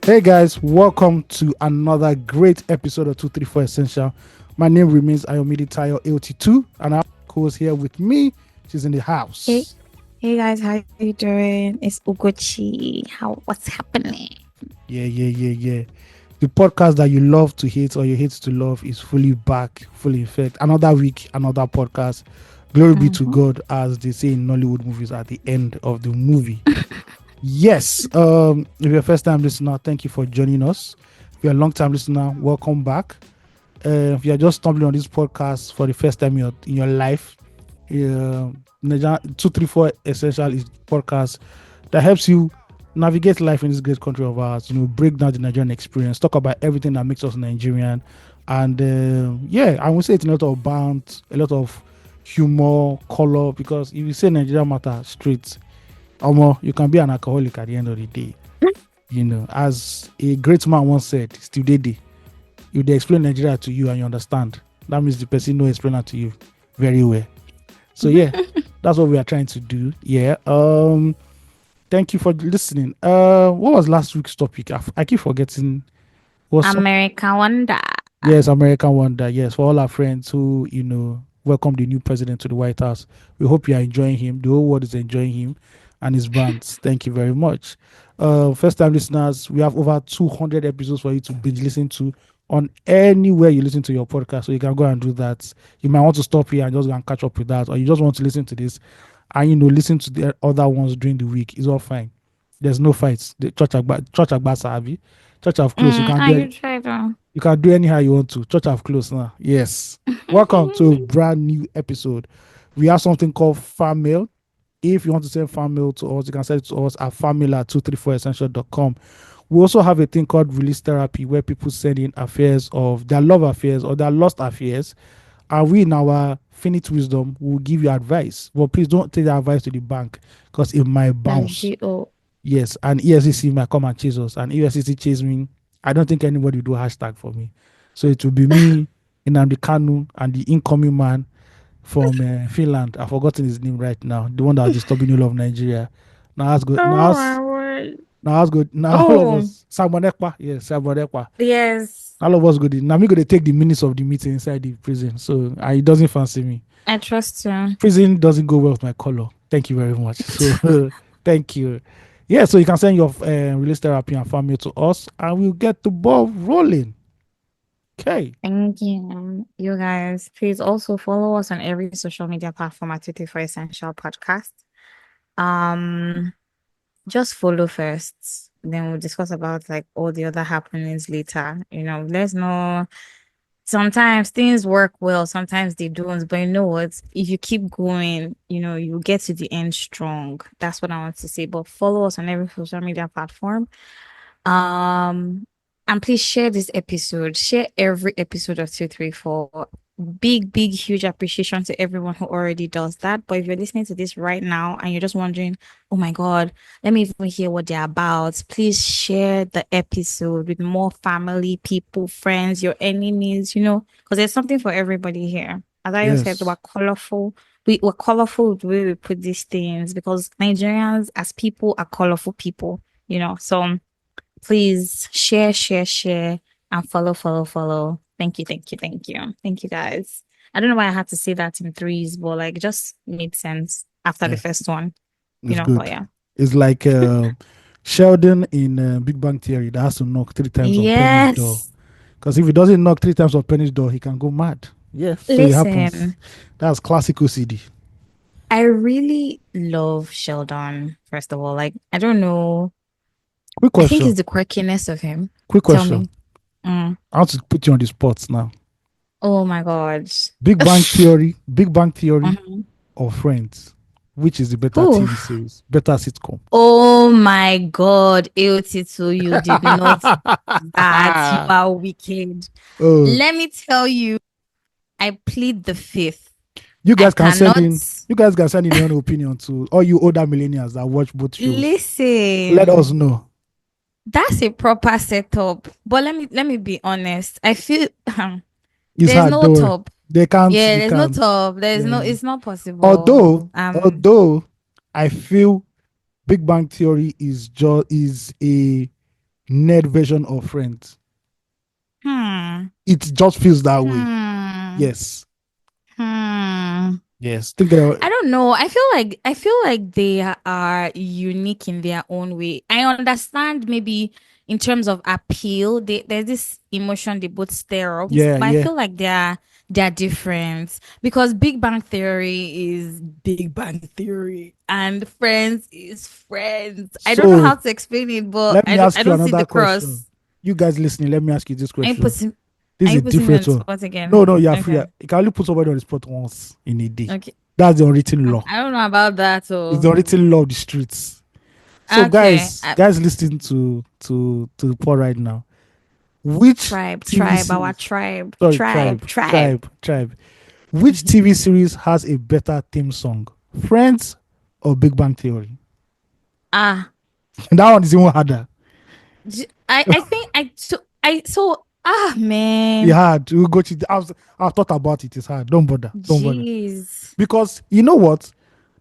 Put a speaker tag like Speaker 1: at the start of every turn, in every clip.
Speaker 1: Hey guys, welcome to another great episode of 234 Essential. My name remains Ayomide Tayo AOT2, and our co-host here with me. She's in the
Speaker 2: Hey,
Speaker 1: house.
Speaker 2: hey guys, how you doing? It's Ugochi. What's happening?
Speaker 1: Yeah. The podcast that you love to hate or you hate to love is fully back, fully in effect. Another week, another podcast. Glory be to
Speaker 2: Mm-hmm.
Speaker 1: God, as they say in Nollywood movies at the end of the movie. Yes. If you're a first time listener, thank you for joining us. If you're a long time listener, welcome back. If you're just stumbling on this podcast for the first time in your life, Nigeria 234 Essential is podcast that helps you navigate life in this great country of ours. Break down the Nigerian experience, talk about everything that makes us Nigerian, and I would say it's a lot of bounce, a lot of humor, color. Because if you say Nigeria matter straight, you can be an alcoholic at the end of the day. As a great man once said, still day. If they explain Nigeria to you and you understand, that means the person knows explain it to you very well. So yeah, that's what we are trying to do. Yeah. Thank you for listening. What was last week's topic? I keep forgetting. Was
Speaker 2: America Wonder.
Speaker 1: Yes, American Wonder. Yes, for all our friends who welcome the new president to the White House. We hope you are enjoying him. The whole world is enjoying him and his brands. Thank you very much. First time listeners, we have over 200 episodes for you to binge listen to on anywhere you listen to your podcast. So you can go and do that. You might want to stop here and just go and catch up with that, or you just want to listen to this and listen to the other ones during the week. It's all fine. There's no fights. The church Agba church have closed.
Speaker 2: Are you trying to?
Speaker 1: You can do anyhow you want to. Church have closed now. Yes. Welcome to a brand new episode. We have something called fanmail. If you want to send fanmail to us, you can send it to us at fanmail@234essential.com. We also have a thing called release therapy where people send in affairs of their love affairs or their lost affairs. And we, in our finite wisdom, will give you advice. But please don't take the advice to the bank because it might bounce.
Speaker 2: NGO.
Speaker 1: Yes, and ESCC might come and chase us. And ESCC chase me. I don't think anybody will do hashtag for me. So it will be me, Nnamdi Kanu, and the incoming man from Finland. I've forgotten his name right now. The one that was disturbing all of Nigeria. Now that's good.
Speaker 2: Oh my word.
Speaker 1: Now that's good. Now all of
Speaker 2: Oh,
Speaker 1: us. Samonekwa. Yes, Samonekwa.
Speaker 2: yes.
Speaker 1: All of us good. Now me going to take the minutes of the meeting inside the prison. So he doesn't fancy me.
Speaker 2: I trust you.
Speaker 1: Prison doesn't go well with my color. Thank you very much. So thank you. Yeah, so you can send your release therapy and family to us and we'll get the ball rolling. Okay.
Speaker 2: Thank you. You guys, please also follow us on every social media platform at 24 Essential Podcast. Just follow first. Then we'll discuss about like all the other happenings later. Let's know. Sometimes things work well, sometimes they don't. But you know what? If you keep going, you get to the end strong. That's what I want to say. But follow us on every social media platform. Um, and please share this episode. Share every episode of 234. Big, huge appreciation to everyone who already does that. But if you're listening to this right now and you're just wondering, oh my God, let me even hear what they're about, please share the episode with more family, people, friends, your enemies, because there's something for everybody here. As I said,
Speaker 1: Yes.
Speaker 2: we're colorful. We're colorful the way we put these things because Nigerians as people are colorful people, So please share, and follow. Thank you. Thank you, guys. I don't know why I had to say that in threes, but like it just made sense after the
Speaker 1: Yeah,
Speaker 2: first one,
Speaker 1: it's
Speaker 2: but
Speaker 1: good.
Speaker 2: yeah.
Speaker 1: It's like Sheldon in Big Bang Theory that has to knock 3 times on Penny's door.
Speaker 2: Yes.
Speaker 1: Because if he doesn't knock 3 times on Penny's door, he can go mad. Yes. So it happens.
Speaker 2: Listen,
Speaker 1: That's classic OCD.
Speaker 2: I really love Sheldon, first of all. Like, I don't know.
Speaker 1: Quick
Speaker 2: I think
Speaker 1: question.
Speaker 2: it's the quirkiness of him.
Speaker 1: Quick
Speaker 2: Tell
Speaker 1: question.
Speaker 2: me. Mm.
Speaker 1: I want to put you on the spot now.
Speaker 2: Oh my God.
Speaker 1: Big Bang Theory
Speaker 2: Mhm.
Speaker 1: or Friends? Which is the better
Speaker 2: Ooh.
Speaker 1: TV series? Better sitcom?
Speaker 2: Oh my God, AOT2, you did not that. You are wicked.
Speaker 1: Oh,
Speaker 2: Let me tell you, I plead the fifth.
Speaker 1: you
Speaker 2: I
Speaker 1: guys can send
Speaker 2: cannot
Speaker 1: in. You guys can send in your own opinion to all you older millennials that watch both shows. Let us
Speaker 2: listen.
Speaker 1: know.
Speaker 2: That's a proper setup. But let me be honest. I feel
Speaker 1: It's
Speaker 2: there's
Speaker 1: hard,
Speaker 2: no
Speaker 1: don't worry.
Speaker 2: top.
Speaker 1: They can't.
Speaker 2: Yeah,
Speaker 1: They
Speaker 2: there's no
Speaker 1: can't.
Speaker 2: top.
Speaker 1: Yeah.
Speaker 2: It's not
Speaker 1: Although,
Speaker 2: possible.
Speaker 1: although I feel Big Bang Theory is just is a nerd version of Friends.
Speaker 2: Hmm.
Speaker 1: It just feels that way.
Speaker 2: Hmm.
Speaker 1: Yes.
Speaker 2: Hmm.
Speaker 1: Yes. Think about
Speaker 2: I don't know. I feel like they are unique in their own way. I understand maybe in terms of appeal, there's this emotion they both stir up,
Speaker 1: yeah,
Speaker 2: but I
Speaker 1: yeah.
Speaker 2: feel like they're different because Big Bang Theory is Big Bang Theory and Friends is Friends. I don't know
Speaker 1: So
Speaker 2: how to explain it, but
Speaker 1: let me
Speaker 2: I
Speaker 1: ask you
Speaker 2: don't see
Speaker 1: another
Speaker 2: the
Speaker 1: question.
Speaker 2: cross.
Speaker 1: You guys listening, let me ask you this
Speaker 2: Are you
Speaker 1: question.
Speaker 2: putting
Speaker 1: This
Speaker 2: are
Speaker 1: is a
Speaker 2: you putting me on
Speaker 1: different
Speaker 2: the
Speaker 1: one.
Speaker 2: spot again?
Speaker 1: No, no, you're free.
Speaker 2: Okay.
Speaker 1: You can only put somebody on the spot once in a day.
Speaker 2: Okay.
Speaker 1: That's the unwritten law.
Speaker 2: I don't know about that.
Speaker 1: It's
Speaker 2: So
Speaker 1: the unwritten law of the streets. So
Speaker 2: okay.
Speaker 1: guys listening to the pod right now. Which TV
Speaker 2: Our
Speaker 1: series?
Speaker 2: tribe,
Speaker 1: Sorry,
Speaker 2: tribe, tribe.
Speaker 1: tribe. Which TV series has a better theme song? Friends or Big Bang Theory?
Speaker 2: Ah,
Speaker 1: And that one is even harder.
Speaker 2: I think
Speaker 1: It's
Speaker 2: man,
Speaker 1: hard. We go to. I've thought about it. It's hard. Don't bother. Don't bother.
Speaker 2: jeez,
Speaker 1: Because you know what?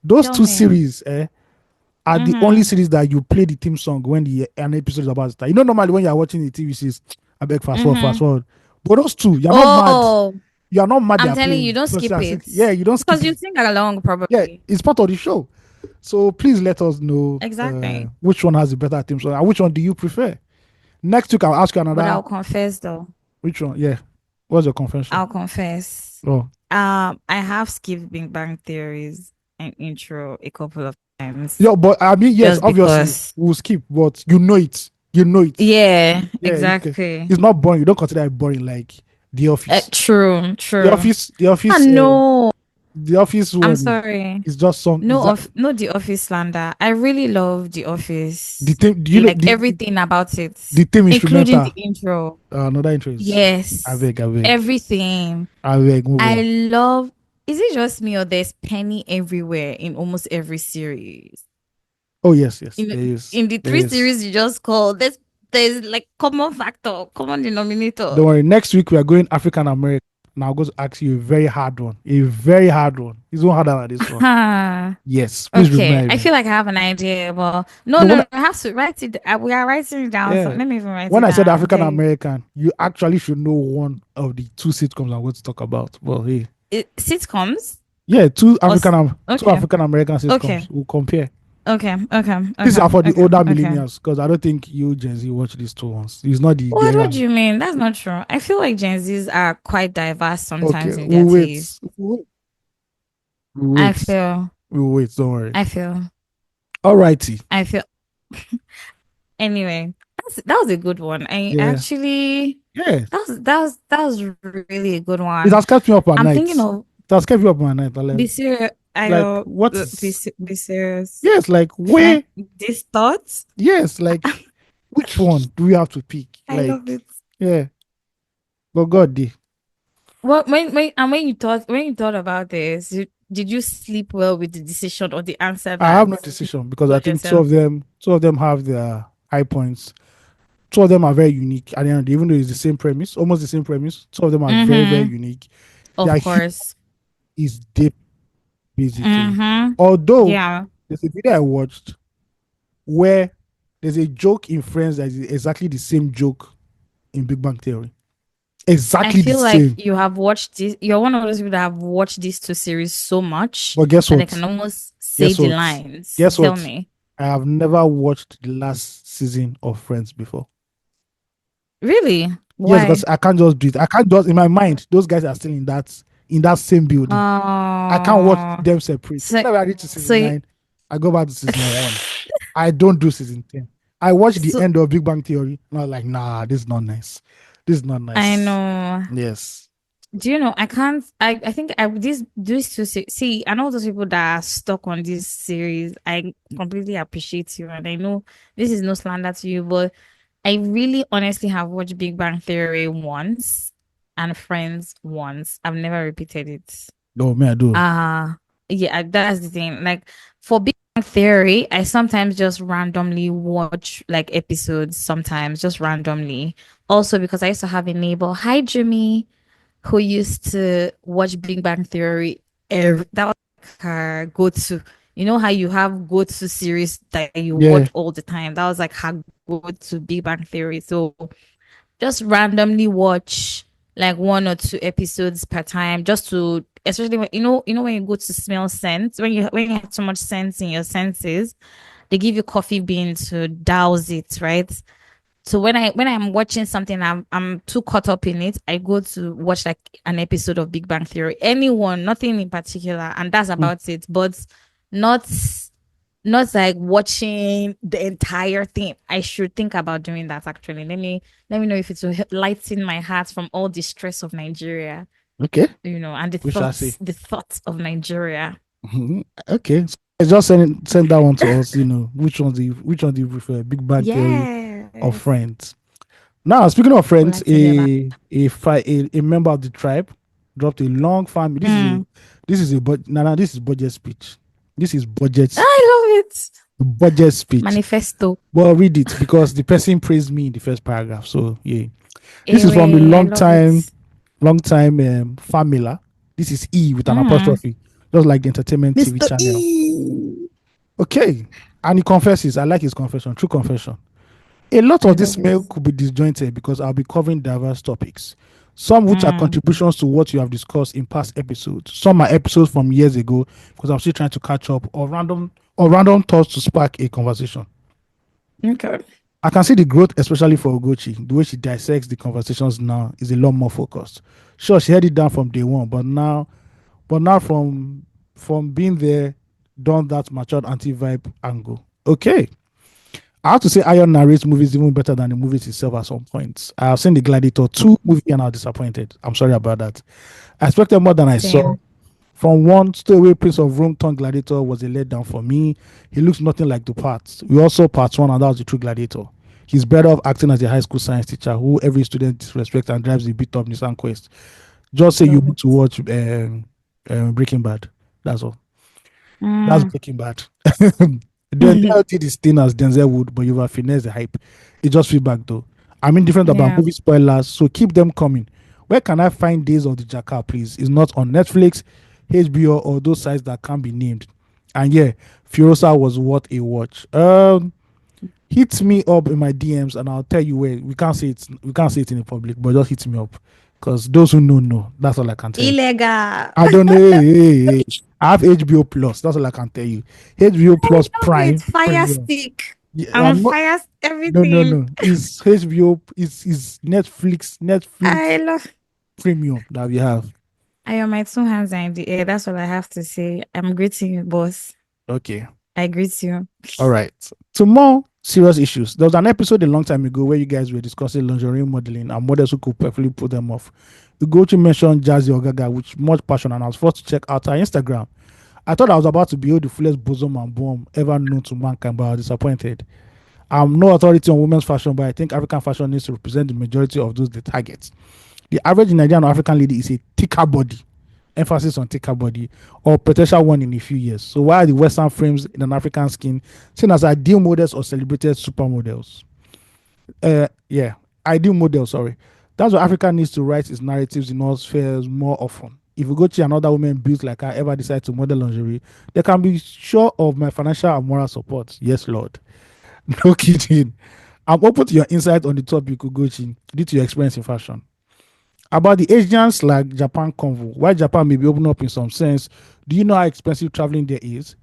Speaker 1: Those
Speaker 2: tell
Speaker 1: two
Speaker 2: me.
Speaker 1: series, are the only
Speaker 2: Mm-hmm.
Speaker 1: series that you play the theme song when an episode is about to start. You know, normally when you're watching the TV series, I beg fast forward, fast
Speaker 2: Mm-hmm.
Speaker 1: forward. But those two, you're not mad.
Speaker 2: Oh,
Speaker 1: You are not mad they
Speaker 2: I'm
Speaker 1: are
Speaker 2: telling you,
Speaker 1: playing.
Speaker 2: don't
Speaker 1: Because
Speaker 2: skip it
Speaker 1: yeah, you don't skip
Speaker 2: because you
Speaker 1: it.
Speaker 2: sing along
Speaker 1: Yeah,
Speaker 2: probably.
Speaker 1: it's part of the show. So please let us know
Speaker 2: Exactly.
Speaker 1: which one has the better theme song and which one do you prefer. Next week I'll ask you
Speaker 2: But
Speaker 1: another.
Speaker 2: I'll confess though.
Speaker 1: Which one? Yeah. What's your confession?
Speaker 2: I'll confess.
Speaker 1: Oh,
Speaker 2: I have skipped Big Bang Theories and intro a couple of times
Speaker 1: yeah, but I mean, yes,
Speaker 2: just
Speaker 1: obviously
Speaker 2: because.
Speaker 1: we'll skip, but you know it. You know it.
Speaker 2: Yeah,
Speaker 1: Yeah,
Speaker 2: exactly.
Speaker 1: it's not boring. You don't consider it boring like The Office.
Speaker 2: True,
Speaker 1: The
Speaker 2: true.
Speaker 1: Office, The
Speaker 2: Ah,
Speaker 1: Office,
Speaker 2: no,
Speaker 1: The Office
Speaker 2: I'm
Speaker 1: one
Speaker 2: sorry.
Speaker 1: is just some. Is that
Speaker 2: No, The Office slander. I really love The
Speaker 1: the
Speaker 2: Office.
Speaker 1: theme? Do you know
Speaker 2: Like everything about it,
Speaker 1: the theme
Speaker 2: including the
Speaker 1: instrumental?
Speaker 2: intro.
Speaker 1: Another intro is
Speaker 2: Yes,
Speaker 1: I beg,
Speaker 2: everything.
Speaker 1: move
Speaker 2: I
Speaker 1: on.
Speaker 2: love. Is it just me or there's Penny everywhere in almost every series?
Speaker 1: Oh yes,
Speaker 2: In
Speaker 1: there is,
Speaker 2: in the
Speaker 1: there
Speaker 2: three
Speaker 1: is.
Speaker 2: series you just called, there's like common factor, common denominator.
Speaker 1: Don't worry. Next week we are going African American. Now I'm going to ask you a very hard one. A very hard one. It's one harder than this one.
Speaker 2: Huh.
Speaker 1: Yes, please
Speaker 2: Okay, I
Speaker 1: remind me.
Speaker 2: feel like I have an idea, but no,
Speaker 1: No,
Speaker 2: no, no, I have to write it. We are writing it down. So
Speaker 1: yeah.
Speaker 2: let me even write
Speaker 1: When
Speaker 2: it
Speaker 1: I said
Speaker 2: down.
Speaker 1: African
Speaker 2: Okay,
Speaker 1: American, you actually should know one of the two sitcoms I'm going to talk about. Well, hey,
Speaker 2: sitcoms
Speaker 1: yeah,
Speaker 2: or
Speaker 1: Two
Speaker 2: okay,
Speaker 1: African American sitcoms.
Speaker 2: okay,
Speaker 1: We'll compare.
Speaker 2: okay, okay,
Speaker 1: These
Speaker 2: okay,
Speaker 1: are for the
Speaker 2: okay,
Speaker 1: older
Speaker 2: okay.
Speaker 1: millennials because I don't think you Gen Z watch these two ones. It's not the
Speaker 2: What
Speaker 1: era.
Speaker 2: do you mean? That's not true. I feel like Gen Zs are quite diverse
Speaker 1: Okay,
Speaker 2: sometimes in their
Speaker 1: we'll wait.
Speaker 2: taste.
Speaker 1: We'll
Speaker 2: I
Speaker 1: wait.
Speaker 2: feel,
Speaker 1: We'll wait. Don't worry.
Speaker 2: I feel,
Speaker 1: Alrighty.
Speaker 2: I feel. Anyway, that was a good one. I
Speaker 1: Yeah.
Speaker 2: actually
Speaker 1: Yeah.
Speaker 2: that was really a good
Speaker 1: It
Speaker 2: one.
Speaker 1: has kept me up at
Speaker 2: I'm
Speaker 1: night.
Speaker 2: thinking of
Speaker 1: It has kept me up at night.
Speaker 2: be serious.
Speaker 1: Like what is
Speaker 2: Be serious.
Speaker 1: yes, like
Speaker 2: From
Speaker 1: where
Speaker 2: this thought,
Speaker 1: yes, like which one do we have to pick?
Speaker 2: I love it.
Speaker 1: Yeah, but God did.
Speaker 2: What when you thought about this, did you sleep well with the decision or the answer
Speaker 1: I have
Speaker 2: that
Speaker 1: no
Speaker 2: you
Speaker 1: decision because I
Speaker 2: told
Speaker 1: think
Speaker 2: yourself?
Speaker 1: two of them have their high points. Two of them are very unique at the end of the day, even though it's the same premise, almost the same premise. Two of them are very, very
Speaker 2: Mm-hmm.
Speaker 1: unique.
Speaker 2: Of
Speaker 1: Their humor
Speaker 2: course.
Speaker 1: is deep, basically.
Speaker 2: Mm-hmm.
Speaker 1: Although
Speaker 2: Yeah.
Speaker 1: there's a video I watched where there's a joke in Friends that is exactly the same joke in Big Bang Theory.
Speaker 2: I
Speaker 1: Exactly the
Speaker 2: feel like
Speaker 1: same.
Speaker 2: you have watched this. You're one of those people that have watched these two series so much
Speaker 1: But guess
Speaker 2: that they
Speaker 1: what?
Speaker 2: can almost say
Speaker 1: Guess
Speaker 2: the
Speaker 1: what?
Speaker 2: lines.
Speaker 1: Guess
Speaker 2: Tell
Speaker 1: what?
Speaker 2: me.
Speaker 1: I have never watched the last season of Friends before.
Speaker 2: Really?
Speaker 1: Yes, because
Speaker 2: Why?
Speaker 1: I can't just do it. I can't just in my mind. Those guys are still in that same building. I can't watch
Speaker 2: Oh,
Speaker 1: them separate.
Speaker 2: so,
Speaker 1: Whenever I reach to
Speaker 2: so,
Speaker 1: season 9, I go back to season 1. I don't do season 10. I watch the
Speaker 2: so
Speaker 1: end of Big Bang Theory. And I was like, nah, this is not nice. This is not
Speaker 2: I
Speaker 1: nice.
Speaker 2: know.
Speaker 1: Yes.
Speaker 2: Do you know? I can't. I think I these two see. I know those people that are stuck on this series. I completely appreciate you, and I know this is no slander to you, but I really honestly have watched Big Bang Theory once and Friends once. I've never repeated it.
Speaker 1: No, me, I do.
Speaker 2: Yeah, that's the thing. Like for Big Bang Theory, I sometimes just randomly watch like episodes, sometimes just randomly. Also because I used to have a neighbor, hi Jimmy, who used to watch Big Bang Theory that was her go-to. You know how you have go-to series that you
Speaker 1: Yeah.
Speaker 2: watch all the time? That was like her go-to Big Bang Theory. So just randomly watch like 1 or 2 episodes per time, just to, especially when when you go to smell scents, when you have too much sense in your senses, they give you coffee bean to douse it, right? So when I'm watching something, I'm too caught up in it, I go to watch like an episode of Big Bang Theory. Anyone, nothing in particular, and that's
Speaker 1: Mm.
Speaker 2: about it. But not not like watching the entire thing. I should think about doing that actually. Let me know if it will lighten my heart from all the stress of Nigeria,
Speaker 1: Okay.
Speaker 2: and the
Speaker 1: We shall
Speaker 2: thoughts,
Speaker 1: see.
Speaker 2: the thoughts of Nigeria.
Speaker 1: Mhm. Okay. So just send that one to us. Which one do you prefer, Big Bang Theory or
Speaker 2: Yes.
Speaker 1: Friends? Now, speaking of
Speaker 2: Would
Speaker 1: Friends,
Speaker 2: like to hear that.
Speaker 1: a member of the tribe dropped a long family.
Speaker 2: Mm.
Speaker 1: This is a this is budget speech. This is budget
Speaker 2: I love it.
Speaker 1: budget speech.
Speaker 2: Manifesto.
Speaker 1: Well, read it because the person praised me in the first paragraph. So yeah, this is from a
Speaker 2: Anyway, I love it.
Speaker 1: long time Famila. This is E with an
Speaker 2: Mm.
Speaker 1: apostrophe, just like the entertainment TV
Speaker 2: Mr.
Speaker 1: channel.
Speaker 2: E.
Speaker 1: Okay, and he confesses. I like his confession. True confession. A lot
Speaker 2: I
Speaker 1: of this
Speaker 2: love it.
Speaker 1: mail could be disjointed because I'll be covering diverse topics. Some which are
Speaker 2: Mm.
Speaker 1: contributions to what you have discussed in past episodes. Some are episodes from years ago because I'm still trying to catch up, or random thoughts to spark a conversation.
Speaker 2: Okay.
Speaker 1: I can see the growth, especially for Ugochi. The way she dissects the conversations now is a lot more focused. Sure, she had it down from day one, but now from being there, done that matured anti-vibe angle. Okay. I have to say, Iron narrates movies even better than the movies itself at some points. I have seen the Gladiator 2 movie and I was disappointed. I'm sorry about that. I expected more than I saw.
Speaker 2: Same.
Speaker 1: From one, Stay Away Prince of Rome turned Gladiator was a letdown for me. He looks nothing like the parts. We also part one, and that was the true Gladiator. He's better off acting as a high school science teacher who every student disrespects and drives a bit of Nissan Quest. Just say you
Speaker 2: Love
Speaker 1: want to
Speaker 2: it.
Speaker 1: watch Breaking Bad. That's all. That's
Speaker 2: Mm.
Speaker 1: Breaking Bad. Denzel did his thing as Denzel would, but you have finessed the hype. It just feedback though. I'm indifferent about
Speaker 2: Yeah.
Speaker 1: movie spoilers, so keep them coming. Where can I find Days of the Jackal, please? It's not on Netflix, HBO, or those sites that can't be named. And yeah, Furiosa was what a watch. Hit me up in my DMs and I'll tell you where. We can't say it in the public, but just hit me up. Because those who know. That's all I can tell you.
Speaker 2: Illegal.
Speaker 1: I don't know. Hey. I have HBO Plus. That's all I can tell you. HBO Plus
Speaker 2: Love it.
Speaker 1: Prime
Speaker 2: Fire
Speaker 1: Premium.
Speaker 2: stick.
Speaker 1: Yeah,
Speaker 2: I'm
Speaker 1: I'm not.
Speaker 2: fire
Speaker 1: No, no,
Speaker 2: everything.
Speaker 1: no. It's HBO. It's Netflix
Speaker 2: I love
Speaker 1: Premium that we have.
Speaker 2: I am my 2 hands are in the air. That's all I have to say. I'm greeting you, boss.
Speaker 1: Okay.
Speaker 2: I greet you.
Speaker 1: All right. To more serious issues, there was an episode a long time ago where you guys were discussing lingerie modeling and models who could perfectly pull them off. You go to mention Jazzy Ogaga with much passion, and I was forced to check out her Instagram. I thought I was about to behold the fullest bosom and bomb ever known to mankind, but I was disappointed. I'm no authority on women's fashion, but I think African fashion needs to represent the majority of those they target. The average Nigerian or African lady is a thicker body, emphasis on thicker body, or potential one in a few years. So why are the Western frames in an African skin seen as ideal models or celebrated supermodels? Yeah, ideal model, sorry. That's why Africa needs to write its narratives in all spheres more often. If you go to another woman built like I ever decide to model lingerie, they can be sure of my financial and moral support. Yes, Lord. No kidding. I'm open to your insight on the topic, Ugochi, due to your experience in fashion. About the Asians like Japan convo, why Japan may be open up in some sense, do you know how expensive traveling there is?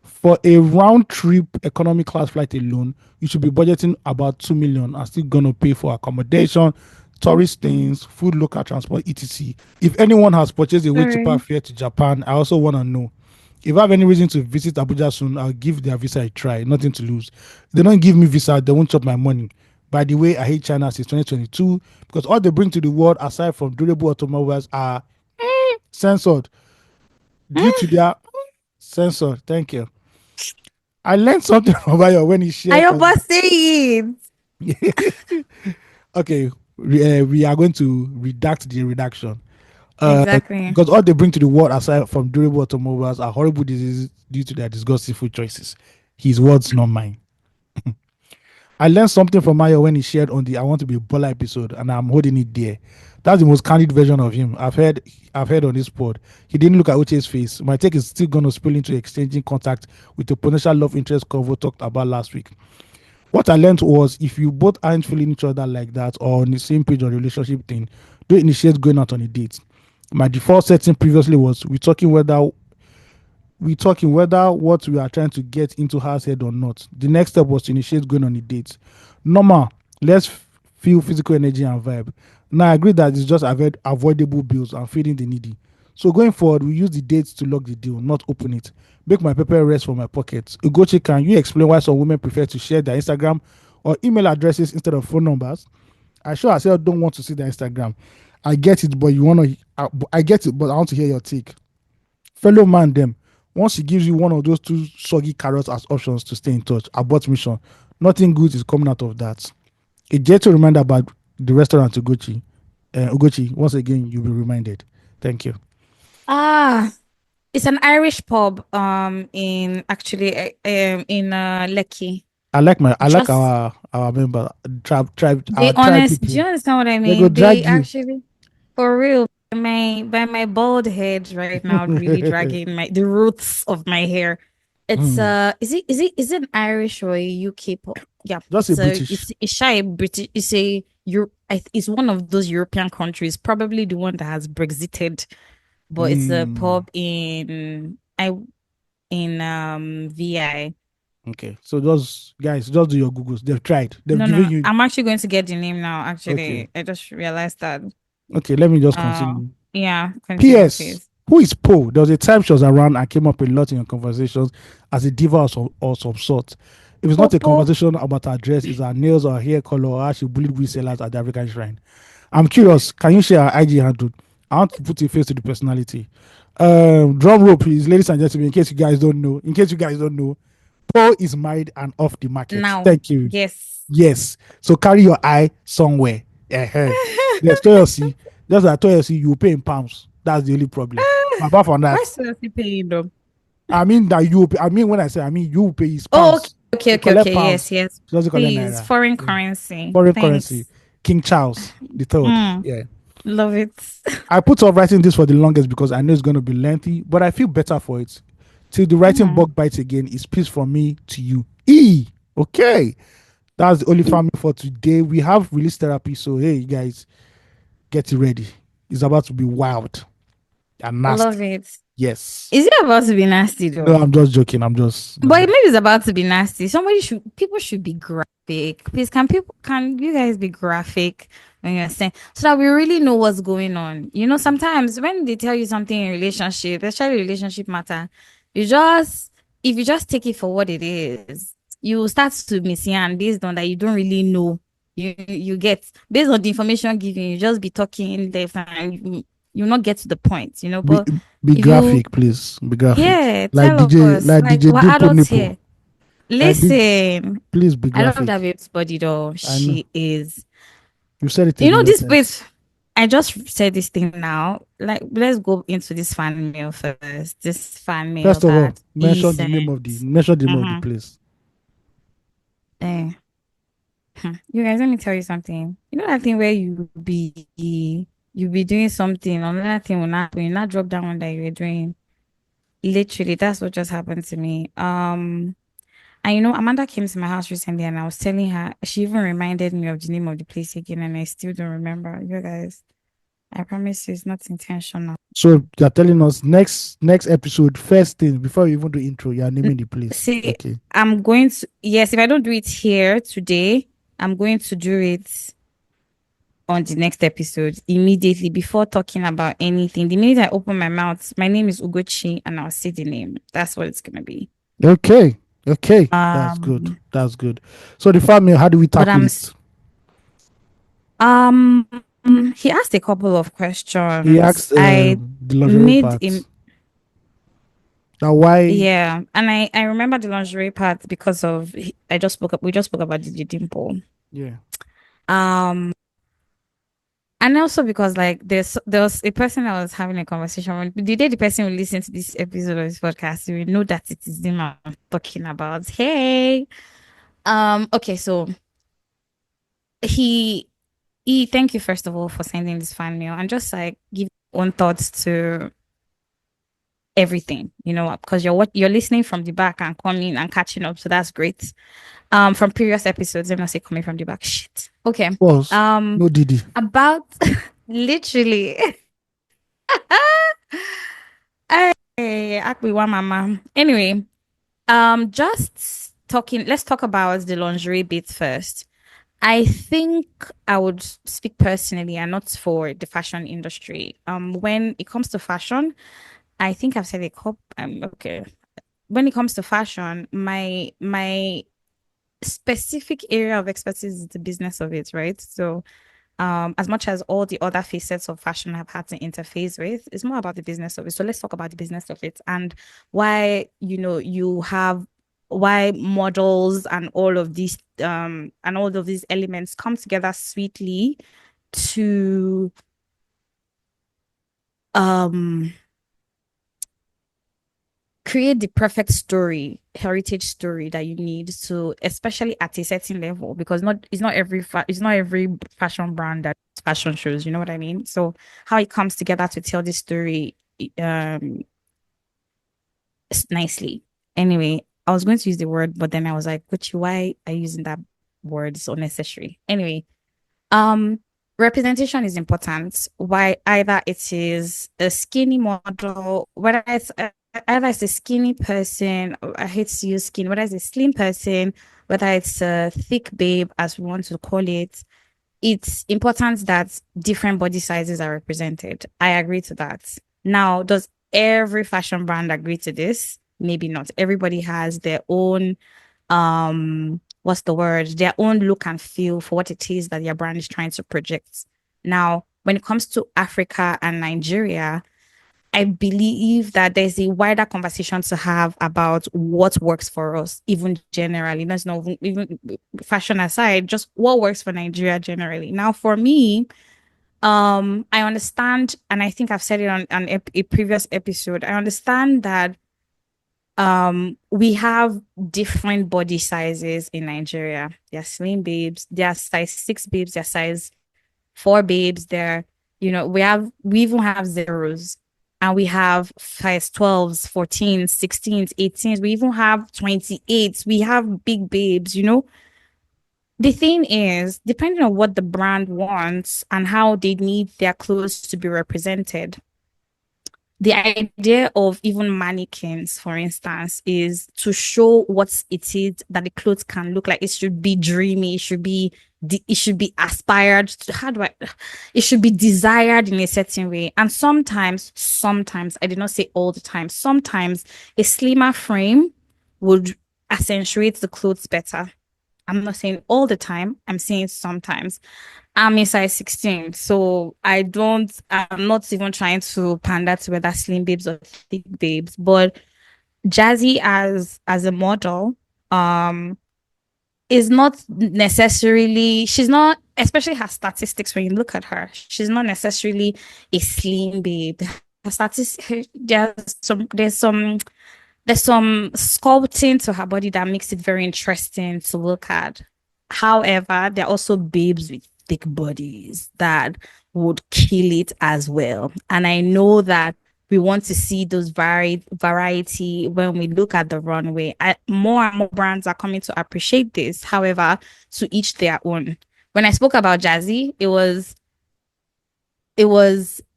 Speaker 1: For a round trip economy class flight alone, you should be budgeting about 2 million and still gonna pay for accommodation, tourist things, food, local transport, etc. If anyone has purchased a way cheaper
Speaker 2: Sorry.
Speaker 1: fare to Japan, I also want to know. If I have any reason to visit Abuja soon, I'll give their visa a try. Nothing to lose. If they don't give me visa, they won't chop my money. By the way, I hate China since 2022 because all they bring to the world, aside from durable automobiles, are censored due to their censored. Thank you. I learned something from Bayo when he
Speaker 2: I
Speaker 1: shared.
Speaker 2: hope I say it.
Speaker 1: Okay, we are going to redact the redaction.
Speaker 2: Exactly.
Speaker 1: Because all they bring to the world, aside from durable automobiles, are horrible diseases due to their disgusting food choices. His words, not mine. I learned something from Mayo when he shared on the I Want to Be a Baller episode, and I'm holding it there. That's the most candid version of him I've heard on this pod. He didn't look at Uche's face. My take is still gonna spill into exchanging contact with the potential love interest Convo talked about last week. What I learned was if you both aren't feeling each other like that or on the same page on relationship thing, don't initiate going out on a date. My default setting previously was we talking whether what we are trying to get into her head or not. The next step was to initiate going on a date. Normal, let's feel physical energy and vibe. Now I agree that it's just avoidable bills and feeding the needy. So going forward, we use the dates to lock the deal, not open it. Make my paper rest from my pockets. Ugochi, can you explain why some women prefer to share their Instagram or email addresses instead of phone numbers? I sure as hell don't want to see their Instagram. I get it, but you wanna. I get it, but I want to hear your take. Fellow man, them. Once he gives you one of those two soggy carrots as options to stay in touch, abort mission. Nothing good is coming out of that. A gentle reminder about the restaurant Ugochi. Ugochi, once again, you'll be reminded. Thank you.
Speaker 2: Ah, it's an Irish pub in actually Lekki.
Speaker 1: I like
Speaker 2: Just
Speaker 1: our member
Speaker 2: they
Speaker 1: our tribe
Speaker 2: honest, do you
Speaker 1: people.
Speaker 2: understand what I
Speaker 1: They go
Speaker 2: mean? They
Speaker 1: drag you.
Speaker 2: actually for real by my bald head right now, really dragging my the roots of my hair. It's
Speaker 1: Hmm.
Speaker 2: is it an Irish or a UK pub? Yeah,
Speaker 1: Just a British.
Speaker 2: it's shy British. It's a Europe. It's one of those European countries, probably the one that has Brexited, but it's a
Speaker 1: Hmm.
Speaker 2: pub in VI.
Speaker 1: Okay, so those guys, just do your googles. They've tried. They've
Speaker 2: No,
Speaker 1: given
Speaker 2: no,
Speaker 1: you.
Speaker 2: I'm actually going to get the name now.
Speaker 1: Okay,
Speaker 2: Actually, I just realized that.
Speaker 1: okay. Let me just
Speaker 2: Uh,
Speaker 1: continue.
Speaker 2: yeah, continue,
Speaker 1: P.S.
Speaker 2: please.
Speaker 1: Who is Poe? There was a time she was around and came up a lot in your conversations as a diva or some sort. If it's not a
Speaker 2: Popo.
Speaker 1: conversation about her dress, it's her nails or her hair color or how she bullied resellers at the African shrine. I'm curious, can you share her IG handle? I want to put a face to the personality. Drum roll, please, ladies and gentlemen, in case you guys don't know. In case you guys don't know, Poe is married and off the market.
Speaker 2: Now,
Speaker 1: Thank you.
Speaker 2: yes.
Speaker 1: Yes. So carry your eye somewhere. There's Toyosi. Just like Toyosi, you pay in pounds. That's the only problem. But apart from
Speaker 2: Why
Speaker 1: that,
Speaker 2: still he paying them?
Speaker 1: I mean that you pay, I mean when I say I mean you pay his
Speaker 2: Oh, okay,
Speaker 1: pounds.
Speaker 2: okay,
Speaker 1: He
Speaker 2: okay,
Speaker 1: collect
Speaker 2: okay. Yes,
Speaker 1: pounds.
Speaker 2: yes.
Speaker 1: He doesn't collect
Speaker 2: Please,
Speaker 1: naira.
Speaker 2: foreign
Speaker 1: Yeah.
Speaker 2: currency.
Speaker 1: Foreign currency.
Speaker 2: Thanks.
Speaker 1: King Charles the third.
Speaker 2: Mm,
Speaker 1: Yeah.
Speaker 2: love it.
Speaker 1: I put off writing this for the longest because I know it's gonna be lengthy, but I feel better for it. Till the writing
Speaker 2: Mm.
Speaker 1: bug bites again, it's peace from me to you. Okay. That's the only family for today. We have release therapy, so hey you guys, get ready. It's about to be wild and nasty.
Speaker 2: Love it.
Speaker 1: Yes.
Speaker 2: Is it about to be nasty
Speaker 1: No,
Speaker 2: though?
Speaker 1: I'm just joking. I'm just
Speaker 2: But
Speaker 1: no.
Speaker 2: maybe it's about to be nasty. People should be graphic. Please, can you guys be graphic when you're saying so that we really know what's going on? You know, sometimes when they tell you something in relationship, especially relationship matter, you just if you just take it for what it is, you start to and based on that you don't really know. You get based on the information given, you just be talking left and you not get to the point, you know.
Speaker 1: Be
Speaker 2: But
Speaker 1: be
Speaker 2: if you
Speaker 1: graphic, please. Be graphic.
Speaker 2: yeah, tell us.
Speaker 1: Like
Speaker 2: Like
Speaker 1: DJ
Speaker 2: we're
Speaker 1: Dimple
Speaker 2: adults
Speaker 1: Nipple.
Speaker 2: here.
Speaker 1: Like did
Speaker 2: Listen,
Speaker 1: please be
Speaker 2: I love
Speaker 1: graphic.
Speaker 2: that babe's body though.
Speaker 1: I know.
Speaker 2: She is.
Speaker 1: You said it a
Speaker 2: You know
Speaker 1: million
Speaker 2: this
Speaker 1: times.
Speaker 2: place. I just said this thing now. Like, let's go into this fan mail first. This fan mail
Speaker 1: First of all,
Speaker 2: that he sent.
Speaker 1: mention the name of the
Speaker 2: Mm-hmm.
Speaker 1: place.
Speaker 2: Eh. You guys, let me tell you something. You know that thing where you be doing something, another thing will not when you not drop down one that you were doing. Literally, that's what just happened to me. And you know, Amanda came to my house recently and I was telling her, she even reminded me of the name of the place again, and I still don't remember. You guys, I promise you it's not intentional.
Speaker 1: So you're telling us next episode, first thing before you even do intro, you're naming the place.
Speaker 2: See,
Speaker 1: Okay.
Speaker 2: I'm going to, yes, if I don't do it here today, I'm going to do it on the next episode immediately before talking about anything. The minute I open my mouth, my name is Ugochi and I'll say the name. That's what it's going to be.
Speaker 1: Okay. Okay. That's good.
Speaker 2: Um,
Speaker 1: That's good. So the family, how do we
Speaker 2: but
Speaker 1: tackle it?
Speaker 2: Um, he asked a couple of
Speaker 1: He
Speaker 2: questions.
Speaker 1: asked
Speaker 2: I
Speaker 1: the lingerie
Speaker 2: made
Speaker 1: part.
Speaker 2: him,
Speaker 1: Now why
Speaker 2: yeah, and I remember the lingerie part because of we just spoke about the dimple.
Speaker 1: yeah.
Speaker 2: Um, and also because like there was a person I was having a conversation with. The day the person will listen to this episode of this podcast, you will know that it is him I'm talking about. Hey, okay, so he thank you first of all for sending this fan mail and just like give your own thoughts to everything, because you're listening from the back and coming and catching up. So that's great. From previous episodes, let me not say coming from the back. Shit. Okay.
Speaker 1: Pause.
Speaker 2: Um,
Speaker 1: No Didi.
Speaker 2: about literally. Hey, Akbi one mama. Anyway, just talking, let's talk about the lingerie bit first. I think I would speak personally and not for the fashion industry. When it comes to fashion, I think I've said a couple. Okay. When it comes to fashion, my specific area of expertise is the business of it, right? So as much as all the other facets of fashion have had to interface with, it's more about the business of it. So let's talk about the business of it and why, you have why models and all of these elements come together sweetly to um create the perfect story, heritage story that you need to, especially at a certain level, because not it's not every fashion brand that fashion shows. You know what I mean? So how it comes together to tell this story, um, nicely. Anyway, I was going to use the word, but then I was like, "Which why are you using that word? It's unnecessary." Anyway, um, representation is important. Why either it is a skinny model, whether it's either it's a skinny person, I hate to use skin, whether it's a slim person, whether it's a thick babe, as we want to call it, it's important that different body sizes are represented. I agree to that. Now, does every fashion brand agree to this? Maybe not. Everybody has their own what's the word, their own look and feel for what it is that their brand is trying to project. Now, when it comes to Africa and Nigeria, I believe that there's a wider conversation to have about what works for us, even generally. That's not even fashion aside, just what works for Nigeria generally. Now, for me, I understand, and I think I've said it on a previous episode. I understand that we have different body sizes in Nigeria. There are slim babes, there are size 6 babes, there are size 4 babes, there, we even have zeros, and we have size 12s, 14s, 16s, 18s, we even have 28s, we have big babes. The thing is, depending on what the brand wants and how they need their clothes to be represented, the idea of even mannequins, for instance, is to show what it is that the clothes can look like. It should be dreamy. It should be aspired to, how do I, it should be desired in a certain way. And sometimes, I did not say all the time, sometimes a slimmer frame would accentuate the clothes better. I'm not saying all the time. I'm saying sometimes. I'm a size 16, so I'm not even trying to pander to whether slim babes or thick babes. But Jazzy as a model, um, is not necessarily, she's not, especially her statistics when you look at her, she's not necessarily a slim babe. Her statistics, there's some sculpting to her body that makes it very interesting to look at. However, there are also babes with thick bodies that would kill it as well. And I know that we want to see those variety when we look at the runway. More and more brands are coming to appreciate this. However, to each their own. When I spoke about Jazzy, it was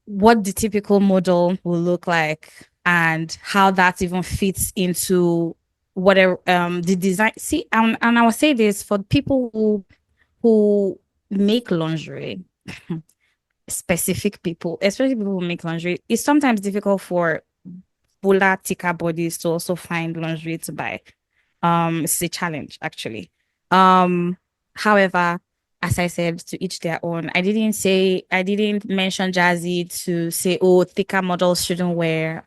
Speaker 2: what the typical model will look like and how that even fits into whatever the design. See, and I will say this for people who make lingerie, specific people, especially people who make lingerie, it's sometimes difficult for fuller, thicker bodies to also find lingerie to buy. It's a challenge actually. Um, However, as I said, to each their own. I didn't mention Jazzy to say, oh, thicker models shouldn't wear,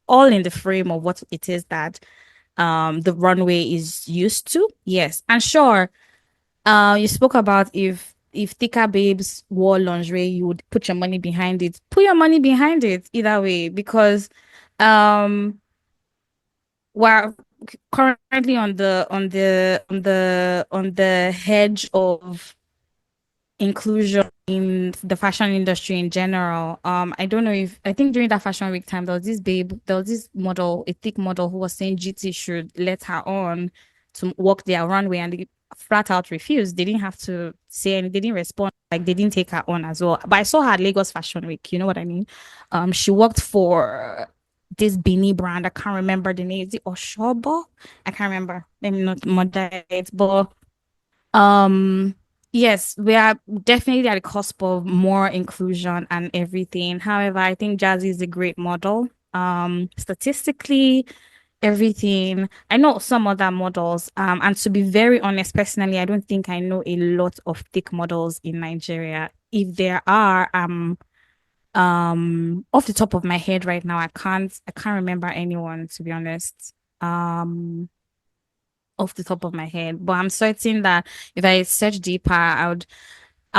Speaker 2: all in the frame of what it is that the runway is used to. Yes. And sure, you spoke about if thicker babes wore lingerie, you would put your money behind it. Put your money behind it either way, because um we're currently on the hedge of inclusion in the fashion industry in general. I don't know if I think during that fashion week time there was this model, a thick model who was saying GT should let her on to walk their runway and they flat out refused. They didn't have to say anything, they didn't respond, like they didn't take her on as well. But I saw her at Lagos Fashion Week, you know what I mean? She worked for this beanie brand. I can't remember the name. Is it Oshobo? I can't remember. Let me not murder it, but um, yes, we are definitely at the cusp of more inclusion and everything. However, I think Jazzy is a great model. Statistically, everything. I know some other models. And to be very honest, personally, I don't think I know a lot of thick models in Nigeria. If there are, off the top of my head right now, I can't remember anyone, to be honest. Off the top of my head, but I'm certain that if I search deeper, I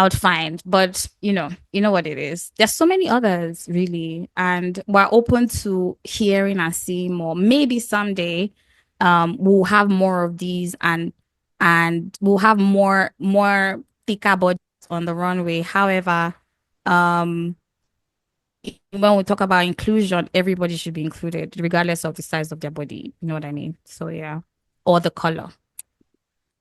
Speaker 2: would find. But you know what it is. There's so many others really, and we're open to hearing and seeing more. Maybe someday, we'll have more of these, and we'll have more thicker bodies on the runway. However, um, when we talk about inclusion, everybody should be included, regardless of the size of their body. You know what I mean? So yeah, or the color.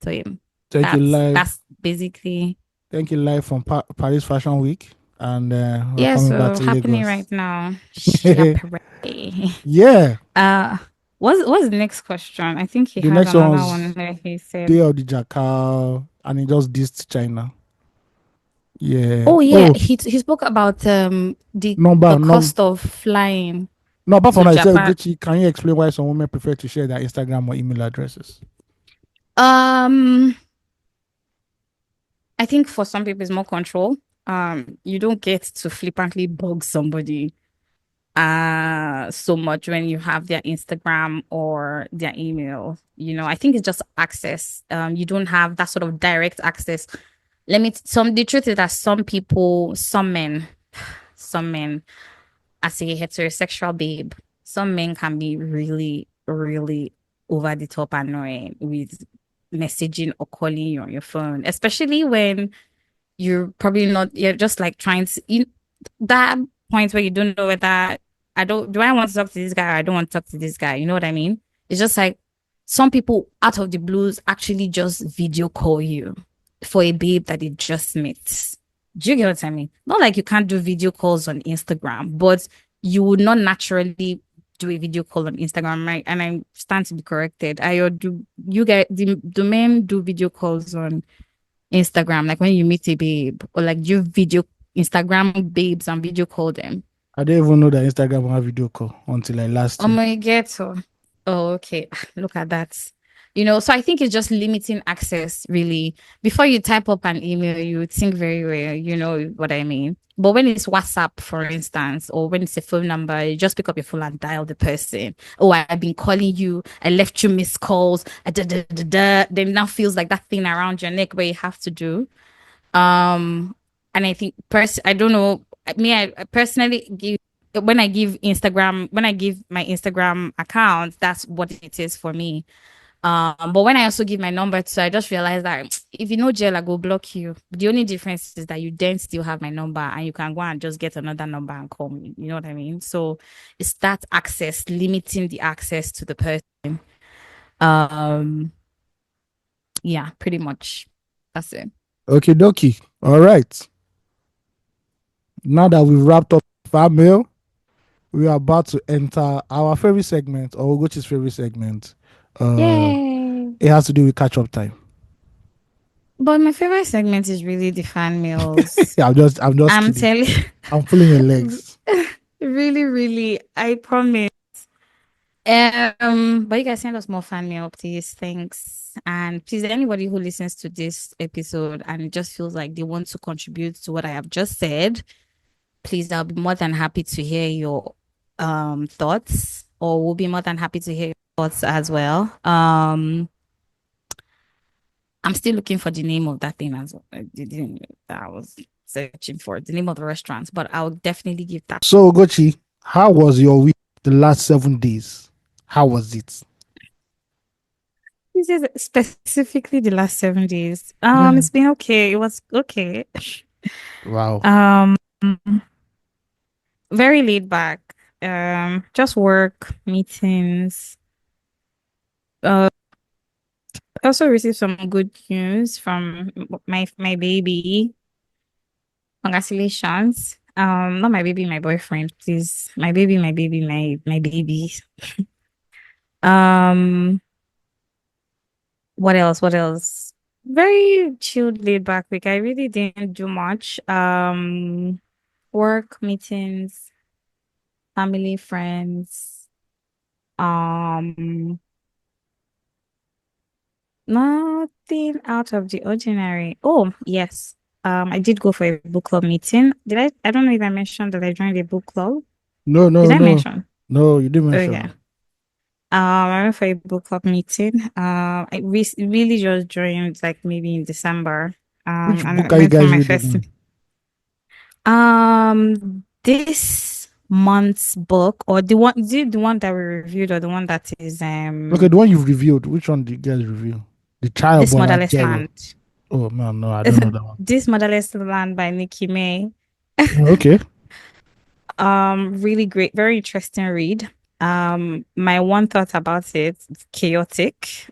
Speaker 2: So yeah,
Speaker 1: Thank you live.
Speaker 2: that's basically
Speaker 1: Thank you live from Paris Fashion Week, and we're
Speaker 2: yeah.
Speaker 1: coming back
Speaker 2: So
Speaker 1: to
Speaker 2: happening
Speaker 1: Lagos.
Speaker 2: right now. Schiapere.
Speaker 1: Yeah.
Speaker 2: Uh, what's the next question? I think he
Speaker 1: The
Speaker 2: had
Speaker 1: next one
Speaker 2: another one
Speaker 1: was
Speaker 2: where he
Speaker 1: Day
Speaker 2: said,
Speaker 1: of the Jackal, and he just dissed China. Yeah.
Speaker 2: "Oh yeah,
Speaker 1: Oh,
Speaker 2: he spoke about the
Speaker 1: number, no,
Speaker 2: cost of flying
Speaker 1: no. Apart from
Speaker 2: to
Speaker 1: that, he said,
Speaker 2: Japan."
Speaker 1: Ugochi, can you explain why some women prefer to share their Instagram or email addresses?
Speaker 2: Um, I think for some people it's more control. You don't get to flippantly bug somebody so much when you have their Instagram or their email. I think it's just access. You don't have that sort of direct access. The truth is that some men as a heterosexual babe, some men can be really, really over the top annoying with messaging or calling you on your phone, especially when you're just like trying to that point where you don't know whether I want to talk to this guy or I don't want to talk to this guy. You know what I mean? It's just like some people out of the blues actually just video call you for a babe that they just met. Do you get what I mean? Not like you can't do video calls on Instagram, but you would not naturally do a video call on Instagram, right? And I stand to be corrected. I or do you get the men do video calls on Instagram, like when you meet a babe, or like you video Instagram babes and video call them.
Speaker 1: I didn't even know that Instagram will have video call until like last
Speaker 2: Oh
Speaker 1: year.
Speaker 2: my god. Oh, okay. Look at that. So I think it's just limiting access, really. Before you type up an email, you would think very well, you know what I mean? But when it's WhatsApp, for instance, or when it's a phone number, you just pick up your phone and dial the person. Oh, I've been calling you. I left you missed calls. Da, da, da, da. Then now feels like that thing around your neck where you have to do. And I think I don't know. I personally give when I give my Instagram account, that's what it is for me. But when I also give my number to, I just realized that if you know jail, I go block you. The only difference is that you then still have my number and you can go and just get another number and call me. You know what I mean? So it's that access, limiting the access to the person. Um, yeah, pretty much. That's it.
Speaker 1: Okay, dokie. All right. Now that we've wrapped up fan mail, we are about to enter our favorite segment, or Ugochi's favorite segment. Uh,
Speaker 2: Yay.
Speaker 1: it has to do with catch up time.
Speaker 2: But my favorite segment is really the fan mails.
Speaker 1: I'm just
Speaker 2: I'm
Speaker 1: kidding.
Speaker 2: telling
Speaker 1: I'm pulling your legs.
Speaker 2: really, really, I promise. But you guys send us more fan mail, please. Thanks. And please, anybody who listens to this episode and it just feels like they want to contribute to what I have just said, please, I'll be more than happy to hear your thoughts, or we'll be more than happy to hear your thoughts as well. I'm still looking for the name of that thing as well. That I was searching for the name of the restaurant, but I'll definitely give that.
Speaker 1: So, Ugochi, how was your week the last 7 days? How was it?
Speaker 2: This is specifically the last 7 days.
Speaker 1: Yeah.
Speaker 2: It's been okay. It was okay.
Speaker 1: Wow.
Speaker 2: Um, very laid back. Just work, meetings. Uh, I also received some good news from my baby. Congratulations. Not my baby, my boyfriend, please. My baby, my baby. Um, what else? What else? Very chilled, laid back week. I really didn't do much. Work, meetings, family, friends. Um, Nothing out of the ordinary. Oh, yes. I did go for a book club meeting. Did I? I don't know if I mentioned that I joined a book club.
Speaker 1: No,
Speaker 2: Did
Speaker 1: no,
Speaker 2: I
Speaker 1: no.
Speaker 2: mention?
Speaker 1: No, you didn't
Speaker 2: Oh
Speaker 1: mention
Speaker 2: yeah.
Speaker 1: that.
Speaker 2: I went for a book club meeting. I really just joined like maybe in December.
Speaker 1: Which
Speaker 2: And
Speaker 1: book
Speaker 2: I
Speaker 1: are you
Speaker 2: went for
Speaker 1: guys
Speaker 2: my
Speaker 1: reading?
Speaker 2: first. This month's book, or the one, is it the one that we reviewed, or the one that is
Speaker 1: Okay, the one you've reviewed. Which one did you guys review? The Child
Speaker 2: This
Speaker 1: Born
Speaker 2: Motherless
Speaker 1: Jero.
Speaker 2: Land.
Speaker 1: Oh man, no, I don't know that one.
Speaker 2: This Motherless Land by Nikki May.
Speaker 1: Okay.
Speaker 2: Really great, very interesting read. My one thought about it, it's chaotic.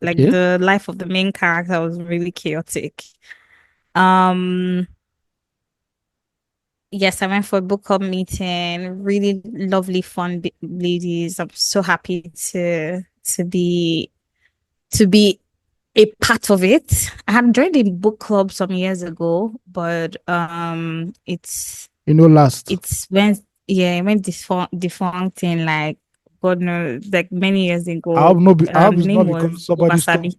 Speaker 2: Like
Speaker 1: Okay.
Speaker 2: the life of the main character was really chaotic. Um, yes, I went for a book club meeting. Really lovely, fun ladies. I'm so happy to be a part of it. I had joined a book club some years ago, but
Speaker 1: You know, last.
Speaker 2: it's when yeah, it went defunct in like God knows, like many years ago.
Speaker 1: I hope
Speaker 2: The
Speaker 1: it's not
Speaker 2: name
Speaker 1: because
Speaker 2: was
Speaker 1: somebody stole.
Speaker 2: Obasabi.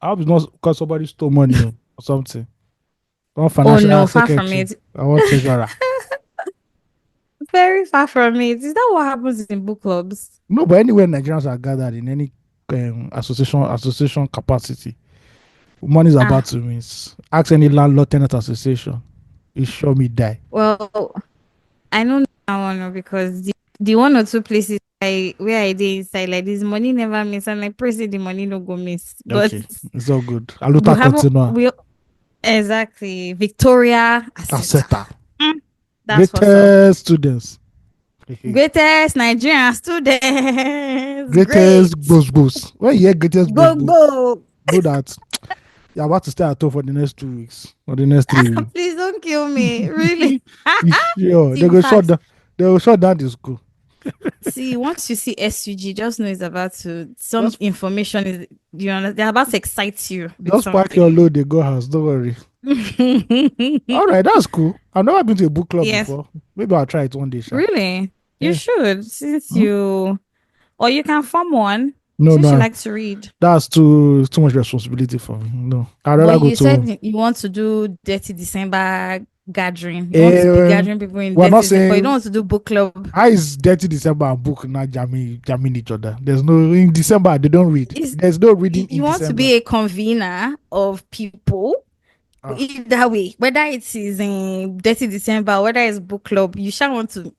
Speaker 1: I hope it's not because somebody stole money or something. One
Speaker 2: Oh
Speaker 1: financial
Speaker 2: no, far from
Speaker 1: secretary.
Speaker 2: it.
Speaker 1: I want treasurer.
Speaker 2: Very far from it. Is that what happens in book clubs?
Speaker 1: No, but anywhere Nigerians are gathered in any association capacity, money is about
Speaker 2: Ah,
Speaker 1: to miss. Ask any landlord tenant association. It sure me die.
Speaker 2: well, I know that one oh, because the one or two places where I did inside like this money never miss and I pray say the money no go miss. But
Speaker 1: Okay, it's all good.
Speaker 2: we
Speaker 1: Aluta
Speaker 2: haven't
Speaker 1: continua.
Speaker 2: we exactly Victoria Asset.
Speaker 1: Aseta.
Speaker 2: Mm, that's what's up.
Speaker 1: Greatest students.
Speaker 2: Greatest Nigerian students.
Speaker 1: Greatest
Speaker 2: Great.
Speaker 1: boss boss. When you hear greatest boss
Speaker 2: Go
Speaker 1: boss,
Speaker 2: go.
Speaker 1: know that you're about to stay at home for the next 2 weeks or the next 3 weeks.
Speaker 2: Please don't kill me. Really.
Speaker 1: It's sure.
Speaker 2: See, in fact,
Speaker 1: They will shut down the school.
Speaker 2: see, once you see SUG, just know it's about to some
Speaker 1: Just
Speaker 2: information is they're about to excite you with
Speaker 1: just pack your
Speaker 2: something.
Speaker 1: load, they go house. Don't worry. All right, that's cool. I've never been to a book club
Speaker 2: Yes,
Speaker 1: before. Maybe I'll try it one day, sha.
Speaker 2: really. You
Speaker 1: Yeah.
Speaker 2: should, since
Speaker 1: Hmm?
Speaker 2: you or you can form one
Speaker 1: No,
Speaker 2: since you
Speaker 1: no,
Speaker 2: like to read.
Speaker 1: that's too much responsibility for me. No, I'd
Speaker 2: But
Speaker 1: rather go
Speaker 2: you said
Speaker 1: to.
Speaker 2: you want to do Dirty December gathering. You want to be
Speaker 1: Eh,
Speaker 2: gathering people in
Speaker 1: we're
Speaker 2: Dirty
Speaker 1: not
Speaker 2: December, but you don't
Speaker 1: saying
Speaker 2: want to do book club.
Speaker 1: how is dirty December and book not jamming each other. There's no in December they don't read.
Speaker 2: Is
Speaker 1: There's no reading in
Speaker 2: you want to
Speaker 1: December.
Speaker 2: be a convener of people
Speaker 1: Ah,
Speaker 2: either way, whether it is in Dirty December, whether it's book club, you shall want to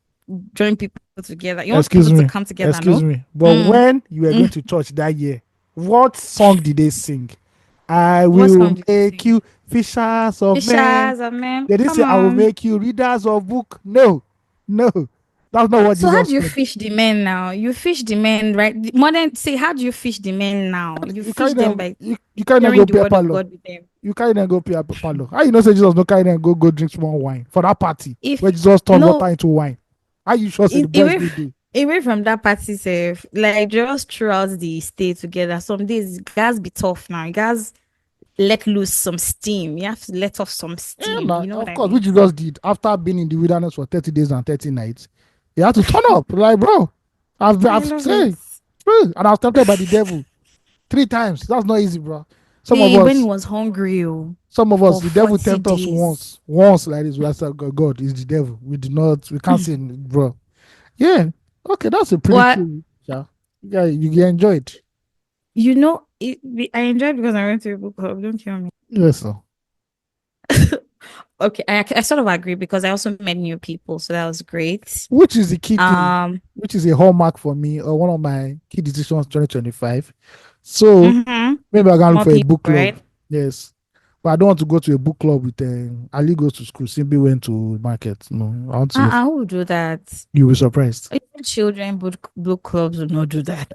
Speaker 2: join people together. You want
Speaker 1: excuse
Speaker 2: people to
Speaker 1: me,
Speaker 2: come together,
Speaker 1: excuse
Speaker 2: no?
Speaker 1: me. But
Speaker 2: Mm,
Speaker 1: when you were going
Speaker 2: mm.
Speaker 1: to church that year, what song did they sing? I
Speaker 2: What
Speaker 1: will
Speaker 2: song did you
Speaker 1: make
Speaker 2: sing?
Speaker 1: you fishers of men.
Speaker 2: Fishers of men,
Speaker 1: They didn't
Speaker 2: come
Speaker 1: say I will
Speaker 2: on.
Speaker 1: make you readers of book. No, no, that's not what
Speaker 2: So how
Speaker 1: Jesus
Speaker 2: do you
Speaker 1: said.
Speaker 2: fish the men now? You fish the men, right? Modern say, how do you fish the men now? You
Speaker 1: You
Speaker 2: fish
Speaker 1: carry
Speaker 2: them
Speaker 1: them.
Speaker 2: by
Speaker 1: You carry them
Speaker 2: sharing
Speaker 1: go
Speaker 2: the
Speaker 1: pay
Speaker 2: word of
Speaker 1: palo.
Speaker 2: God with them.
Speaker 1: You carry them go pay palo. How you know say Jesus no carry them go drink small wine for that party where
Speaker 2: If
Speaker 1: Jesus turned water
Speaker 2: no,
Speaker 1: into wine? How you sure say the boys
Speaker 2: away
Speaker 1: no do?
Speaker 2: away from that party safe, like just throughout the stay together. Some days guys be tough now. You guys let loose some steam. You have to let off some
Speaker 1: Yeah,
Speaker 2: steam.
Speaker 1: nah,
Speaker 2: You know what
Speaker 1: of
Speaker 2: I
Speaker 1: course, which
Speaker 2: mean?
Speaker 1: Jesus did after being in the wilderness for 30 days and 30 nights. He had to turn up. Like, bro,
Speaker 2: I
Speaker 1: I've
Speaker 2: love it.
Speaker 1: said, and I was tempted by the devil 3 times. That's not easy, bro. Some of
Speaker 2: See, when he
Speaker 1: us,
Speaker 2: was hungry for
Speaker 1: the devil
Speaker 2: 40
Speaker 1: tempted us
Speaker 2: days.
Speaker 1: once like this. We are said, God is the devil. We can't sin, bro. Yeah, okay, that's a pretty
Speaker 2: What
Speaker 1: cool. Yeah, yeah, you enjoyed.
Speaker 2: I enjoyed because I went to a book club. Don't kill me.
Speaker 1: Yes, sir.
Speaker 2: Okay, I sort of agree because I also met new people, so that was great.
Speaker 1: Which is the key thing,
Speaker 2: Um,
Speaker 1: which is a hallmark for me, or one of my key decisions 2025. So
Speaker 2: Mm-hmm.
Speaker 1: maybe I'm gonna look
Speaker 2: More
Speaker 1: for a
Speaker 2: people,
Speaker 1: book club.
Speaker 2: right?
Speaker 1: Yes. But I don't want to go to a book club with Ali goes to school, Simbi went to market. No, I want to look.
Speaker 2: Who would do that?
Speaker 1: You will be surprised.
Speaker 2: Even children book clubs would not do that.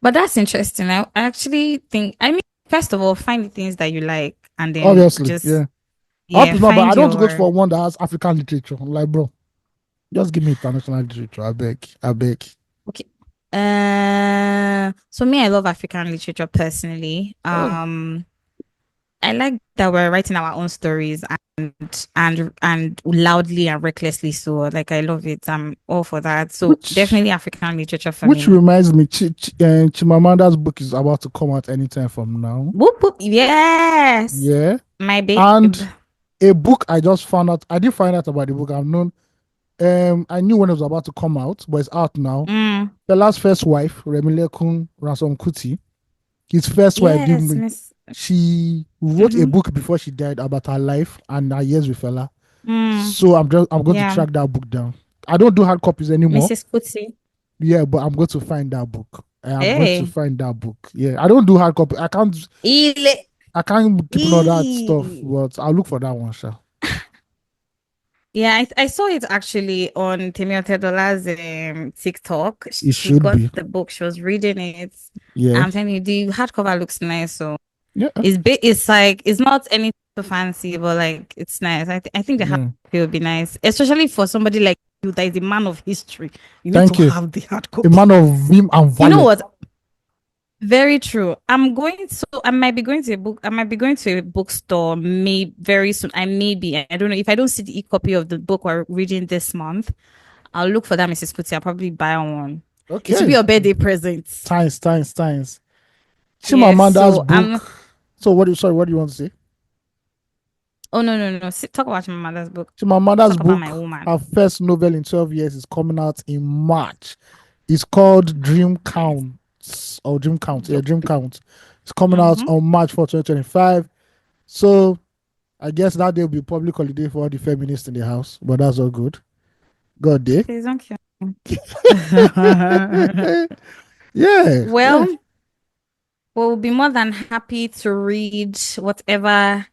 Speaker 2: But that's interesting. I actually think, I mean, first of all, find the things that you like and then
Speaker 1: Obviously,
Speaker 2: just,
Speaker 1: yeah. I hope
Speaker 2: yeah,
Speaker 1: it's not, but I
Speaker 2: find
Speaker 1: don't want to go
Speaker 2: your,
Speaker 1: for one that has African literature. I'm like, bro, just give me international literature. I beg. I beg.
Speaker 2: okay. So me, I love African literature personally.
Speaker 1: Oh,
Speaker 2: I like that we're writing our own stories and loudly and recklessly so. Like I love it. I'm all for that. So
Speaker 1: which
Speaker 2: definitely African literature for
Speaker 1: which
Speaker 2: me.
Speaker 1: reminds me, Chimamanda's book is about to come out anytime from now.
Speaker 2: Whoop whoop. Yes.
Speaker 1: Yeah.
Speaker 2: My babe.
Speaker 1: And a book I just found out. I didn't find out about the book. I've known. I knew when it was about to come out, but it's out now.
Speaker 2: Mm.
Speaker 1: The last first wife, Remilekun Ransom Kuti, his first wife,
Speaker 2: Yes, Miss.
Speaker 1: she wrote a
Speaker 2: Mm-hmm.
Speaker 1: book before she died about her life and her years with fella.
Speaker 2: Mm.
Speaker 1: So I'm going to
Speaker 2: Yeah.
Speaker 1: track that book down. I don't do hard copies anymore.
Speaker 2: Mrs. Kutsi.
Speaker 1: Yeah, but I'm going to find that book. I'm going to
Speaker 2: Hey.
Speaker 1: find that book. Yeah, I don't do hard copy.
Speaker 2: Ile.
Speaker 1: I can't keep all that stuff,
Speaker 2: Ee.
Speaker 1: but I'll look for that one, sure.
Speaker 2: Yeah, I saw it actually on Temi Otedola's TikTok.
Speaker 1: It
Speaker 2: She
Speaker 1: should
Speaker 2: got
Speaker 1: be.
Speaker 2: the book, she was reading it.
Speaker 1: Yeah.
Speaker 2: I'm telling you, the hardcover looks nice. So
Speaker 1: Yeah.
Speaker 2: it's like it's not anything too fancy, but like it's nice. I think the hardcover
Speaker 1: Yeah.
Speaker 2: will be nice, especially for somebody like you that is a man of history. You need to
Speaker 1: Thank you.
Speaker 2: have the hard
Speaker 1: A
Speaker 2: copy.
Speaker 1: man of vim and
Speaker 2: You know
Speaker 1: valor.
Speaker 2: what? Very true. I might be going to I might be going to a bookstore may very soon. I don't know if I don't see the e-copy of the book we're reading this month. I'll look for that, Mrs. Kuti. I'll probably buy one. It will be
Speaker 1: Okay.
Speaker 2: your birthday present.
Speaker 1: Times.
Speaker 2: Yes.
Speaker 1: Chimamanda's
Speaker 2: So I'm.
Speaker 1: book. So what do you want to say?
Speaker 2: Oh no. Talk about my mother's book.
Speaker 1: Chimamanda's
Speaker 2: Talk about my
Speaker 1: book,
Speaker 2: woman.
Speaker 1: her first novel in 12 years, is coming out in March. It's called Dream
Speaker 2: Yes.
Speaker 1: Counts or Dream Count. Yeah,
Speaker 2: Yep.
Speaker 1: Dream Count. It's coming out
Speaker 2: Mm-hmm.
Speaker 1: on March 4, 2025. So I guess that day will be public holiday for all the feminists in the house, but that's all good. God day.
Speaker 2: Please don't kill me.
Speaker 1: Yeah, yeah.
Speaker 2: Well, we'll be more than happy to read whatever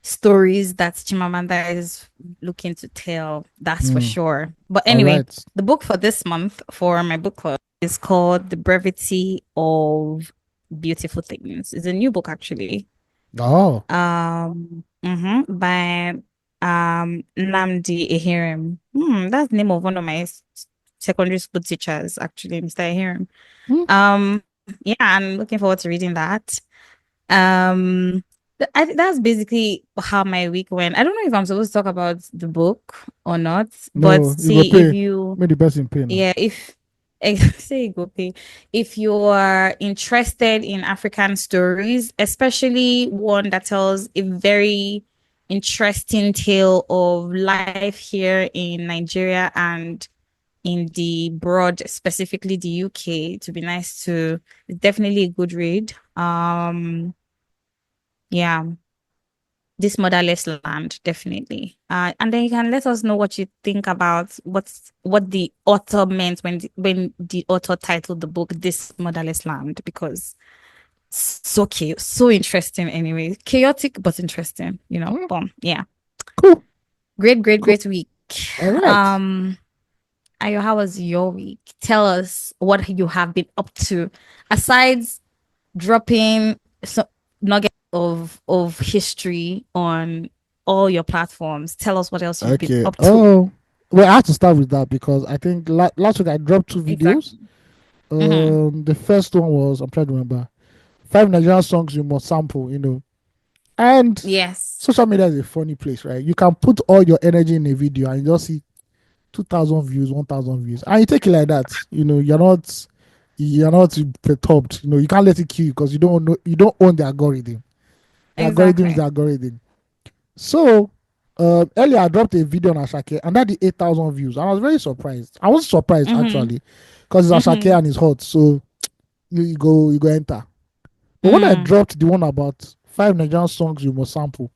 Speaker 2: stories that Chimamanda is looking to tell. That's for
Speaker 1: Hmm.
Speaker 2: sure. But
Speaker 1: All
Speaker 2: anyway,
Speaker 1: right.
Speaker 2: the book for this month for my book club is called The Brevity of Beautiful Things. It's a new book actually.
Speaker 1: Oh,
Speaker 2: By Nnamdi Ehirim. That's the name of one of my secondary school teachers, actually, Mr. Ehirim.
Speaker 1: hmm.
Speaker 2: Yeah, I'm looking forward to reading that. Um, I think that's basically how my week went. I don't know if I'm supposed to talk about the book or not, but
Speaker 1: No, you go
Speaker 2: see if
Speaker 1: pay.
Speaker 2: you,
Speaker 1: Make the person pay now.
Speaker 2: yeah, if say you go pay, if you are interested in African stories, especially one that tells a very interesting tale of life here in Nigeria and in the broad, specifically the UK, to be nice to, it's definitely a good read. Yeah, this motherless land, definitely. And then you can let us know what you think about what the author meant when the author titled the book This Motherless Land, because so cute, so interesting anyway. Chaotic but interesting,
Speaker 1: Hmm.
Speaker 2: But yeah.
Speaker 1: Cool.
Speaker 2: Great week.
Speaker 1: All right.
Speaker 2: Um Ayo, how was your week? Tell us what you have been up to aside dropping some nuggets of history on all your platforms. Tell us what else you've been
Speaker 1: Okay.
Speaker 2: up to.
Speaker 1: Oh, well, I have to start with that because I think last week I dropped two videos.
Speaker 2: Exactly. Mm-hmm.
Speaker 1: The first one was, I'm trying to remember, five Nigerian songs you must sample. And
Speaker 2: Yes.
Speaker 1: social media is a funny place, right? You can put all your energy in a video and you just see 2,000 views, 1,000 views, and you take it like that. You're not perturbed. You can't let it kill you because you don't own the algorithm. The algorithm is the
Speaker 2: Exactly.
Speaker 1: algorithm. So earlier I dropped a video on Ashake and that did 8,000 views. I was very surprised. I was surprised
Speaker 2: Mm-hmm.
Speaker 1: actually because it's Ashake
Speaker 2: Mm-hmm.
Speaker 1: and it's hot. So you go enter. But when I
Speaker 2: Mm.
Speaker 1: dropped the one about five Nigerian songs you must sample,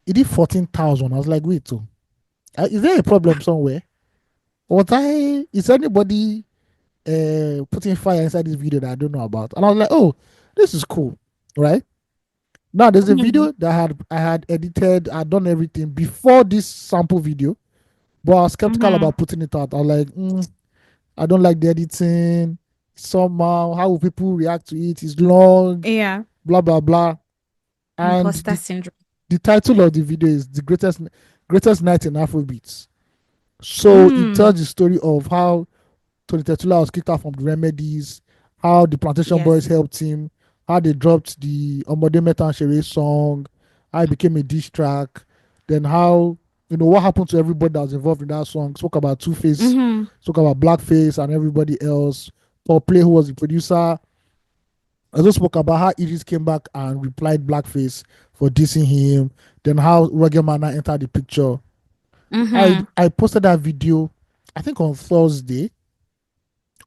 Speaker 1: it did 14,000. I was like, wait, is there a problem somewhere? Is anybody putting fire inside this video that I don't know about. And I was like, oh, this is cool, right? Now there's a
Speaker 2: Mm.
Speaker 1: video that I had edited, I'd done everything before this sample video, but I was skeptical
Speaker 2: Mm-hmm.
Speaker 1: about putting it out. I was like, I don't like the editing. Somehow, how will people react to it? It's long,
Speaker 2: Yeah.
Speaker 1: blah blah blah. And
Speaker 2: Imposter
Speaker 1: the,
Speaker 2: syndrome.
Speaker 1: the title of the video is the greatest night in Afrobeats. So it
Speaker 2: Mm.
Speaker 1: tells the story of how Tony Tetula was kicked out from the Remedies, how the Plantation Boys
Speaker 2: Yes.
Speaker 1: helped him, how they dropped the Omode Metan Shere song, how it became a diss track, then how, what happened to everybody that was involved in that song. Spoke about Two Face,
Speaker 2: Mm-hmm.
Speaker 1: spoke about Blackface and everybody else. Paul Play, who was the producer, also spoke about how Idris came back and replied Blackface for dissing him, then how Reggae Mana entered the picture. I
Speaker 2: Mm-hmm.
Speaker 1: I posted that video, I think on Thursday,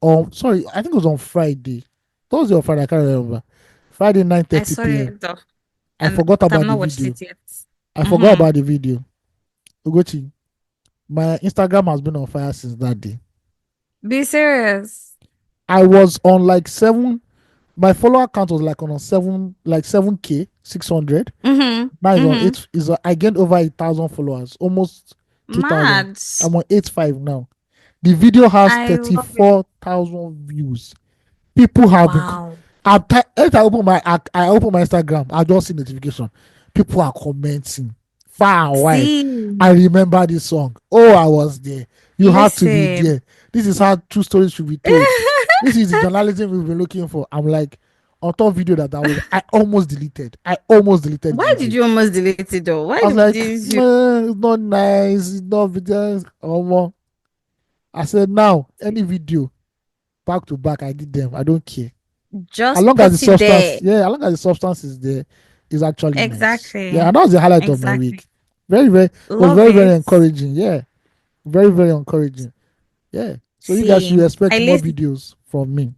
Speaker 1: or sorry, I think it was on Friday. Thursday or Friday, I can't remember. Friday
Speaker 2: I
Speaker 1: 9:30
Speaker 2: saw
Speaker 1: p.m.
Speaker 2: it though,
Speaker 1: I
Speaker 2: and
Speaker 1: forgot
Speaker 2: but I've
Speaker 1: about the
Speaker 2: not watched
Speaker 1: video.
Speaker 2: it yet.
Speaker 1: I forgot
Speaker 2: Mm-hmm.
Speaker 1: about the video. Ugochi, my Instagram has been on fire since that day.
Speaker 2: Be serious.
Speaker 1: I was on like seven. My follower count was like on seven, like 7K 600.
Speaker 2: Mm-hmm.
Speaker 1: Now it's on
Speaker 2: Mm-hmm.
Speaker 1: eight. I gained over 1,000 followers, almost 2,000.
Speaker 2: Mad.
Speaker 1: I'm on 8.5 now. The video has
Speaker 2: I love it.
Speaker 1: 34,000 views. People have been.
Speaker 2: Wow.
Speaker 1: Every time I open my Instagram, I just see notification. People are commenting far and wide.
Speaker 2: See,
Speaker 1: I remember this song. Oh, I was there. You had to be
Speaker 2: listen.
Speaker 1: there. This is how true stories should be told. This is the journalism we've been looking for. I'm like, on top video that I almost deleted. I almost deleted the
Speaker 2: Why did
Speaker 1: video.
Speaker 2: you almost delete it though? Why
Speaker 1: I was like,
Speaker 2: did you
Speaker 1: It's not nice. It's not video. I said, now, any video, back to back, I did them. I don't care. As
Speaker 2: just
Speaker 1: long as the
Speaker 2: put it
Speaker 1: substance,
Speaker 2: there?
Speaker 1: yeah, as long as the substance is there, is actually nice. Yeah,
Speaker 2: Exactly.
Speaker 1: and that was the highlight of my
Speaker 2: Exactly.
Speaker 1: week. Very, very, was
Speaker 2: Love
Speaker 1: very, very
Speaker 2: it.
Speaker 1: encouraging. Yeah, very, very encouraging. Yeah. So you guys should
Speaker 2: See,
Speaker 1: expect
Speaker 2: I
Speaker 1: more
Speaker 2: listen.
Speaker 1: videos from me.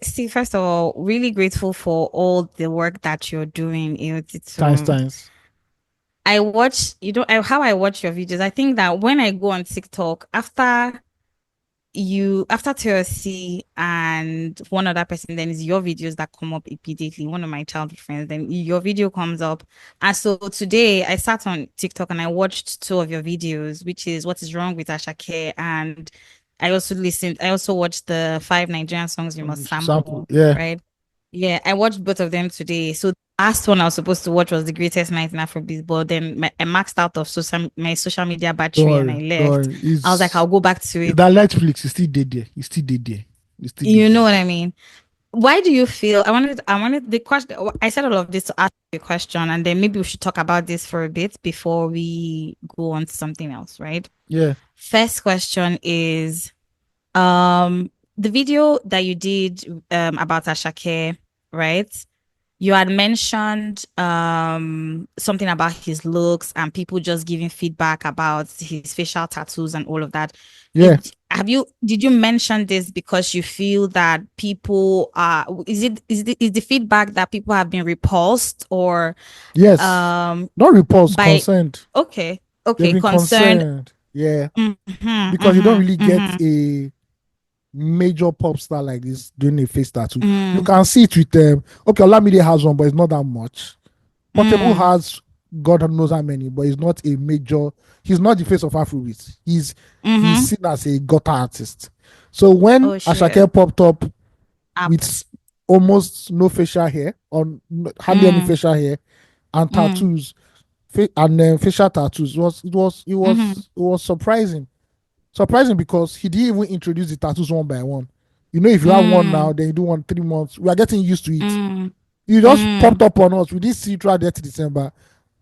Speaker 2: See, first of all, really grateful for all the work that you're doing,
Speaker 1: Times,
Speaker 2: AOT2.
Speaker 1: times.
Speaker 2: I watch, how I watch your videos. I think that when I go on TikTok, after TLC and one other person, then it's your videos that come up immediately. One of my childhood friends, then your video comes up. And so today I sat on TikTok and I watched two of your videos, which is What is Wrong with Ashake, and I also watched the five Nigerian songs you must
Speaker 1: Sample.
Speaker 2: sample,
Speaker 1: Yeah.
Speaker 2: right? Yeah, I watched both of them today. So the last one I was supposed to watch was the greatest night in Afrobeats, but then I maxed out of my social media
Speaker 1: Don't
Speaker 2: battery and I
Speaker 1: worry. Don't
Speaker 2: left.
Speaker 1: worry.
Speaker 2: I was like, I'll go back to
Speaker 1: It's
Speaker 2: it.
Speaker 1: that Netflix. It's still dead there. It's still dead there. It's still dead
Speaker 2: You know
Speaker 1: there.
Speaker 2: what I mean? Why do you feel? I wanted the question. I said all of this to ask you a question, and then maybe we should talk about this for a bit before we go on to something else, right?
Speaker 1: Yeah.
Speaker 2: First question is, the video that you did about Ashake, right? You had mentioned something about his looks and people just giving feedback about his facial tattoos and all of that.
Speaker 1: Yeah.
Speaker 2: Did you mention this because you feel that people are is the feedback that people have been repulsed or
Speaker 1: Yes.
Speaker 2: um
Speaker 1: Not repulse,
Speaker 2: by
Speaker 1: consent.
Speaker 2: okay,
Speaker 1: They've
Speaker 2: okay,
Speaker 1: been
Speaker 2: concerned.
Speaker 1: concerned. Yeah.
Speaker 2: Mm-hmm,
Speaker 1: Because you don't really
Speaker 2: mm-hmm,
Speaker 1: get
Speaker 2: mm-hmm,
Speaker 1: a major pop star like this doing a face tattoo. You
Speaker 2: mm,
Speaker 1: can see it with them. Okay, Olamide has one, but it's not that much. Portable
Speaker 2: mm.
Speaker 1: has God knows how many, but he's not a major. He's not the face of Afrobeats. He's
Speaker 2: Mm-hmm.
Speaker 1: seen as a gutter artist. So when
Speaker 2: Oh shit.
Speaker 1: Ashake popped up with
Speaker 2: Apps.
Speaker 1: almost no facial hair or hardly any
Speaker 2: Mm,
Speaker 1: facial hair and
Speaker 2: mm,
Speaker 1: tattoos, and facial tattoos,
Speaker 2: mm-hmm,
Speaker 1: it was surprising. Surprising because he didn't even introduce the tattoos one by one. If you have one now,
Speaker 2: mm,
Speaker 1: then you do one 3 months. We are getting used to it.
Speaker 2: mm,
Speaker 1: You just popped
Speaker 2: mm,
Speaker 1: up on us. We didn't see you throughout there to December,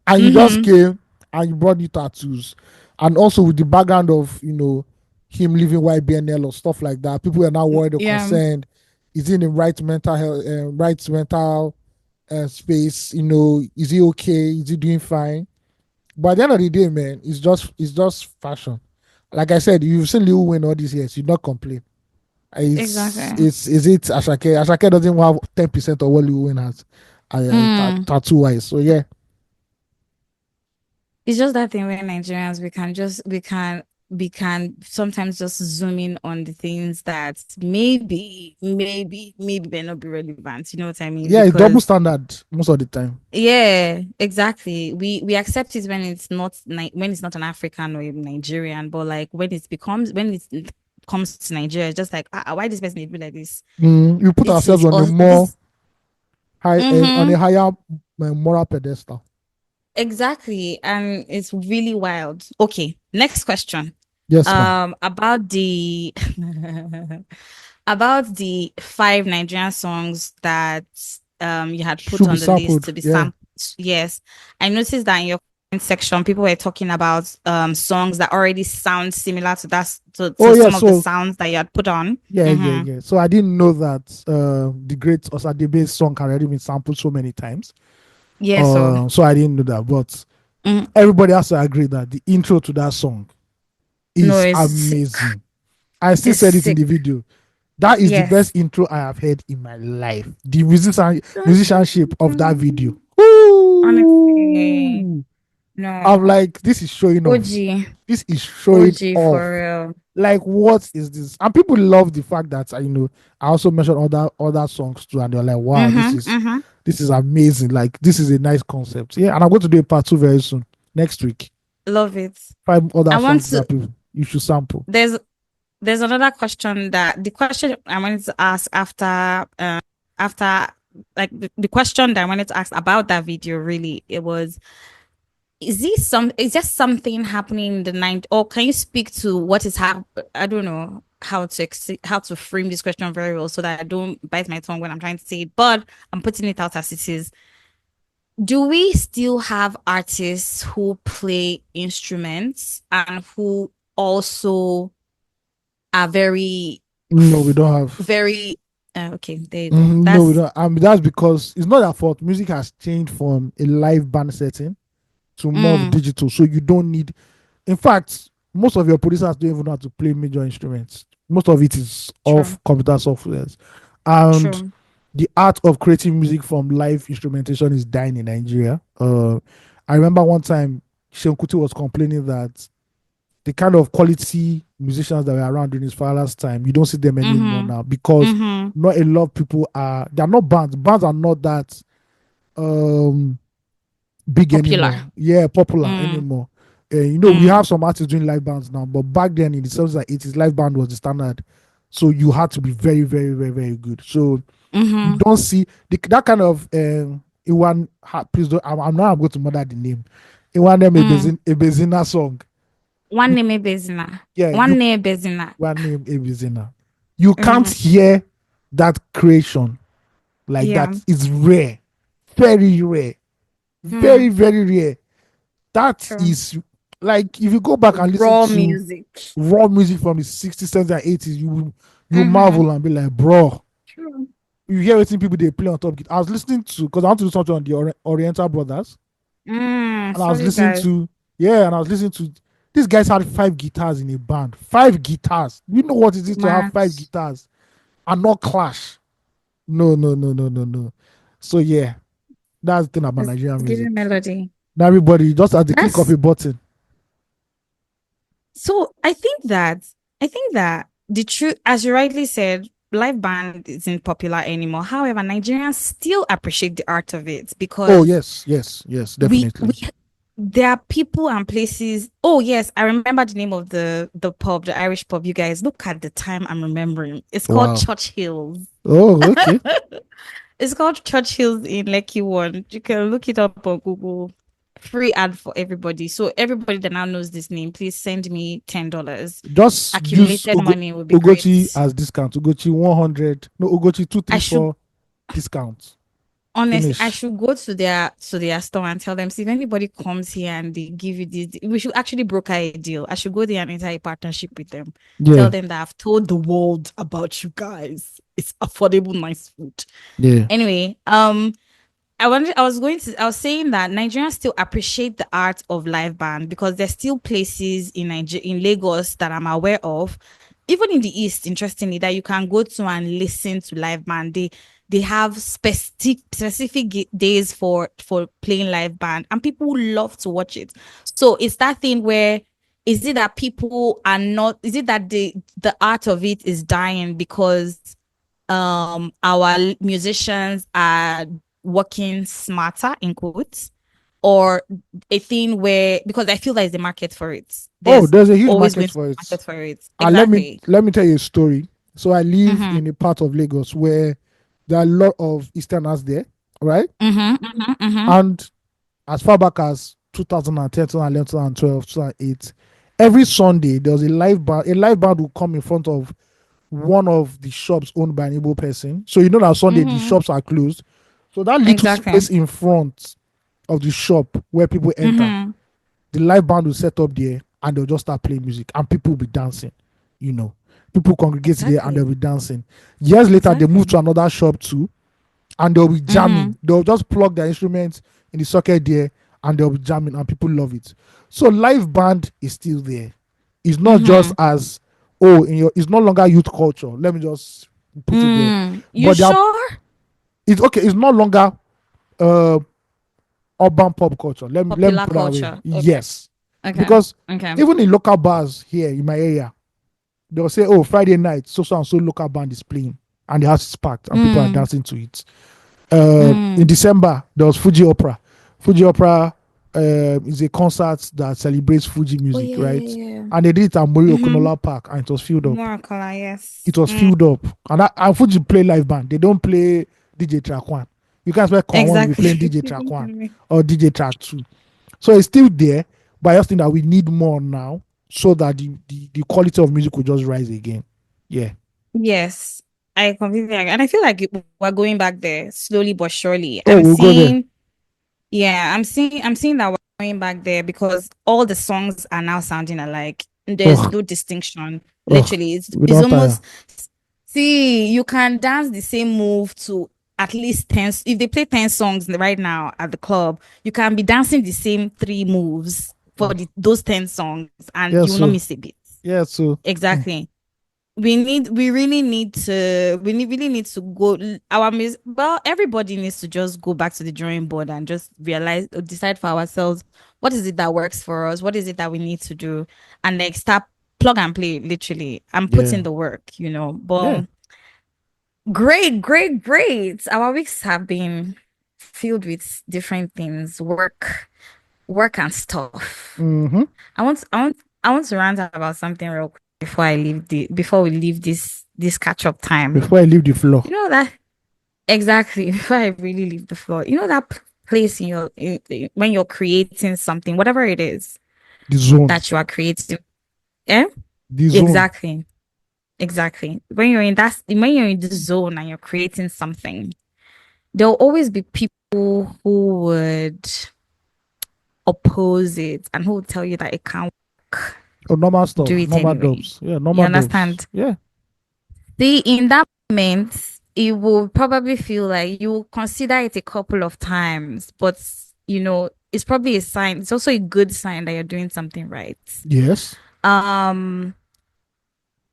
Speaker 1: and you just
Speaker 2: mm-hmm.
Speaker 1: came and you brought new tattoos, and also with the background of him leaving YBNL or stuff like that. People are now worried or
Speaker 2: Yeah,
Speaker 1: concerned. Is he in the right mental health, right mental space? Is he okay? Is he doing fine? But at the end of the day, man, it's just fashion. Like I said, you've seen Lil Wayne all these years. You not complain.
Speaker 2: exactly.
Speaker 1: It's is it Ashake? Ashake doesn't have 10% of what Lil Wayne has,
Speaker 2: Mm.
Speaker 1: tattoo wise. So yeah,
Speaker 2: It's just that thing where Nigerians we can we can sometimes just zoom in on the things that maybe may not be relevant. You know what I mean?
Speaker 1: Yeah, it's double
Speaker 2: Because
Speaker 1: standard most of the time.
Speaker 2: yeah, exactly. We accept it when it's not when it's not an African or a Nigerian, but like when it comes to Nigeria, it's just like why this person need to be like this?
Speaker 1: We put
Speaker 2: This
Speaker 1: ourselves
Speaker 2: is
Speaker 1: on a
Speaker 2: us.
Speaker 1: more
Speaker 2: This
Speaker 1: high, on a
Speaker 2: mm-hmm,
Speaker 1: higher moral pedestal.
Speaker 2: exactly, and it's really wild. Okay, next question.
Speaker 1: Yes, ma'am.
Speaker 2: About the about the five Nigerian songs that you had put
Speaker 1: Should be
Speaker 2: on the list to
Speaker 1: sampled.
Speaker 2: be
Speaker 1: Yeah.
Speaker 2: sampled. Yes, I noticed that in your comment section, people were talking about songs that already sound similar to
Speaker 1: Oh
Speaker 2: to
Speaker 1: yeah.
Speaker 2: some of the
Speaker 1: So
Speaker 2: sounds that you had put on.
Speaker 1: yeah, yeah,
Speaker 2: Mm-hmm.
Speaker 1: yeah. So I didn't know that the great Osadebe song had already been sampled so many times.
Speaker 2: Yeah, so
Speaker 1: So I didn't know that, but
Speaker 2: mm,
Speaker 1: everybody has to agree that the intro to that song
Speaker 2: no,
Speaker 1: is amazing. I still
Speaker 2: it's
Speaker 1: said it in
Speaker 2: sick.
Speaker 1: the video. That is the best
Speaker 2: Yes.
Speaker 1: intro I have heard in my life. The musicianship of that video.
Speaker 2: Honestly,
Speaker 1: Ooh. I'm
Speaker 2: no.
Speaker 1: like, this is showing off.
Speaker 2: OG,
Speaker 1: This is showing
Speaker 2: OG for
Speaker 1: off.
Speaker 2: real.
Speaker 1: Like, what is this? And people love the fact that I also mentioned other songs too, and they're like, wow,
Speaker 2: Mm-hmm, mm-hmm.
Speaker 1: this is amazing. Like, this is a nice concept. Yeah, and I'm going to do a part two very soon, next week.
Speaker 2: Love it.
Speaker 1: Five other
Speaker 2: I want
Speaker 1: songs
Speaker 2: to.
Speaker 1: that people you should sample.
Speaker 2: There's another question that the question I wanted to ask after like the question that I wanted to ask about that video really it was is there something happening in the night or can you speak to what is happening? I don't know how to frame this question very well so that I don't bite my tongue when I'm trying to say it, but I'm putting it out as it is. Do we still have artists who play instruments and who also are
Speaker 1: No, we don't have.
Speaker 2: very okay, there you go.
Speaker 1: No, we
Speaker 2: That's
Speaker 1: don't. That's because it's not their fault. Music has changed from a live band setting to more of
Speaker 2: mm,
Speaker 1: digital. So you don't need. In fact, most of your producers don't even know how to play major instruments. Most of it is
Speaker 2: true,
Speaker 1: off computer softwares, and
Speaker 2: true.
Speaker 1: the art of creating music from live instrumentation is dying in Nigeria. I remember one time Seun Kuti was complaining that the kind of quality musicians that were around during his father's time, you don't see them anymore
Speaker 2: Mm-hmm.
Speaker 1: now because
Speaker 2: Mm-hmm.
Speaker 1: not a lot of people are. They are not bands. Bands are not that um big
Speaker 2: Popular.
Speaker 1: anymore. Yeah, popular
Speaker 2: Mm,
Speaker 1: anymore. We
Speaker 2: mm,
Speaker 1: have some artists doing live bands now, but back then in the 70s and 80s, live band was the standard. So you had to be very, very, very, very good. So you
Speaker 2: mm-hmm.
Speaker 1: don't see that kind of Iwan. Please don't. I'm not going to murder the name. Iwan name
Speaker 2: Mm.
Speaker 1: a Bezina song.
Speaker 2: One
Speaker 1: You,
Speaker 2: name Bezina.
Speaker 1: yeah,
Speaker 2: One
Speaker 1: you
Speaker 2: name Bezina.
Speaker 1: one name a Bezina. You can't
Speaker 2: Mm,
Speaker 1: hear that creation like
Speaker 2: yeah.
Speaker 1: that. It's rare, very rare, very,
Speaker 2: Mm,
Speaker 1: very rare. That
Speaker 2: true.
Speaker 1: is like if you go back and listen
Speaker 2: Raw
Speaker 1: to
Speaker 2: music.
Speaker 1: raw music from the 60s, 70s, and 80s, you
Speaker 2: Mm-hmm.
Speaker 1: marvel and be like, bro.
Speaker 2: True.
Speaker 1: You hear everything people they play on top. I was listening to because I want to do something on the Oriental Brothers, and I was
Speaker 2: Solid
Speaker 1: listening
Speaker 2: guys.
Speaker 1: to and I was listening to these guys had five guitars in a band. Five guitars. You know what it is to have
Speaker 2: Man.
Speaker 1: five guitars and not clash. No, no, no, no, no, no. So yeah, that's the thing about Nigerian
Speaker 2: It's
Speaker 1: music.
Speaker 2: giving melody.
Speaker 1: Now everybody just at the click of
Speaker 2: That's
Speaker 1: a button.
Speaker 2: so I think that the truth, as you rightly said, live band isn't popular anymore. However, Nigerians still appreciate the art of it
Speaker 1: Oh
Speaker 2: because
Speaker 1: yes, yes, yes,
Speaker 2: we
Speaker 1: definitely.
Speaker 2: there are people and places. Oh yes, I remember the name of the pub, the Irish pub. You guys look at the time I'm remembering. It's called
Speaker 1: Wow.
Speaker 2: Churchill's.
Speaker 1: Oh, okay.
Speaker 2: It's called Churchill's in Lekki One. You can look it up on Google. Free ad for everybody. So everybody that now knows this name, please send me $10.
Speaker 1: Just use
Speaker 2: Accumulated money would be
Speaker 1: Ugochi
Speaker 2: great.
Speaker 1: as discount. Ugochi 100. No, Ugochi
Speaker 2: I should
Speaker 1: 234 discount.
Speaker 2: honestly, I
Speaker 1: Finish.
Speaker 2: should go to their store and tell them, see if anybody comes here and they give you this, we should actually broker a deal. I should go there and enter a partnership with them. Tell
Speaker 1: Yeah,
Speaker 2: them that I've told the world about you guys. It's affordable, nice food.
Speaker 1: yeah.
Speaker 2: Anyway, I was saying that Nigerians still appreciate the art of live band because there's still places in in Lagos that I'm aware of, even in the East, interestingly, that you can go to and listen to live band. They have specific days for playing live band and people love to watch it. So it's that thing where is it that people are not, is it that the art of it is dying because our musicians are working smarter in quotes, or a thing where, because I feel there's a market for it.
Speaker 1: Oh,
Speaker 2: There's
Speaker 1: there's a huge
Speaker 2: always
Speaker 1: market
Speaker 2: going to be
Speaker 1: for
Speaker 2: a
Speaker 1: it.
Speaker 2: market for it.
Speaker 1: And let me
Speaker 2: Exactly.
Speaker 1: let me tell you a story. So I live
Speaker 2: Mm-hmm.
Speaker 1: in a part of Lagos where there are a lot of Easterners there, right?
Speaker 2: Mm-hmm. Mm-hmm. Mm-hmm.
Speaker 1: And as far back as 2010, 2011, 2012, 2008, every Sunday there was a live band. A live band would come in front of one of the shops owned by an Igbo person. So you know that Sunday the
Speaker 2: Mm-hmm.
Speaker 1: shops are closed. So that little
Speaker 2: Exactly.
Speaker 1: space in front of the shop where people enter,
Speaker 2: Mm-hmm.
Speaker 1: the live band will set up there and they'll just start playing music and people will be dancing, you know. People congregate there and they'll
Speaker 2: Exactly.
Speaker 1: be dancing. Years later, they move
Speaker 2: Exactly.
Speaker 1: to another shop too and they'll be
Speaker 2: Mm-hmm.
Speaker 1: jamming. They'll just plug their instruments in the socket there and they'll be jamming and people love it. So live band is still there. It's not just
Speaker 2: Mm-hmm.
Speaker 1: as in your it's no longer youth culture. Let me just put it there.
Speaker 2: You
Speaker 1: But they are
Speaker 2: sure?
Speaker 1: it's okay, it's no longer uh urban pop culture. Let me
Speaker 2: Popular
Speaker 1: put it that way.
Speaker 2: culture. Okay.
Speaker 1: Yes.
Speaker 2: Okay.
Speaker 1: Because
Speaker 2: Okay.
Speaker 1: even in local bars here in my area, they'll say, oh, Friday night, so and so local band is playing and the house is packed and people are
Speaker 2: Mm.
Speaker 1: dancing to it. In
Speaker 2: Mm.
Speaker 1: December, there was Fuji Opera. Fuji Opera is a concert that celebrates Fuji
Speaker 2: Oh
Speaker 1: music,
Speaker 2: yeah,
Speaker 1: right?
Speaker 2: yeah, yeah.
Speaker 1: And they did it at Mori
Speaker 2: Mm-hmm.
Speaker 1: Okunola Park and it was filled up.
Speaker 2: More color, yes.
Speaker 1: It was
Speaker 2: Mm.
Speaker 1: filled up. And Fuji play live band. They don't play DJ track one. You can't expect Kwan one to be playing
Speaker 2: Exactly.
Speaker 1: DJ track one or DJ track two. So it's still there, but I just think that we need more now so that the quality of music will just rise again. Yeah.
Speaker 2: Yes, I completely agree. And I feel like we're going back there slowly but surely.
Speaker 1: Oh, we'll go there.
Speaker 2: I'm seeing that we're going back there because all the songs are now sounding alike. There's
Speaker 1: Oh,
Speaker 2: no distinction.
Speaker 1: oh,
Speaker 2: Literally,
Speaker 1: we
Speaker 2: it's
Speaker 1: don't tire.
Speaker 2: almost, see, you can dance the same move to at least 10. If they play 10 songs right now at the club, you can be dancing the same three moves for
Speaker 1: Oh,
Speaker 2: those 10 songs and
Speaker 1: yeah,
Speaker 2: you will not
Speaker 1: so
Speaker 2: miss a bit.
Speaker 1: yeah, so
Speaker 2: Exactly. We really need to really need to go our well, everybody needs to just go back to the drawing board and just realize or decide for ourselves what is it that works for us, what is it that we need to do, and like start plug and play literally and put in
Speaker 1: yeah,
Speaker 2: the work,
Speaker 1: yeah.
Speaker 2: but great, our weeks have been filled with different things, work and stuff.
Speaker 1: Mm-hmm.
Speaker 2: I want to rant about something real quick before we leave this catch up time.
Speaker 1: Before I leave the floor,
Speaker 2: You know that exactly before I really leave the floor. You know that place when you're creating something, whatever it is
Speaker 1: the zone,
Speaker 2: that you are creating. Eh?
Speaker 1: the zone.
Speaker 2: Exactly. Exactly. When you're in the zone and you're creating something, there'll always be people who would oppose it and who will tell you that it can't work.
Speaker 1: Oh, normal
Speaker 2: Do
Speaker 1: stuff,
Speaker 2: it
Speaker 1: normal
Speaker 2: anyway.
Speaker 1: dubs. Yeah,
Speaker 2: You
Speaker 1: normal dubs.
Speaker 2: understand?
Speaker 1: Yeah,
Speaker 2: See, in that moment, it will probably feel like you will consider it a couple of times, but it's probably a sign. It's also a good sign that you're doing something right.
Speaker 1: yes,
Speaker 2: Um,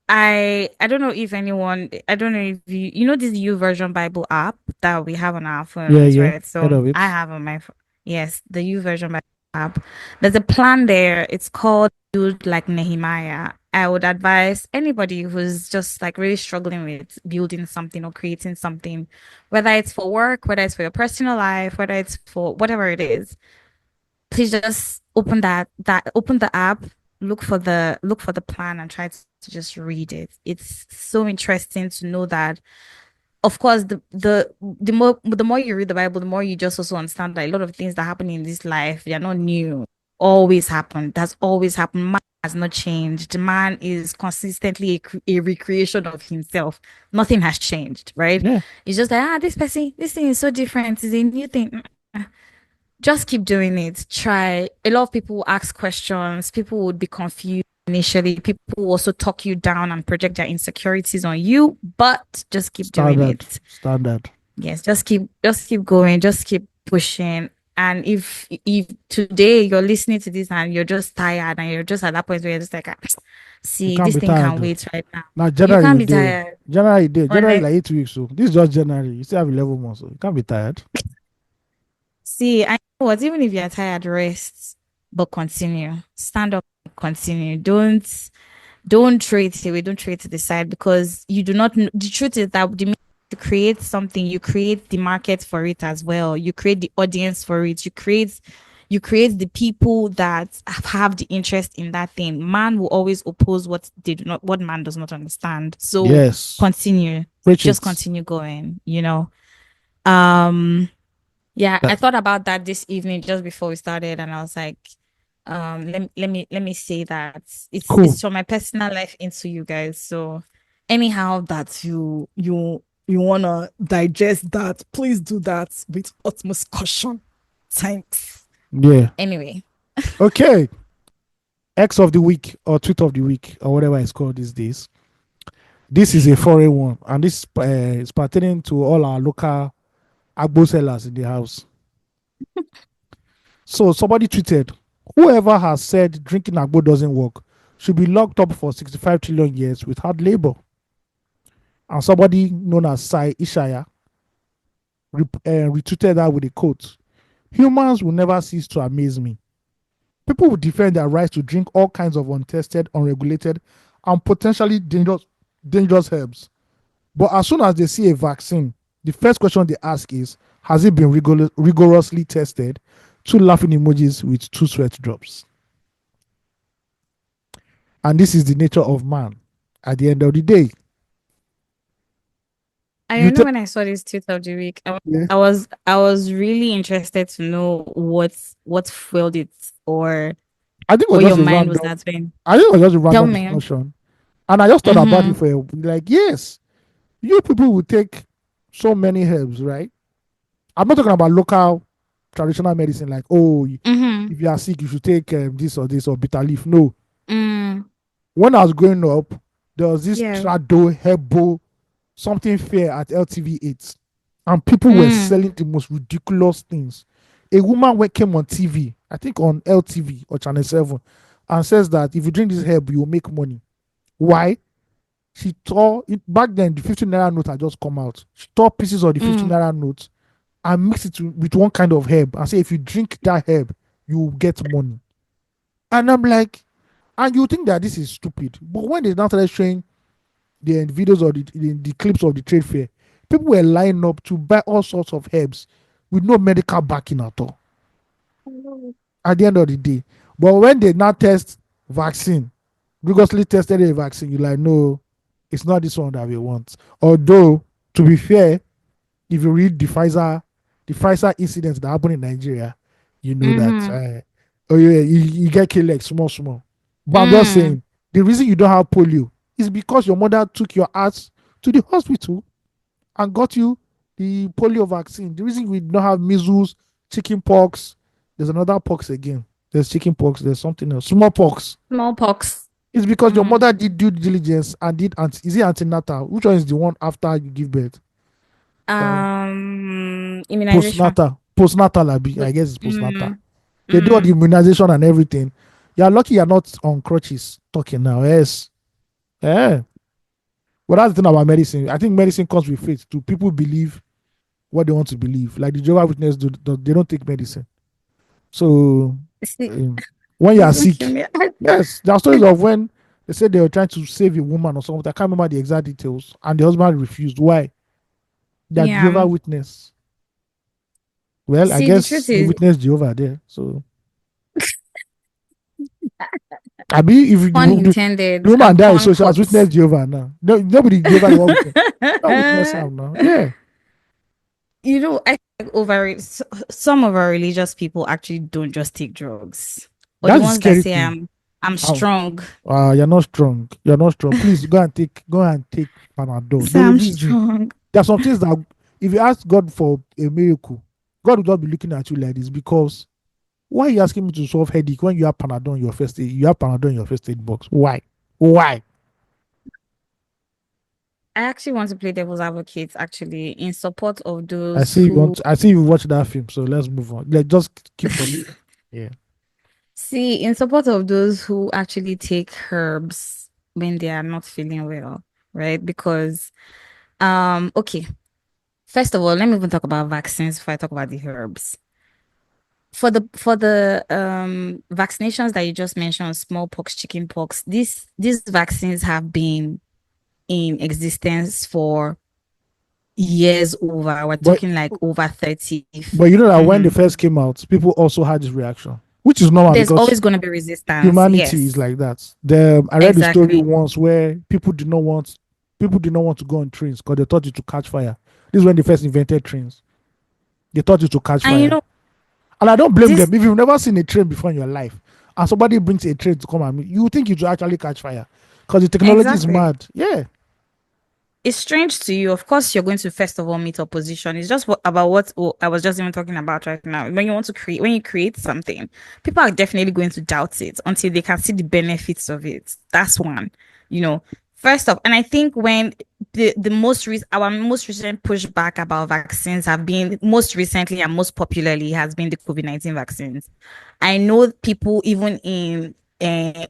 Speaker 2: I don't know if anyone, I don't know if you know this U version Bible app that we have on our
Speaker 1: yeah,
Speaker 2: phones,
Speaker 1: yeah.
Speaker 2: right?
Speaker 1: Heard
Speaker 2: So
Speaker 1: of
Speaker 2: I
Speaker 1: it.
Speaker 2: have on my phone. Yes, the U version Bible app. There's a plan there. It's called Build Like Nehemiah. I would advise anybody who's just like really struggling with building something or creating something, whether it's for work, whether it's for your personal life, whether it's for whatever it is, please just open the app, look for the plan and try to just read it. It's so interesting to know that, of course, the more you read the Bible, the more you just also understand that a lot of things that happen in this life, they are not new. Always happened. That's always happened. Man has not changed. Man is consistently a recreation of himself. Nothing has changed, right?
Speaker 1: Yeah,
Speaker 2: It's just like, this thing is so different. It's a new thing. Just keep doing it. Try. A lot of people will ask questions. People would be confused initially. People will also talk you down and project their insecurities on you, but just keep doing
Speaker 1: standard,
Speaker 2: it.
Speaker 1: standard.
Speaker 2: Yes, just keep going, just keep pushing. And if today you're listening to this and you're just tired and you're just at that point where you're just like, "Ah,
Speaker 1: You
Speaker 2: see,
Speaker 1: can't
Speaker 2: this
Speaker 1: be
Speaker 2: thing
Speaker 1: tired
Speaker 2: can
Speaker 1: though.
Speaker 2: wait right now."
Speaker 1: Now
Speaker 2: You
Speaker 1: January
Speaker 2: can't
Speaker 1: you
Speaker 2: be
Speaker 1: day.
Speaker 2: tired.
Speaker 1: January day. January
Speaker 2: Honest.
Speaker 1: like 8 weeks. So this is just January. You still have 11 months. So you can't be tired.
Speaker 2: See, I know what, even if you're tired, rest. but continue. Stand up, continue. Don't throw it away. Don't throw it to the side because you do not know. The truth is that the minute you create something, you create the market for it as well. You create the audience for it. You create the people that have the interest in that thing. Man will always oppose what man does not understand. So
Speaker 1: Yes.
Speaker 2: continue.
Speaker 1: Preach
Speaker 2: Just
Speaker 1: it.
Speaker 2: continue going. Um yeah, I
Speaker 1: That,
Speaker 2: thought about that this evening just before we started, and I was like, let me say that it's
Speaker 1: cool.
Speaker 2: from my personal life into you guys. So anyhow that you wanna digest that, please do that with utmost caution. Thanks.
Speaker 1: Yeah.
Speaker 2: Anyway,
Speaker 1: Okay. X of the week or tweet of the week or whatever it's called these days. This is a foreign one, and this is pertaining to all our local Agbo sellers in the house. So somebody tweeted, whoever has said drinking Agbo doesn't work should be locked up for 65 trillion years with hard labor. And somebody known as Sai Ishaya retweeted that with a quote: humans will never cease to amaze me. People will defend their rights to drink all kinds of untested, unregulated, and potentially dangerous herbs. But as soon as they see a vaccine, the first question they ask is, has it been rigorously tested? Two laughing emojis with two sweat drops. And this is the nature of man at the end of the day.
Speaker 2: I
Speaker 1: You
Speaker 2: don't know
Speaker 1: take,
Speaker 2: when I saw this tweet of the week,
Speaker 1: yeah,
Speaker 2: I was really interested to know what fueled it or
Speaker 1: I think it was
Speaker 2: what your
Speaker 1: just a
Speaker 2: mind was
Speaker 1: random,
Speaker 2: not doing.
Speaker 1: I think it was just a
Speaker 2: Tell
Speaker 1: random
Speaker 2: me.
Speaker 1: discussion. And I just thought about it
Speaker 2: Mm-hmm.
Speaker 1: for like, yes, you people will take so many herbs, right? I'm not talking about local traditional medicine, like, oh,
Speaker 2: Mm-hmm.
Speaker 1: if you are sick, you should take this or bitter leaf. No.
Speaker 2: Mm.
Speaker 1: When I was growing up, there was this
Speaker 2: Yeah.
Speaker 1: Trado, Hebo, something fair at LTV 8, and people were
Speaker 2: Mm.
Speaker 1: selling the most ridiculous things. A woman came on TV, I think on LTV or Channel 7, and says that if you drink this herb, you will make money. Why? She tore it back then. The 15 naira note had just come out. She tore pieces of the 15
Speaker 2: Mm.
Speaker 1: naira note and mixed it with one kind of herb and say, if you drink that herb, you will get money. And I'm like, and you think that this is stupid. But when they now started showing the videos or the clips of the trade fair, people were lining up to buy all sorts of herbs with no medical backing at all at the end of the day. But when they now test vaccine, rigorously tested a vaccine, you're like, no, it's not this one that we want. Although, to be fair, if you read the Pfizer incident that happened in Nigeria, you know that,
Speaker 2: Mm-hmm.
Speaker 1: oh yeah, you get killed like small, small. But I'm just
Speaker 2: Mm.
Speaker 1: saying, the reason you don't have polio is because your mother took your ass to the hospital and got you the polio vaccine. The reason we don't have measles, chicken pox, there's another pox again. There's chicken pox, there's something else, smallpox.
Speaker 2: Smallpox.
Speaker 1: It's because your
Speaker 2: Mm.
Speaker 1: mother did due diligence and is it antenatal? Which one is the one after you give birth?
Speaker 2: Immunization.
Speaker 1: Postnatal, I guess it's postnatal.
Speaker 2: Mm.
Speaker 1: They do all the
Speaker 2: Mm.
Speaker 1: immunization and everything. You're lucky you're not on crutches talking now. Yes. Yeah. But that's the thing about medicine. I think medicine comes with faith too. People believe what they want to believe. Like the Jehovah Witness they don't take medicine. So
Speaker 2: See,
Speaker 1: um, when you are
Speaker 2: please don't kill
Speaker 1: sick,
Speaker 2: me.
Speaker 1: yes, there are stories of when they said they were trying to save a woman or something. I can't remember the exact details. And the husband refused. Why? They are
Speaker 2: Yeah.
Speaker 1: Jehovah Witness. Well, I
Speaker 2: See, the
Speaker 1: guess
Speaker 2: truth
Speaker 1: you
Speaker 2: is,
Speaker 1: witnessed Jehovah there. So I mean, if
Speaker 2: pun
Speaker 1: the
Speaker 2: intended
Speaker 1: woman
Speaker 2: and
Speaker 1: dies,
Speaker 2: pun
Speaker 1: so she has
Speaker 2: caught.
Speaker 1: witnessed Jehovah now. No, nobody Jehovah the one witness. Don't witness him now. Yeah,
Speaker 2: I think some of our religious people actually don't just take drugs. Or the
Speaker 1: that's the
Speaker 2: ones that
Speaker 1: scary
Speaker 2: say
Speaker 1: thing.
Speaker 2: I'm
Speaker 1: Oh,
Speaker 2: strong.
Speaker 1: you're not strong. You're not strong. Please go and take Panadol.
Speaker 2: Say
Speaker 1: There's a
Speaker 2: I'm
Speaker 1: reason.
Speaker 2: strong.
Speaker 1: There are some things that if you ask God for a miracle, God will not be looking at you like this because why are you asking me to solve headache when you have Panadol in your first aid? You have Panadol in your first aid box. Why? Why?
Speaker 2: I actually want to play devil's advocate actually in support of
Speaker 1: I
Speaker 2: those
Speaker 1: see you
Speaker 2: who
Speaker 1: want. I see you watch that film. So let's move on. Let's just keep talking. Yeah.
Speaker 2: see in support of those who actually take herbs when they are not feeling well, right? Because okay, first of all, let me even talk about vaccines before I talk about the herbs. For the vaccinations that you just mentioned, smallpox, chickenpox, these vaccines have been in existence for years over. We're
Speaker 1: But
Speaker 2: talking like over 30.
Speaker 1: you know that when they
Speaker 2: Mhm.
Speaker 1: first came out, people also had this reaction, which is normal
Speaker 2: There's
Speaker 1: because
Speaker 2: always going to be resistance.
Speaker 1: humanity is
Speaker 2: Yes,
Speaker 1: like that. I read the story
Speaker 2: exactly.
Speaker 1: once where people did not want to go on trains because they thought it to catch fire. This is when they first invented trains. They thought it to catch
Speaker 2: And
Speaker 1: fire. And I don't blame
Speaker 2: this
Speaker 1: them. If you've never seen a train before in your life and somebody brings a train to come at me, you think it will actually catch fire because the technology is
Speaker 2: exactly.
Speaker 1: mad. Yeah.
Speaker 2: It's strange to you. Of course, you're going to first of all meet opposition. It's just about what I was just even talking about right now. When you create something, people are definitely going to doubt it until they can see the benefits of it. That's one, you know. First off, and I think when our most recent pushback about vaccines have been most recently and most popularly has been the COVID-19 vaccines. I know people even in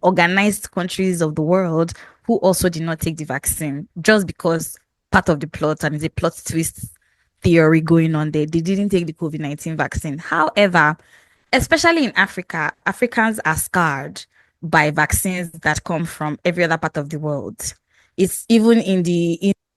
Speaker 2: organized countries of the world who also did not take the vaccine just because part of the plot and it's a plot twist theory going on there. They didn't take the COVID-19 vaccine. However, especially in Africa, Africans are scarred by vaccines that come from every other part of the world. It's even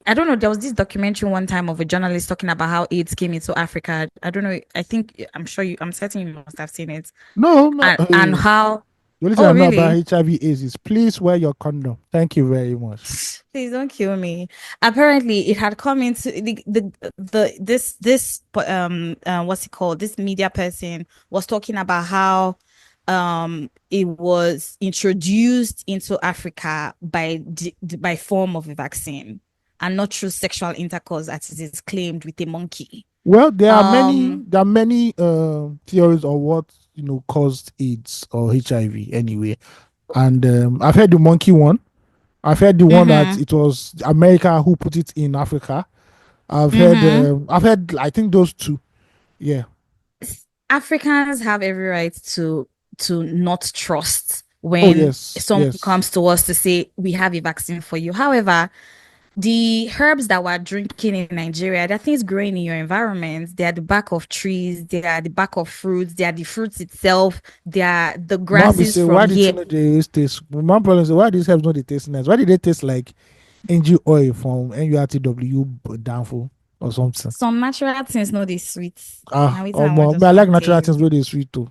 Speaker 2: I don't know, there was this documentary one time of a journalist talking about how AIDS came into Africa. I don't know, I'm certain you must have seen it.
Speaker 1: No, no.
Speaker 2: And how,
Speaker 1: The only thing
Speaker 2: oh,
Speaker 1: I know about
Speaker 2: really?
Speaker 1: HIV/AIDS is please wear your condom. Thank you very much.
Speaker 2: Please don't kill me. Apparently, it had come into this what's it called? This media person was talking about how it was introduced into Africa by form of a vaccine and not through sexual intercourse as it is claimed with a monkey.
Speaker 1: Well,
Speaker 2: Um,
Speaker 1: there are many theories on what caused AIDS or HIV anyway, and I've heard the monkey one. I've heard the one that
Speaker 2: mhm,
Speaker 1: it was America who put it in Africa.
Speaker 2: mhm.
Speaker 1: I've heard, I think those two. Yeah.
Speaker 2: Africans have every right to not trust
Speaker 1: Oh
Speaker 2: when
Speaker 1: yes,
Speaker 2: someone
Speaker 1: yes.
Speaker 2: comes to us to say we have a vaccine for you. However, the herbs that we're drinking in Nigeria, there are things growing in your environment. They are the back of trees, they are the back of fruits, they are the fruits itself, they are the
Speaker 1: Mom be
Speaker 2: grasses
Speaker 1: say,
Speaker 2: from
Speaker 1: why did you
Speaker 2: here.
Speaker 1: know they taste? My mom probably say, why these herbs not they taste nice? Why did they taste like NG oil from NURTW downfall or something?
Speaker 2: Some natural things know they sweet.
Speaker 1: Ah,
Speaker 2: Now it's
Speaker 1: oh,
Speaker 2: I want
Speaker 1: mom,
Speaker 2: just
Speaker 1: I like
Speaker 2: want to
Speaker 1: natural things
Speaker 2: you.
Speaker 1: really sweet too.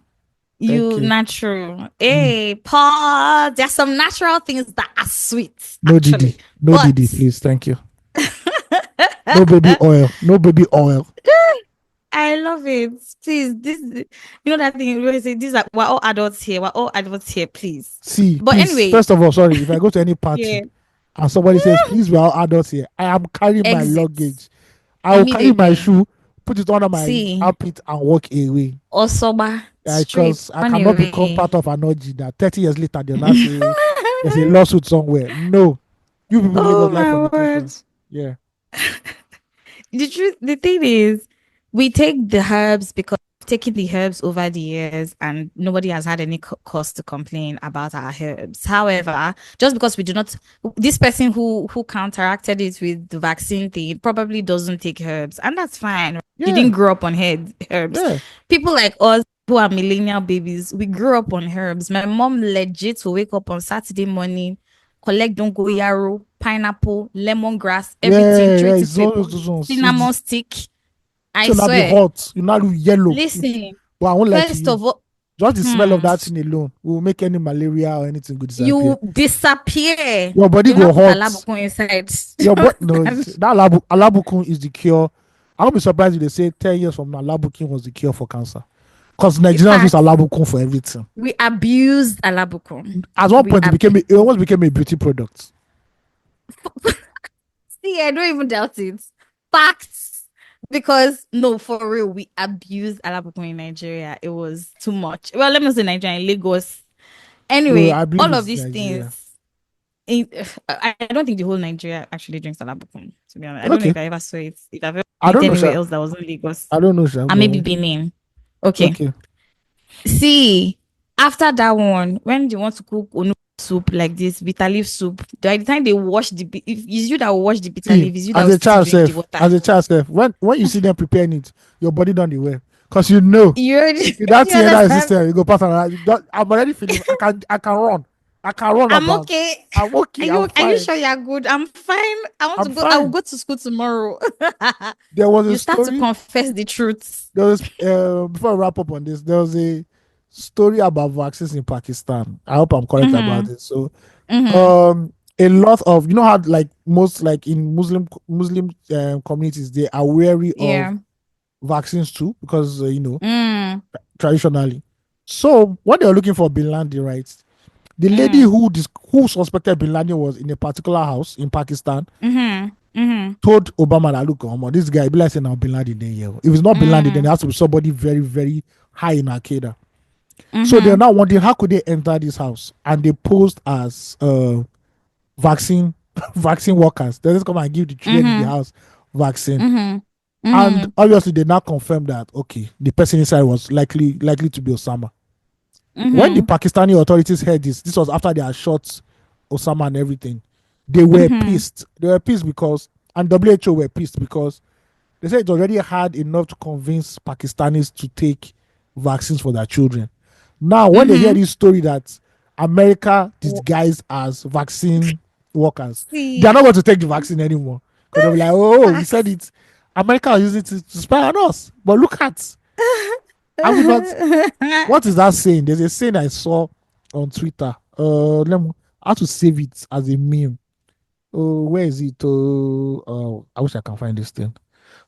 Speaker 1: Thank
Speaker 2: You
Speaker 1: you.
Speaker 2: natural.
Speaker 1: Mm.
Speaker 2: Hey, Paul, there's some natural things that are sweet,
Speaker 1: No
Speaker 2: actually.
Speaker 1: Didi, no Didi,
Speaker 2: But
Speaker 1: please. Thank you. No baby oil, no baby oil.
Speaker 2: I love it. Please, you know that thing you always say, we're all adults here. We're all adults here, please.
Speaker 1: See,
Speaker 2: But
Speaker 1: please.
Speaker 2: anyway,
Speaker 1: First of all, sorry if I go to any party
Speaker 2: yeah.
Speaker 1: and somebody says, please, we are adults here. I am carrying my
Speaker 2: Exits
Speaker 1: luggage. I will carry my
Speaker 2: immediately.
Speaker 1: shoe, put it under my
Speaker 2: See,
Speaker 1: armpit, and walk away.
Speaker 2: Osoba straight
Speaker 1: Because I
Speaker 2: run
Speaker 1: cannot become
Speaker 2: away.
Speaker 1: part of an orgy that 30 years later they'll not say there's a lawsuit somewhere. No, you people live
Speaker 2: Oh
Speaker 1: us life
Speaker 2: my word.
Speaker 1: fornication. Yeah,
Speaker 2: The thing is, we take the herbs because we've taken the herbs over the years and nobody has had any cause to complain about our herbs. However, just because we do not, this person who counteracted it with the vaccine thing probably doesn't take herbs, and that's fine. You
Speaker 1: yeah,
Speaker 2: didn't grow up on herbs.
Speaker 1: yeah.
Speaker 2: People like us who are millennial babies, we grew up on herbs. My mom legit will wake up on Saturday morning, collect dongoyaro, pineapple, lemongrass, everything,
Speaker 1: Yeah, yeah,
Speaker 2: treat it
Speaker 1: it's
Speaker 2: to a
Speaker 1: always
Speaker 2: pouch,
Speaker 1: those ones.
Speaker 2: cinnamon stick. I
Speaker 1: So now be
Speaker 2: swear.
Speaker 1: hot. You now do yellow.
Speaker 2: Listen,
Speaker 1: But I won't lie to
Speaker 2: first
Speaker 1: you.
Speaker 2: of all,
Speaker 1: Just the smell of
Speaker 2: hmm,
Speaker 1: that thing alone will make any malaria or anything go disappear.
Speaker 2: you disappear.
Speaker 1: Your body
Speaker 2: They will
Speaker 1: go
Speaker 2: not put
Speaker 1: hot.
Speaker 2: alabukun inside.
Speaker 1: Your body no,
Speaker 2: And
Speaker 1: that alabukun is the cure. I won't be surprised if they say 10 years from now alabukun was the cure for cancer. Because Nigerians use
Speaker 2: facts,
Speaker 1: alabukun for everything.
Speaker 2: we abused alabukun.
Speaker 1: At one
Speaker 2: We
Speaker 1: point,
Speaker 2: abused.
Speaker 1: it almost became a beauty product.
Speaker 2: See, I don't even doubt it. Facts. Because no, for real, we abused alabukun in Nigeria. It was too much. Well, let me say Nigeria, in Lagos.
Speaker 1: No,
Speaker 2: Anyway,
Speaker 1: I believe
Speaker 2: all of
Speaker 1: it's
Speaker 2: these
Speaker 1: Nigeria.
Speaker 2: things. I don't think the whole Nigeria actually drinks alabukun. To be honest, I don't know
Speaker 1: Okay.
Speaker 2: if I ever saw it. If I've ever
Speaker 1: I
Speaker 2: seen it
Speaker 1: don't know,
Speaker 2: anywhere
Speaker 1: Sha.
Speaker 2: else that was not Lagos,
Speaker 1: I don't know, Sha,
Speaker 2: I maybe
Speaker 1: but
Speaker 2: Benin. Okay.
Speaker 1: okay.
Speaker 2: See, after that one, when they want to cook onu soup like this, bitter leaf soup, by the time they wash if it's you that will wash the bitter
Speaker 1: See,
Speaker 2: leaf, it's you that will still drink the water.
Speaker 1: as a child self, when you see them preparing it, your body don't wear. Because you know,
Speaker 2: You already,
Speaker 1: if that
Speaker 2: you
Speaker 1: thing that is
Speaker 2: understand?
Speaker 1: system, you go pass around. I'm already feeling. I can run. I can run
Speaker 2: I'm
Speaker 1: about.
Speaker 2: okay.
Speaker 1: I'm okay. I'm
Speaker 2: Are you
Speaker 1: fine.
Speaker 2: sure you're good? I'm fine. I want to
Speaker 1: I'm
Speaker 2: go. I will
Speaker 1: fine.
Speaker 2: go to school tomorrow.
Speaker 1: There was a
Speaker 2: You start to
Speaker 1: story.
Speaker 2: confess the truth.
Speaker 1: There was before I wrap up on this. There was a story about vaccines in Pakistan. I hope I'm correct about
Speaker 2: Mm-hmm.
Speaker 1: it. So,
Speaker 2: Mm-hmm.
Speaker 1: um, a lot of how like most like in Muslim communities they are wary of
Speaker 2: Yeah.
Speaker 1: vaccines too because
Speaker 2: Mm.
Speaker 1: traditionally. So when they were looking for Bin Laden, right? The lady
Speaker 2: Mm.
Speaker 1: who suspected Bin Laden was in a particular house in Pakistan
Speaker 2: Mm-hmm. Mm-hmm.
Speaker 1: told Obama that look, this guy be like saying now Bin Laden there. Yeah. If it's not Bin Laden, then it
Speaker 2: Mm.
Speaker 1: has to be somebody very, very high in Al Qaeda. So they're
Speaker 2: Mm-hmm.
Speaker 1: now wondering how could they enter this house and they posed as vaccine vaccine workers. They just come and give the children in the
Speaker 2: Mm-hmm.
Speaker 1: house vaccine.
Speaker 2: Mm-hmm.
Speaker 1: And
Speaker 2: Mm-hmm.
Speaker 1: obviously they now confirmed that okay, the person inside was likely to be Osama. When the
Speaker 2: Mm-hmm.
Speaker 1: Pakistani authorities heard this was after they had shot Osama and everything. They were
Speaker 2: Mm-hmm.
Speaker 1: pissed. They were pissed because, and WHO were pissed because they said it already had enough to convince Pakistanis to take vaccines for their children. Now, when they hear
Speaker 2: Mm-hmm.
Speaker 1: this story that America
Speaker 2: W-
Speaker 1: disguised as vaccine workers, they are
Speaker 2: See,
Speaker 1: not going to take the vaccine anymore because they'll be like, oh, you said
Speaker 2: facts.
Speaker 1: it. America is using it to spy on us. But look at, have we not what is that saying? There's a saying I saw on Twitter. Let me how to save it as a meme. Oh, where is it? Oh, I wish I can find this thing.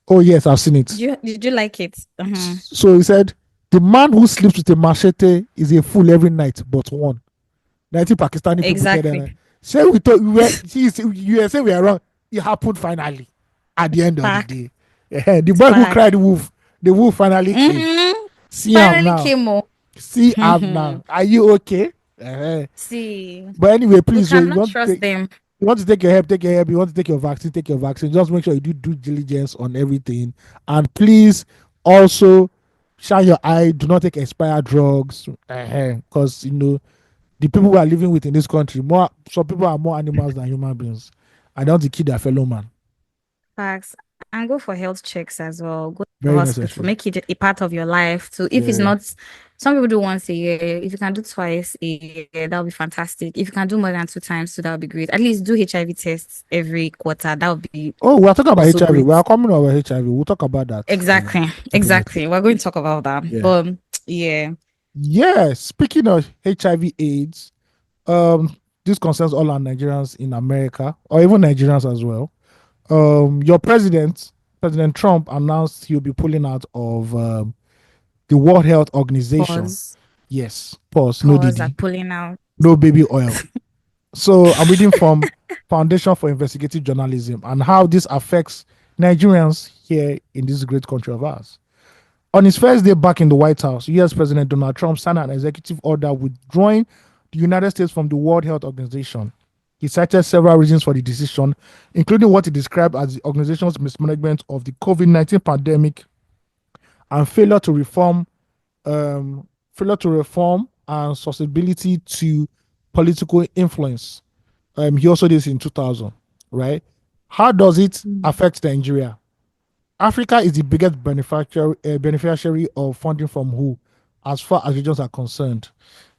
Speaker 1: Oh yes, I've seen it.
Speaker 2: Did you like it? Mm-hmm.
Speaker 1: So he said, "The man who sleeps with a machete is a fool every night, but one." 90 Pakistani people tell them,
Speaker 2: Exactly.
Speaker 1: "Say we thought we were, you were saying we are wrong. It happened finally at the end of the
Speaker 2: Fact.
Speaker 1: day. The boy who
Speaker 2: Fact.
Speaker 1: cried wolf, the wolf finally came.
Speaker 2: Mm-hmm.
Speaker 1: See him
Speaker 2: Finally
Speaker 1: now.
Speaker 2: came on.
Speaker 1: See him now. Are you okay?" Uh-huh.
Speaker 2: See,
Speaker 1: But anyway,
Speaker 2: we
Speaker 1: please, if
Speaker 2: cannot trust them.
Speaker 1: you want to take your help, take your help. You want to take your vaccine, take your vaccine. Just make sure you do due diligence on everything. And please also shine your eye. Do not take expired drugs. Because the people we are living with in this country, some people are more animals than human beings. And they want to kill their fellow man.
Speaker 2: Facts. And go for health checks as well. Go to the
Speaker 1: Very
Speaker 2: hospital.
Speaker 1: necessary.
Speaker 2: Make it a part of your life. So if it's
Speaker 1: Yeah.
Speaker 2: not, some people do once a year. If you can do twice a year, that would be fantastic. If you can do more than 2 times, so that would be great. At least do HIV tests every quarter. That would be
Speaker 1: Oh, we are talking about
Speaker 2: also
Speaker 1: HIV.
Speaker 2: great.
Speaker 1: We are coming over HIV. We'll talk about that.
Speaker 2: Exactly.
Speaker 1: Definitely.
Speaker 2: Exactly. We're going to talk about that.
Speaker 1: Yeah.
Speaker 2: But yeah.
Speaker 1: Yeah. Speaking of HIV/AIDS, this concerns all our Nigerians in America or even Nigerians as well. Your President Trump, announced he'll be pulling out of the World Health Organization.
Speaker 2: Pause.
Speaker 1: Yes, pause. No
Speaker 2: Pause at
Speaker 1: DD,
Speaker 2: pulling out.
Speaker 1: no baby oil. So I'm reading from Foundation for Investigative Journalism and how this affects Nigerians here in this great country of ours. On his first day back in the White House, US President Donald Trump signed an executive order withdrawing the United States from the World Health Organization. He cited several reasons for the decision, including what he described as the organization's mismanagement of the COVID-19 pandemic and failure to reform and susceptibility to political influence. He also did this in 2000, right? How does it
Speaker 2: Mm.
Speaker 1: affect Nigeria? Africa is the biggest beneficiary of funding from WHO, as far as regions are concerned.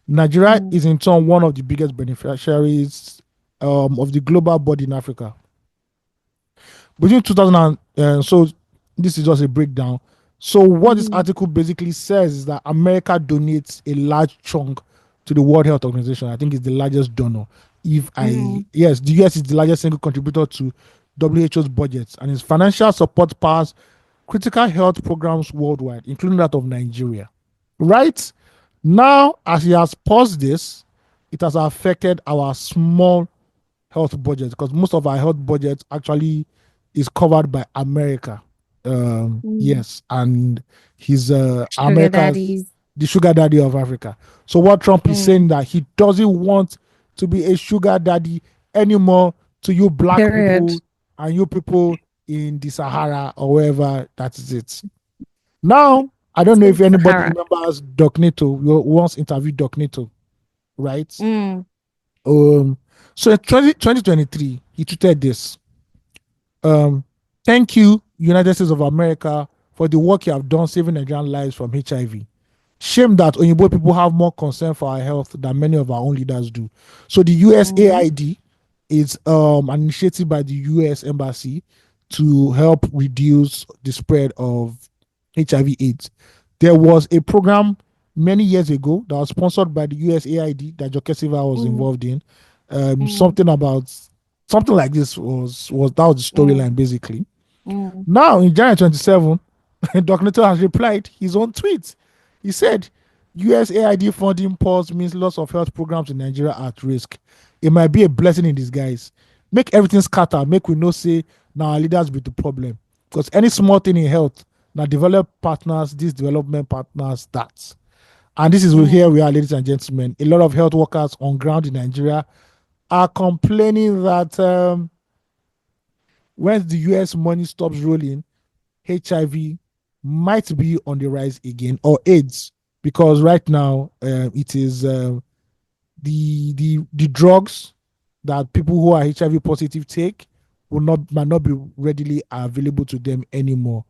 Speaker 1: Nigeria
Speaker 2: Mm.
Speaker 1: is in turn one of the biggest beneficiaries of the global body in Africa. Between 2000 so this is just a breakdown. So what this
Speaker 2: Mhm.
Speaker 1: article basically says is that America donates a large chunk to the World Health Organization. I think it's the largest donor.
Speaker 2: Mm.
Speaker 1: Yes, the US is the largest single contributor to WHO's budget, and its financial support powers critical health programs worldwide, including that of Nigeria. Right now, as he has paused this, it has affected our small health budget because most of our health budget actually is covered by America.
Speaker 2: Mm.
Speaker 1: Yes, and he's
Speaker 2: Sugar
Speaker 1: America's
Speaker 2: daddies.
Speaker 1: the sugar daddy of Africa. So what Trump is
Speaker 2: Mm.
Speaker 1: saying that he doesn't want to be a sugar daddy anymore to you black
Speaker 2: Period.
Speaker 1: people and you people in the Sahara or wherever that is it. Now, I don't know if anybody
Speaker 2: Sub-Sahara.
Speaker 1: remembers Doc Neto. We once interviewed Doc Neto, right?
Speaker 2: Mm.
Speaker 1: Um, so in 2023, he tweeted this. Um, Thank you, United States of America, for the work you have done saving Nigerian lives from HIV. Shame that Oyinbo people have more concern for our health than many of our own leaders do. So the
Speaker 2: Mm-hmm.
Speaker 1: USAID is an initiative by the US Embassy to help reduce the spread of HIV/AIDS. There was a program many years ago that was sponsored by the USAID that Joke Silva was
Speaker 2: Mm,
Speaker 1: involved in.
Speaker 2: mm,
Speaker 1: Something about something like this was that was the
Speaker 2: mm,
Speaker 1: storyline basically.
Speaker 2: mm,
Speaker 1: Now in January 27, Dr. Neto has replied his own tweet. He said, USAID funding pause means lots of health programs in Nigeria are at risk. It might be a blessing in disguise. Make everything scatter, make we know say now our leaders be the problem. Because any small thing in health, now develop partners, these development partners, that. And this is here
Speaker 2: mm.
Speaker 1: we are, ladies and gentlemen. A lot of health workers on ground in Nigeria are complaining that when the US money stops rolling, HIV might be on the rise again, or AIDS, because right now it is the drugs that people who are HIV positive take will not might not be readily available to them anymore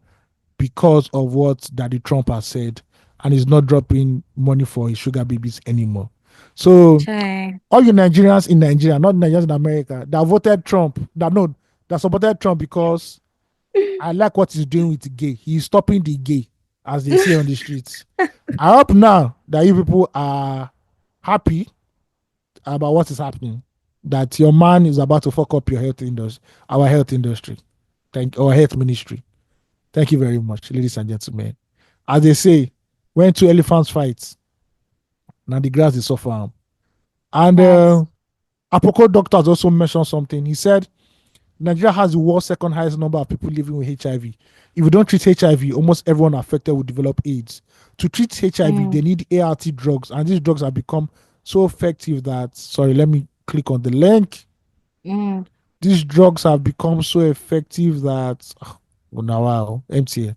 Speaker 1: because of what Daddy Trump has said, and is not dropping money for his sugar babies anymore. So
Speaker 2: Chai.
Speaker 1: all you Nigerians in Nigeria, not Nigerians in America, that voted Trump, that no, that supported Trump because I like what he's doing with the gay. He's stopping the gay, as they say on the streets. I hope now that you people are happy about what is happening. That your man is about to fuck up your health industry, our health industry, our health ministry. Thank you very much, ladies and gentlemen. As they say, when two elephants fight, now the grass is suffer. And
Speaker 2: Facts.
Speaker 1: Apoko doctor has also mentioned something. He said Nigeria has the world's second highest number of people living with HIV. If you don't treat HIV, almost everyone affected will develop AIDS. To treat HIV,
Speaker 2: Mm,
Speaker 1: they need ART drugs, and these drugs have become so effective that, sorry, let me click on the link.
Speaker 2: mm.
Speaker 1: These drugs have become so effective that, oh, now, wow, MTN,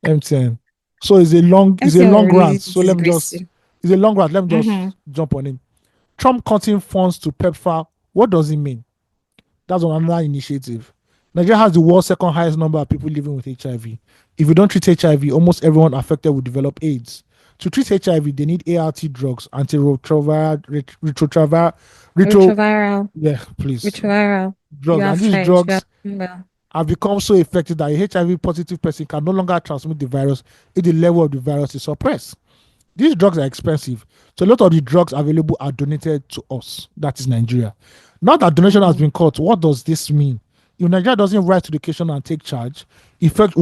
Speaker 1: MTN. So it's a
Speaker 2: MTN will
Speaker 1: long rant.
Speaker 2: really
Speaker 1: So let me
Speaker 2: disgrace
Speaker 1: just,
Speaker 2: you.
Speaker 1: it's a long rant. Let me
Speaker 2: Mm-hmm.
Speaker 1: just jump on it. Trump cutting funds to PEPFAR. What does it mean? That's on another initiative. Nigeria has the world's second highest number of people living with HIV. If you don't treat HIV, almost everyone affected will develop AIDS. To treat HIV, they need ART drugs, antiretroviral, retro,
Speaker 2: Retroviral.
Speaker 1: yeah, please,
Speaker 2: Retroviral. You
Speaker 1: drugs.
Speaker 2: are
Speaker 1: And these
Speaker 2: right. You are
Speaker 1: drugs
Speaker 2: well.
Speaker 1: have become so effective that a HIV positive person can no longer transmit the virus if the level of the virus is suppressed. These drugs are expensive. So a lot of the drugs available are donated to us. That is Nigeria. Now that donation has
Speaker 2: Mm,
Speaker 1: been cut, what does this mean? If Nigeria doesn't rise to the occasion and take charge, infections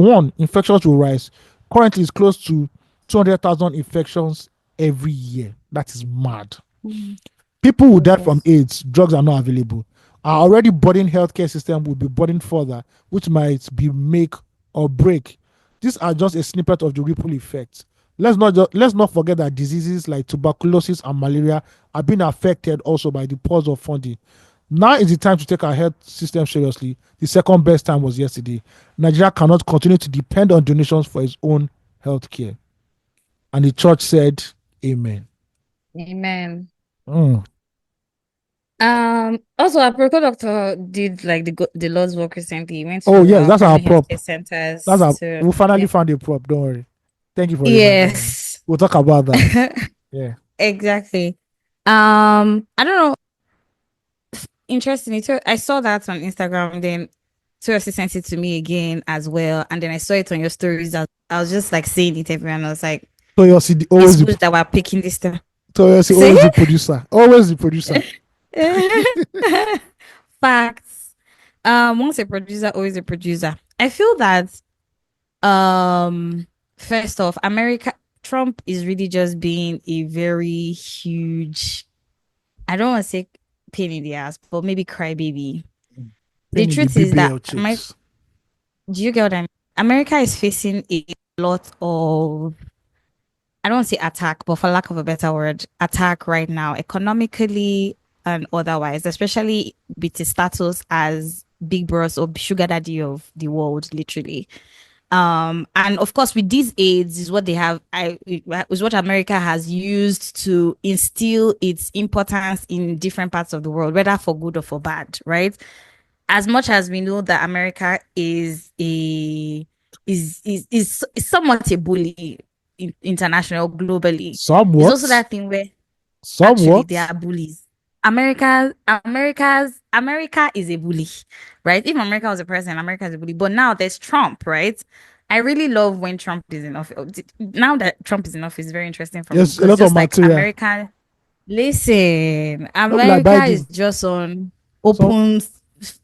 Speaker 1: will rise. Currently, it's close to 200,000 infections every year. That is mad.
Speaker 2: mm.
Speaker 1: People who
Speaker 2: Yes,
Speaker 1: die from
Speaker 2: yes.
Speaker 1: AIDS, drugs are not available. Our already burdened healthcare system will be burdened further, which might be make or break. These are just a snippet of the ripple effect. Let's not forget that diseases like tuberculosis and malaria are being affected also by the pause of funding. Now is the time to take our health system seriously. The second best time was yesterday. Nigeria cannot continue to depend on donations for its own health care. And the church said, Amen.
Speaker 2: Amen.
Speaker 1: Mm.
Speaker 2: Also, our Aproko doctor did like the Lord's work recently. He went
Speaker 1: Oh
Speaker 2: to
Speaker 1: yes,
Speaker 2: our
Speaker 1: that's our
Speaker 2: primary
Speaker 1: prop.
Speaker 2: healthcare
Speaker 1: That's
Speaker 2: centers
Speaker 1: our.
Speaker 2: to,
Speaker 1: We finally
Speaker 2: yeah.
Speaker 1: found a prop. Don't worry. Thank you for reminding me.
Speaker 2: Yes.
Speaker 1: We'll talk about that. Yeah.
Speaker 2: Exactly. I don't know. Interesting. I saw that on Instagram, then Toyosi sent it to me again as well. And then I saw it on your stories. I was just like saying it everyone. I was like, it's
Speaker 1: Always the
Speaker 2: good that we're picking this stuff.
Speaker 1: Toyosi
Speaker 2: Say
Speaker 1: always the producer. Always the producer.
Speaker 2: facts. Once a producer, always a producer. I feel that first off, Trump is really just being a very huge, I don't want to say pain in the ass, but maybe crybaby. The
Speaker 1: Pain in the
Speaker 2: truth is that
Speaker 1: BBL chicks.
Speaker 2: do you get what I mean? America is facing a lot of, I don't want to say attack, but for lack of a better word, attack right now, economically and otherwise, especially with its status as big bros or sugar daddy of the world, literally. And of course, with these aids is what they have, is what America has used to instill its importance in different parts of the world, whether for good or for bad, right? as much as we know that America is a is somewhat a bully international globally, it's also
Speaker 1: Somewhat.
Speaker 2: that thing where actually they
Speaker 1: Somewhat.
Speaker 2: are bullies. America is a bully, right? If America was a president, America is a bully. But now there's Trump, right? I really love when Trump is in office. Now that Trump is in office, it's very interesting for me
Speaker 1: There's a
Speaker 2: because
Speaker 1: lot of
Speaker 2: just like
Speaker 1: material.
Speaker 2: America, listen,
Speaker 1: Not be like
Speaker 2: America is
Speaker 1: Biden.
Speaker 2: just on
Speaker 1: So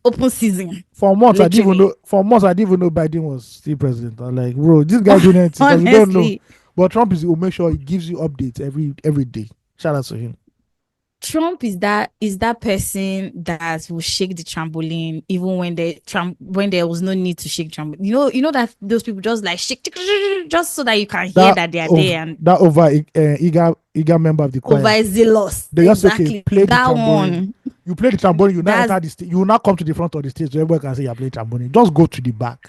Speaker 2: open season,
Speaker 1: for months I didn't even
Speaker 2: literally.
Speaker 1: know. For months I didn't even know Biden was still president. I'm like, bro, this guy doing anything because we don't know.
Speaker 2: Honestly,
Speaker 1: But Trump is will make sure he gives you updates every day. Shout out to him.
Speaker 2: Trump is that person that will shake the trampoline even when there was no need to shake trampoline. You know that those people just like shake just so that you can hear
Speaker 1: That
Speaker 2: that they are
Speaker 1: of
Speaker 2: there and
Speaker 1: that over eager member of the choir.
Speaker 2: overzealous.
Speaker 1: They just okay
Speaker 2: Exactly.
Speaker 1: play the
Speaker 2: That
Speaker 1: trombone.
Speaker 2: one.
Speaker 1: You play the trombone. You now
Speaker 2: That's
Speaker 1: enter the stage. You will not come to the front of the stage so everybody can say you're playing trombone. Just go to the back.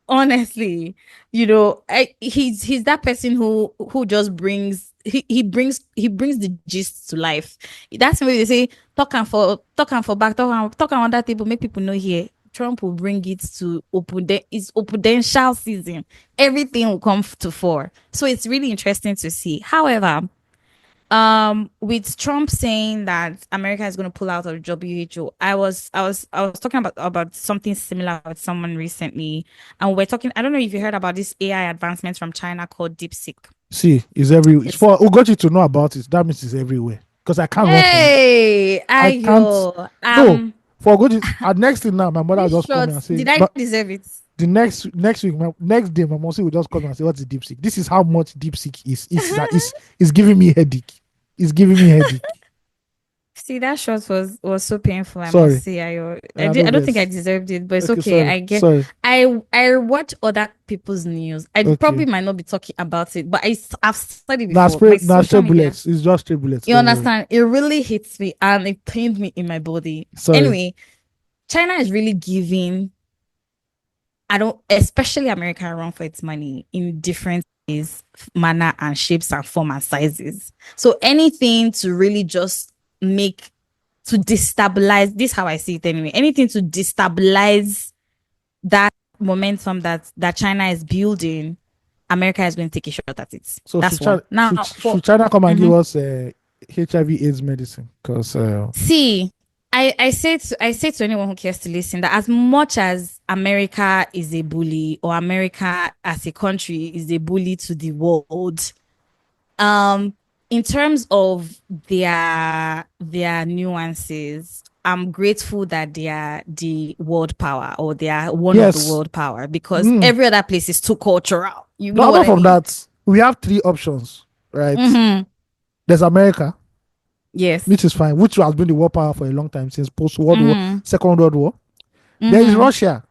Speaker 2: honestly, he's that person who just brings the gist to life. That's why they say talk and for back, talk and on that table, make people know here. Trump will bring it to it's opudential season. Everything will come to fore. So it's really interesting to see. However, with Trump saying that America is going to pull out of WHO, I was talking about something similar with someone recently, and we're talking. I don't know if you heard about this AI advancement from China called DeepSeek.
Speaker 1: See, it's every. It's
Speaker 2: It's
Speaker 1: for Ugochi to know about it. That means it's everywhere. Because I can't run from.
Speaker 2: hey,
Speaker 1: I can't.
Speaker 2: ayo,
Speaker 1: No, for Ugochi. Next thing now, my mother
Speaker 2: this
Speaker 1: just call me
Speaker 2: short,
Speaker 1: and say,
Speaker 2: did I
Speaker 1: but
Speaker 2: deserve it?
Speaker 1: the next week, next day, my mom will just call me and say, "What's the deep seek?" This is how much deep seek is giving me headache. It's giving me headache.
Speaker 2: See, that shot was so painful, I must
Speaker 1: Sorry.
Speaker 2: say.
Speaker 1: I know
Speaker 2: I don't think I
Speaker 1: this.
Speaker 2: deserved it, but it's
Speaker 1: Okay,
Speaker 2: okay.
Speaker 1: sorry.
Speaker 2: I get
Speaker 1: Sorry.
Speaker 2: I watch other people's news. I
Speaker 1: Okay.
Speaker 2: probably might not be talking about it, but I've said it
Speaker 1: Now
Speaker 2: before. My
Speaker 1: spray now stray
Speaker 2: social media,
Speaker 1: bullets. It's just stray bullets.
Speaker 2: you
Speaker 1: Don't worry.
Speaker 2: understand? It really hits me and it pained me in my body.
Speaker 1: Sorry.
Speaker 2: Anyway, China is really giving, I don't, especially America, run for its money in different ways, manner and shapes and form and sizes. So anything to really just make to destabilize this, how I see it anyway. Anything to destabilize that momentum that China is building, America is going to take a shot at it.
Speaker 1: So
Speaker 2: That's one. Now for
Speaker 1: should China come and give
Speaker 2: mhm.
Speaker 1: us HIV/AIDS medicine? Because
Speaker 2: See, I say to anyone who cares to listen that as much as America is a bully or America as a country is a bully to the world, um, in terms of their nuances, I'm grateful that they are the world power or they are one of the
Speaker 1: yes.
Speaker 2: world power because
Speaker 1: Mm.
Speaker 2: every other place is too cultural. You
Speaker 1: But
Speaker 2: know what
Speaker 1: apart
Speaker 2: I
Speaker 1: from
Speaker 2: mean?
Speaker 1: that, we have three options, right?
Speaker 2: Mm-hmm.
Speaker 1: There's America,
Speaker 2: Yes.
Speaker 1: which is fine, which has been the world power for a long time since post World War,
Speaker 2: Mm-hmm.
Speaker 1: Second World War. There is
Speaker 2: Mm-hmm.
Speaker 1: Russia,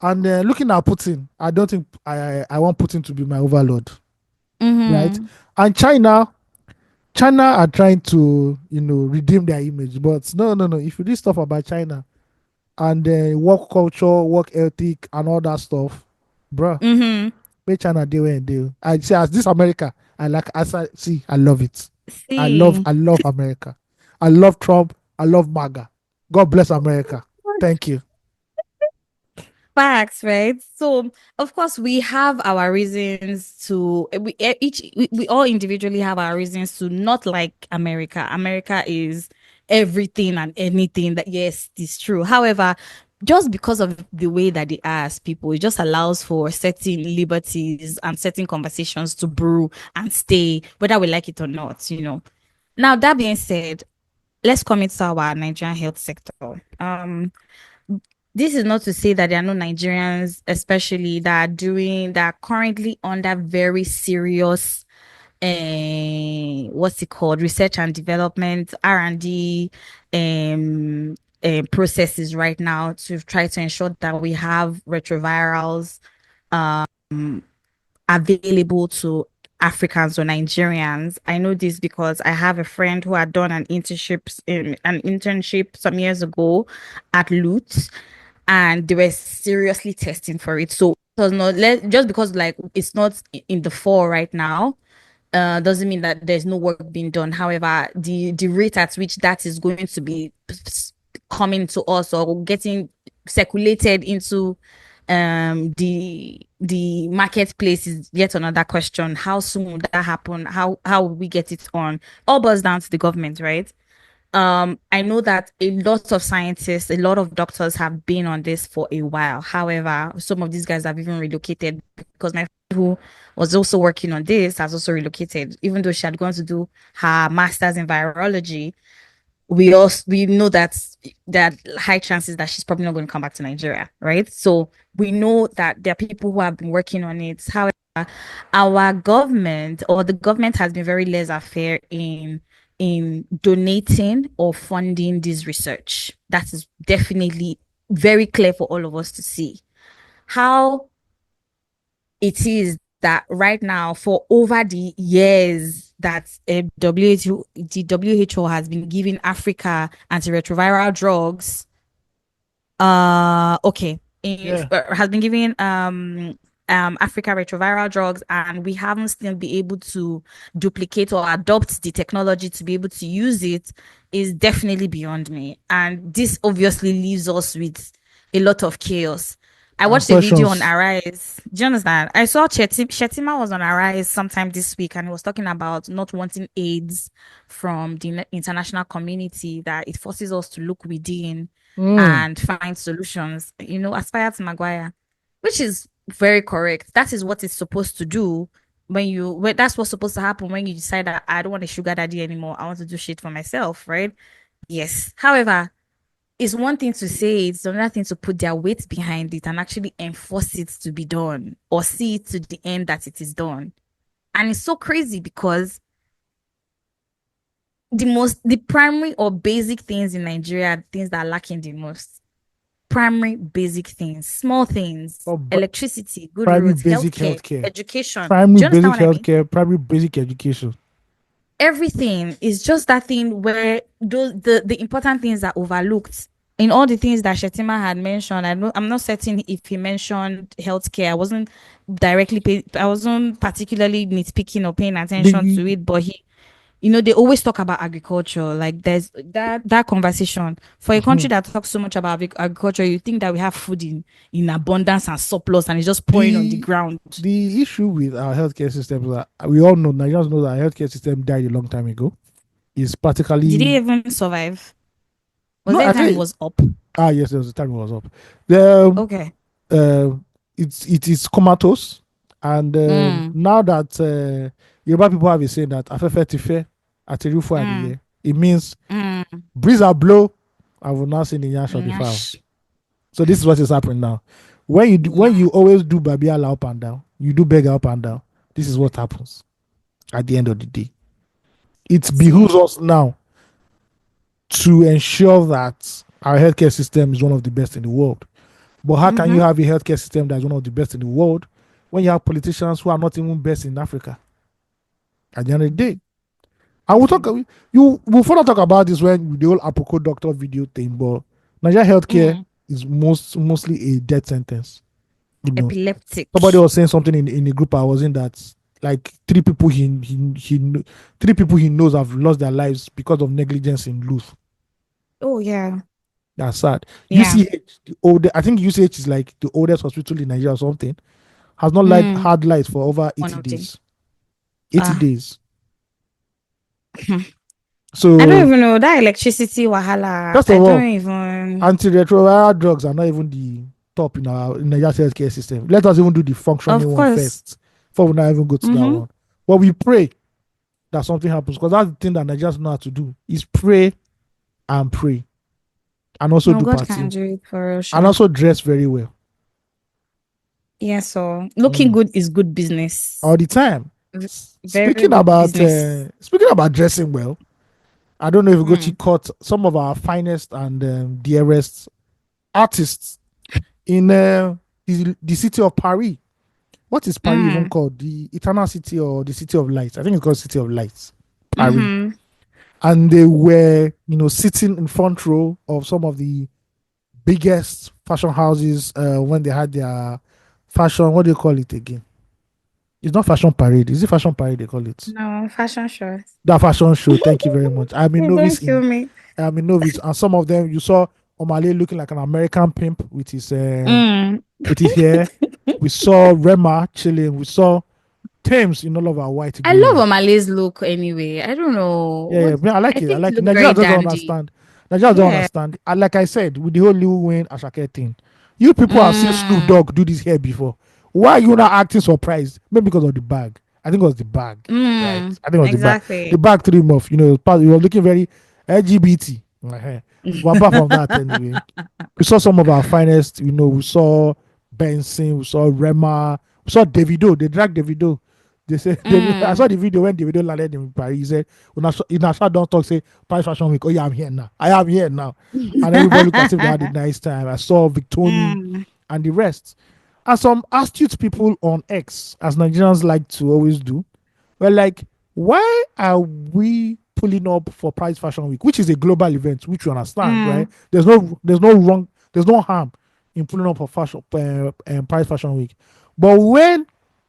Speaker 1: and looking at Putin, I don't think I want Putin to be my overlord, right?
Speaker 2: Mm-hmm.
Speaker 1: And China are trying to redeem their image, but no. If you read stuff about China and work culture, work ethic, and all that stuff, bruh,
Speaker 2: Mm-hmm.
Speaker 1: make China do and do. I say as this America, I like as I see, I love it.
Speaker 2: See.
Speaker 1: I love America. I love Trump. I love MAGA. God bless America. Thank you.
Speaker 2: Facts, right? So, of course, we have our reasons to we all individually have our reasons to not like America. America is everything and anything that yes, it's true. However, just because of the way that they are as people, it just allows for certain liberties and certain conversations to brew and stay, whether we like it or not. Now, that being said, let's come into our Nigerian health sector. This is not to say that there are no Nigerians, especially that are currently under very serious, what's it called, research and development R&D, processes right now to try to ensure that we have retrovirals available to Africans or Nigerians. I know this because I have a friend who had done an internship some years ago at Lutz, and they were seriously testing for it. So it was not just because like it's not in the fall right now, doesn't mean that there's no work being done. However, the rate at which that is going to be coming to us or getting circulated into the marketplace is yet another question. How soon will that happen? How will we get it on? All boils down to the government, right? I know that a lot of scientists, a lot of doctors have been on this for a while. However, some of these guys have even relocated because my friend who was also working on this has also relocated, even though she had gone to do her master's in virology. We know that high chances that she's probably not going to come back to Nigeria, right? So we know that there are people who have been working on it. However, our government or the government has been very laissez-faire in donating or funding this research. That is definitely very clear for all of us to see. How it is that right now, for over the years that the WHO has been giving Africa antiretroviral drugs, okay,
Speaker 1: Yeah.
Speaker 2: has been giving Africa retroviral drugs, and we haven't still been able to duplicate or adopt the technology to be able to use it is definitely beyond me. And this obviously leaves us with a lot of chaos. I
Speaker 1: And
Speaker 2: watched a video on
Speaker 1: questions.
Speaker 2: Arise. Do you understand? I saw Shetima was on Arise sometime this week, and he was talking about not wanting aids from the international community, that it forces us to look within
Speaker 1: Mm.
Speaker 2: and find solutions. Aspire to Maguire, which is very correct. That is what it's supposed to do when that's what's supposed to happen when you decide that I don't want a sugar daddy anymore. I want to do shit for myself, right? Yes. However, it's one thing to say, it's another thing to put their weight behind it and actually enforce it to be done or see it to the end that it is done. And it's so crazy because the primary or basic things in Nigeria are things that are lacking the most. Primary basic things, small things,
Speaker 1: Or
Speaker 2: electricity, good
Speaker 1: primary
Speaker 2: roads,
Speaker 1: basic
Speaker 2: healthcare,
Speaker 1: healthcare.
Speaker 2: education.
Speaker 1: Primary
Speaker 2: Do you understand
Speaker 1: basic
Speaker 2: what I mean?
Speaker 1: healthcare. Primary basic education.
Speaker 2: Everything is just that thing where the important things are overlooked. In all the things that Shetima had mentioned, I'm not certain if he mentioned healthcare. I wasn't particularly nitpicking or paying attention
Speaker 1: The
Speaker 2: to it, but they always talk about agriculture. Like there's that conversation. For a country
Speaker 1: mhm.
Speaker 2: that talks so much about agriculture, you think that we have food in abundance and surplus, and it's just pouring on the
Speaker 1: the
Speaker 2: ground.
Speaker 1: the issue with our healthcare system is that we all know Nigerians know that our healthcare system died a long time ago. It's
Speaker 2: Did he
Speaker 1: practically
Speaker 2: even survive? Was
Speaker 1: no.
Speaker 2: there a
Speaker 1: I
Speaker 2: time he
Speaker 1: think
Speaker 2: was up?
Speaker 1: yes, there was a time it was up. The
Speaker 2: Okay.
Speaker 1: uh, it is comatose, and
Speaker 2: Mm,
Speaker 1: now that Yoruba people have a saying that afẹ́fẹ́ ti fẹ́ àti irú fún
Speaker 2: mm,
Speaker 1: adìyẹ, it means
Speaker 2: mm.
Speaker 1: breeze are blow. I will not see the yash of the fowl.
Speaker 2: Nyash.
Speaker 1: So this is what is happening now. When
Speaker 2: Yeah.
Speaker 1: you always do babiala up and down, you do beggar up and down. This is what happens at the end of the day. It behooves
Speaker 2: See.
Speaker 1: us now to ensure that our healthcare system is one of the best in the world. But how can you
Speaker 2: Mm-hmm.
Speaker 1: have a healthcare system that is one of the best in the world when you have politicians who are not even best in Africa at the end of the day? And we'll talk. We'll further talk about this when the whole Apoco doctor video thing. But Nigeria healthcare
Speaker 2: Mm.
Speaker 1: is mostly a death sentence.
Speaker 2: Epileptic.
Speaker 1: Somebody was saying something in a group I was in that like three people he knows have lost their lives because of negligence in Luth.
Speaker 2: Oh yeah.
Speaker 1: That's sad.
Speaker 2: Yeah.
Speaker 1: I think UCH is like the oldest hospital in Nigeria or something. Has not
Speaker 2: Mm.
Speaker 1: had light for over
Speaker 2: One
Speaker 1: 80
Speaker 2: of them.
Speaker 1: days. 80
Speaker 2: Ah.
Speaker 1: days.
Speaker 2: I don't
Speaker 1: So
Speaker 2: even know that electricity wahala.
Speaker 1: first
Speaker 2: I
Speaker 1: of
Speaker 2: don't
Speaker 1: all,
Speaker 2: even.
Speaker 1: antiretroviral drugs are not even the top in our in Nigeria's healthcare system. Let us even do the functioning
Speaker 2: Of
Speaker 1: one
Speaker 2: course.
Speaker 1: first before we now even go to that
Speaker 2: Mm-hmm.
Speaker 1: one. But we pray that something happens because that's the thing that Nigerians know how to do is pray and pray and also
Speaker 2: No,
Speaker 1: do
Speaker 2: God can
Speaker 1: party
Speaker 2: do it for real,
Speaker 1: and
Speaker 2: sure.
Speaker 1: also dress very well
Speaker 2: Yeah, so looking
Speaker 1: mm.
Speaker 2: good is good business.
Speaker 1: all the time.
Speaker 2: V- Very good business.
Speaker 1: Speaking about dressing well, I don't know if
Speaker 2: Mm.
Speaker 1: Ugochi caught some of our finest and dearest artists in the city of Paris. What is Paris even
Speaker 2: Mm.
Speaker 1: called? The Eternal City or the City of Lights? I think it's called City of Lights, Paris.
Speaker 2: Mm-hmm.
Speaker 1: And they were, sitting in front row of some of the biggest fashion houses when they had their fashion. What do you call it again? It's not fashion parade. Is it fashion parade they call it?
Speaker 2: No, fashion shows.
Speaker 1: That fashion show. Thank you very much. I'm a
Speaker 2: Hey, don't
Speaker 1: novice
Speaker 2: kill
Speaker 1: in.
Speaker 2: me.
Speaker 1: I'm a novice, and some of them you saw Omale looking like an American pimp
Speaker 2: Mm.
Speaker 1: with his hair. We saw Rema chilling. We saw Thames in all of our white
Speaker 2: I love
Speaker 1: glory.
Speaker 2: Omale's look anyway. I don't know
Speaker 1: Yeah,
Speaker 2: what
Speaker 1: yeah. I
Speaker 2: I
Speaker 1: like it. I
Speaker 2: think he
Speaker 1: like it.
Speaker 2: looks very
Speaker 1: Nigeria just don't
Speaker 2: dandy.
Speaker 1: understand. Nigeria don't
Speaker 2: Yeah.
Speaker 1: understand. And like I said, with the whole Lil Wayne Ashake thing, you people have seen Snoop
Speaker 2: Mm.
Speaker 1: Dogg do this here before. Why are you not acting surprised? Maybe because of the bag. I think it was the bag, right?
Speaker 2: Mm.
Speaker 1: I think it was the bag. The
Speaker 2: Exactly.
Speaker 1: bag threw him off. He was looking very LGBT. But apart from that, anyway, we saw some of our finest. We saw Benson, we saw Rema, we saw Davido. They dragged Davido. They said, I
Speaker 2: Mm.
Speaker 1: saw the video when Davido landed in Paris. He said, when I shut down talk, say, Paris Fashion Week, oh yeah, I'm here now. I am here now. And everybody looked as if they had a nice time. I saw Victoni
Speaker 2: Mm.
Speaker 1: and the rest. And some astute people on X, as Nigerians like to always do, were like, why are we pulling up for Price Fashion Week, which is a global event, which you understand, right?
Speaker 2: Mm.
Speaker 1: There's no harm in pulling up for Price Fashion Week. But when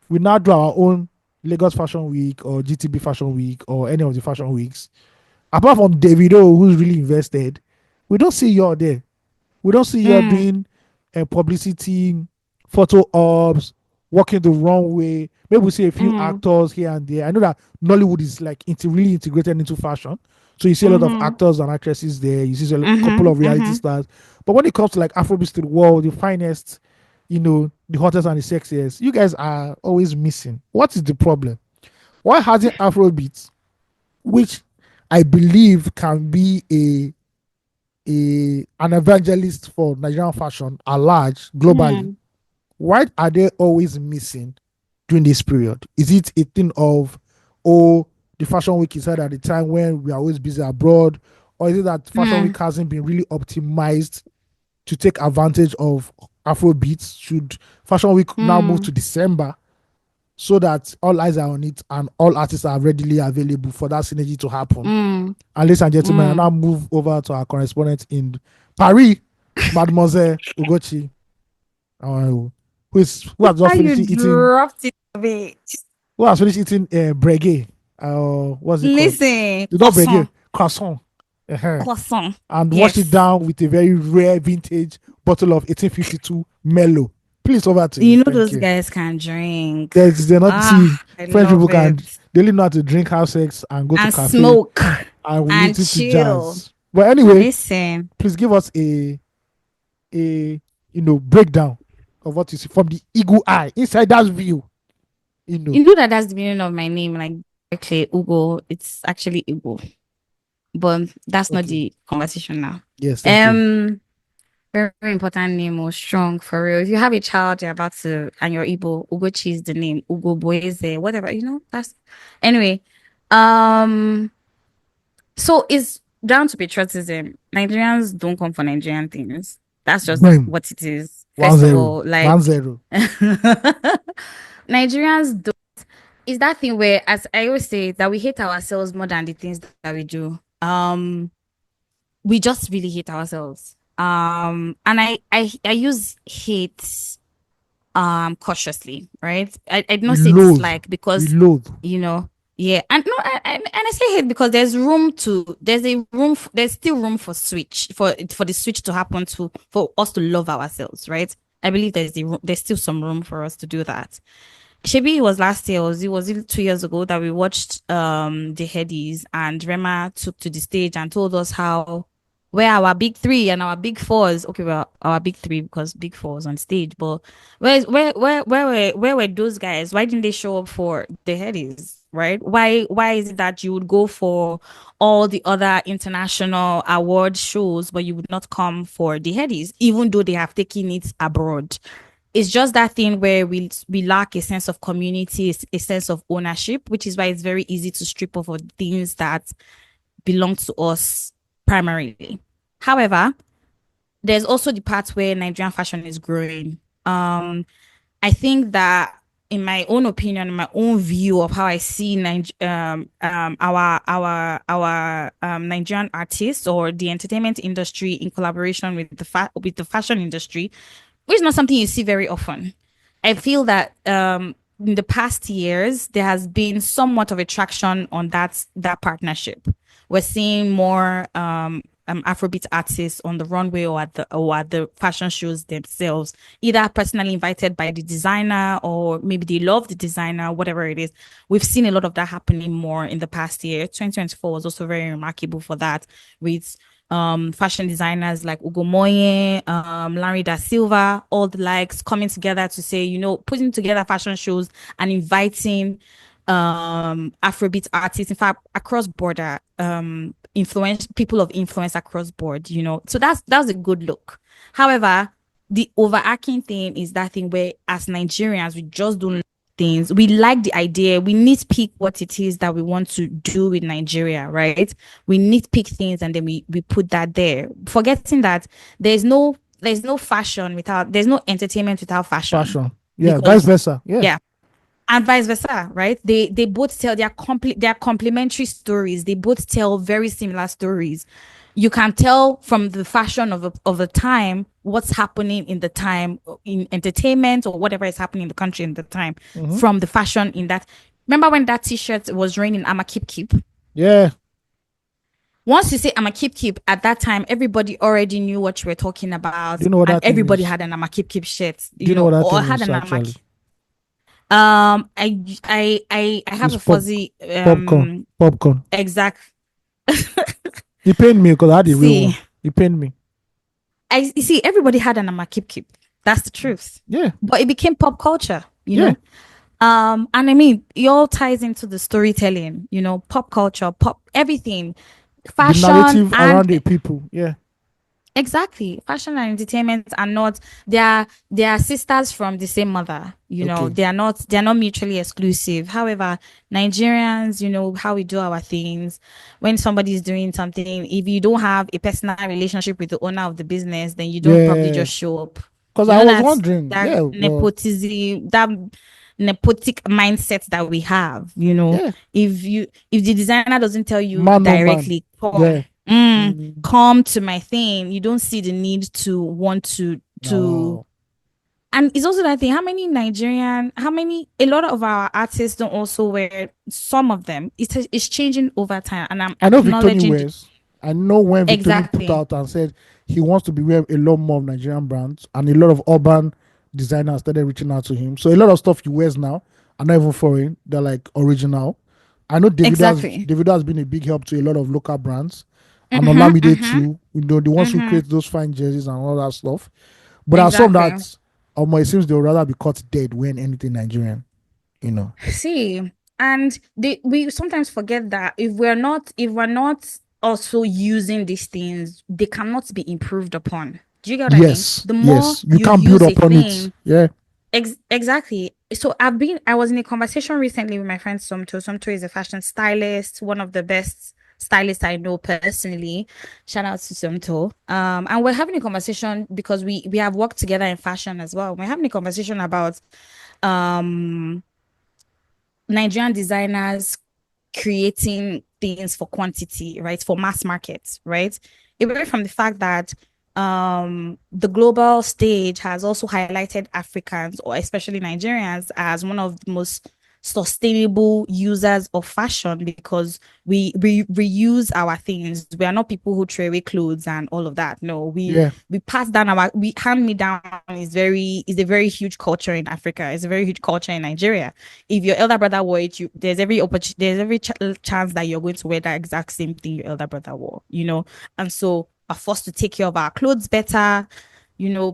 Speaker 1: we now do our own Lagos Fashion Week or GTB Fashion Week or any of the fashion weeks, apart from Davido, who's really invested, we don't see you there. We don't see you
Speaker 2: Mm.
Speaker 1: doing publicity, photo ops, walking the wrong way. Maybe we see a few
Speaker 2: Mm.
Speaker 1: actors here and there. I know that Nollywood is like really integrated into fashion. So you see a lot of
Speaker 2: Mhm.
Speaker 1: actors and actresses there. You see a couple
Speaker 2: Mhm.
Speaker 1: of reality
Speaker 2: Mhm.
Speaker 1: stars. But when it comes to like Afrobeats to the world, the finest, the hottest and the sexiest, you guys are always missing. What is the problem? Why hasn't Afrobeats, which I believe can be an evangelist for Nigerian fashion at large globally,
Speaker 2: Mm.
Speaker 1: why are they always missing during this period? Is it a thing of, oh, the fashion week is held at the time when we are always busy abroad, or is it that fashion
Speaker 2: Mm.
Speaker 1: week hasn't been really optimized to take advantage of Afrobeats? Should fashion week now move
Speaker 2: Mm.
Speaker 1: to December so that all eyes are on it and all artists are readily available for that synergy to happen?
Speaker 2: Mm.
Speaker 1: And ladies and gentlemen, I now
Speaker 2: Mm.
Speaker 1: move over to our correspondent in Paris, Mademoiselle Ugochi, uh, who has just
Speaker 2: How you
Speaker 1: finished eating
Speaker 2: dropped it a bit.
Speaker 1: brege. What's it called?
Speaker 2: Listen,
Speaker 1: The not brege,
Speaker 2: croissant.
Speaker 1: croissant. Uh-huh.
Speaker 2: Croissant.
Speaker 1: And washed it
Speaker 2: Yes.
Speaker 1: down with a very rare vintage bottle of 1852 Mellow. Please over to you.
Speaker 2: You know
Speaker 1: Thank
Speaker 2: those
Speaker 1: you.
Speaker 2: guys can drink.
Speaker 1: They're not see
Speaker 2: Ah, I
Speaker 1: French people
Speaker 2: love
Speaker 1: can
Speaker 2: it.
Speaker 1: they only know how to drink, have sex, and go to
Speaker 2: And
Speaker 1: cafe
Speaker 2: smoke
Speaker 1: and we
Speaker 2: and
Speaker 1: listen to
Speaker 2: chill.
Speaker 1: jazz. But anyway,
Speaker 2: Listen,
Speaker 1: please give us a breakdown of what you see from the eagle eye inside that view. You know.
Speaker 2: you know that that's the meaning of my name, like actually Ugo. It's actually Ugo, but that's not
Speaker 1: Okay.
Speaker 2: the conversation now.
Speaker 1: Yes, thank you.
Speaker 2: Um, very, very important name or strong for real. If you have a child you're about to and you're Igbo, Ugochi is the name. Ugo Boyeze, whatever, that's anyway. Um, so it's down to patriotism. Nigerians don't come for Nigerian things. That's just
Speaker 1: Boom.
Speaker 2: what it is.
Speaker 1: One
Speaker 2: First of
Speaker 1: zero.
Speaker 2: all,
Speaker 1: One
Speaker 2: like
Speaker 1: zero.
Speaker 2: Nigerians don't is that thing where, as I always say, that we hate ourselves more than the things that we do. We just really hate ourselves. And I use hate cautiously, right? I
Speaker 1: We
Speaker 2: don't say
Speaker 1: loathe.
Speaker 2: dislike
Speaker 1: We
Speaker 2: because
Speaker 1: loathe.
Speaker 2: you know yeah, and no, and I say hate because there's still room for the switch to happen to for us to love ourselves, right? I believe there's still some room for us to do that. Maybe it was last year, or was it 2 years ago that we watched the Headies, and Rema took to the stage and told us how where our big three and our big fours. Okay, well, our big three because big four was on stage, but where were those guys? Why didn't they show up for the Headies? Right? Why is it that you would go for all the other international award shows, but you would not come for the Headies, even though they have taken it abroad? It's just that thing where we lack a sense of community, a sense of ownership, which is why it's very easy to strip off of things that belong to us primarily. However, there's also the part where Nigerian fashion is growing. I think that in my own opinion, in my own view of how I see our Nigerian artists or the entertainment industry in collaboration with the fashion industry, which is not something you see very often. I feel that in the past years there has been somewhat of a traction on that partnership. We're seeing more. Afrobeat artists on the runway or at the fashion shows themselves, either personally invited by the designer or maybe they love the designer, whatever it is. We've seen a lot of that happening more in the past year. 2024 was also very remarkable for that, with fashion designers like Ugomoye, Larry da Silva, all the likes coming together to say, putting together fashion shows and inviting Afrobeat artists, in fact, across border, influence people of influence across board, So that's a good look. However, the overarching thing is that thing where as Nigerians we just don't like things. We like the idea, we nitpick what it is that we want to do with Nigeria, right? We nitpick things and then we put that there, forgetting that there's no fashion without there's no entertainment without fashion.
Speaker 1: Fashion. Yeah, vice
Speaker 2: Because
Speaker 1: versa. Yeah.
Speaker 2: yeah, and vice versa, right? They both tell their complementary stories. They both tell very similar stories. You can tell from the fashion of a time what's happening in the time in entertainment or whatever is happening in the country in the time
Speaker 1: Mm-hmm.
Speaker 2: from the fashion in that. Remember when that T-shirt was raining? I'm a keep.
Speaker 1: Yeah.
Speaker 2: Once you say I'm a keep at that time, everybody already knew what you were talking about,
Speaker 1: Do you know what
Speaker 2: and
Speaker 1: that thing
Speaker 2: everybody
Speaker 1: is?
Speaker 2: had an I'm a keep shirt,
Speaker 1: Do you know what that
Speaker 2: or
Speaker 1: thing
Speaker 2: had
Speaker 1: is
Speaker 2: an
Speaker 1: actually?
Speaker 2: I have
Speaker 1: It's
Speaker 2: a fuzzy
Speaker 1: popcorn. Popcorn.
Speaker 2: exact.
Speaker 1: It pained me because I had the real
Speaker 2: See,
Speaker 1: one. It pained me.
Speaker 2: I you see everybody had an Amakip. That's the truth.
Speaker 1: Yeah.
Speaker 2: But it became pop culture, you
Speaker 1: Yeah.
Speaker 2: know. And I mean, it all ties into the storytelling, pop culture, pop everything,
Speaker 1: The
Speaker 2: fashion
Speaker 1: narrative
Speaker 2: and
Speaker 1: around the people. Yeah.
Speaker 2: exactly. Fashion and entertainment are not they are sisters from the same mother.
Speaker 1: Okay.
Speaker 2: They are not mutually exclusive. However, Nigerians, how we do our things. When somebody is doing something, if you don't have a personal relationship with the owner of the business, then you don't probably
Speaker 1: Yeah.
Speaker 2: just show up.
Speaker 1: Because
Speaker 2: You
Speaker 1: I
Speaker 2: know
Speaker 1: was
Speaker 2: that
Speaker 1: wondering.
Speaker 2: that
Speaker 1: Yeah. Well.
Speaker 2: nepotism, that nepotic mindset that we have.
Speaker 1: Yeah.
Speaker 2: If the designer doesn't tell you
Speaker 1: Man on man.
Speaker 2: directly, come,
Speaker 1: Yeah. Mm,
Speaker 2: come to my thing, you don't see the need to want to.
Speaker 1: no.
Speaker 2: And it's also that thing. A lot of our artists don't also wear some of them. It's changing over time, and I'm
Speaker 1: I know Victoni
Speaker 2: acknowledging the
Speaker 1: wears. I know when Victoni put
Speaker 2: exactly,
Speaker 1: out and said he wants to be wearing a lot more of Nigerian brands, and a lot of urban designers started reaching out to him. So a lot of stuff he wears now are not even foreign; they're like original. I know
Speaker 2: exactly.
Speaker 1: Davido has been a big help to a lot of local brands, and
Speaker 2: Mm-hmm,
Speaker 1: Olamide
Speaker 2: mm-hmm,
Speaker 1: too. The ones who
Speaker 2: mm-hmm.
Speaker 1: create those fine jerseys and all that stuff. But there are some
Speaker 2: Exactly.
Speaker 1: that, it seems they would rather be caught dead when anything Nigerian. You know.
Speaker 2: See, and we sometimes forget that if we're not also using these things, they cannot be improved upon. Do you get what I mean?
Speaker 1: Yes,
Speaker 2: The more
Speaker 1: yes. You
Speaker 2: you
Speaker 1: can't build
Speaker 2: use a
Speaker 1: upon it.
Speaker 2: thing,
Speaker 1: Yeah.
Speaker 2: exactly. So I was in a conversation recently with my friend Somto. Somto is a fashion stylist, one of the best stylists I know personally. Shout out to Somto. And we're having a conversation because we have worked together in fashion as well. We're having a conversation about um Nigerian designers creating things for quantity, right? For mass markets, right? Away from the fact that the global stage has also highlighted Africans or especially Nigerians as one of the most sustainable users of fashion because we reuse our things. We are not people who throw away clothes and all of that. No,
Speaker 1: Yeah.
Speaker 2: we pass down our we hand me down is a very huge culture in Africa. It's a very huge culture in Nigeria. If your elder brother wore it, there's every chance that you're going to wear that exact same thing your elder brother wore. And so are forced to take care of our clothes better.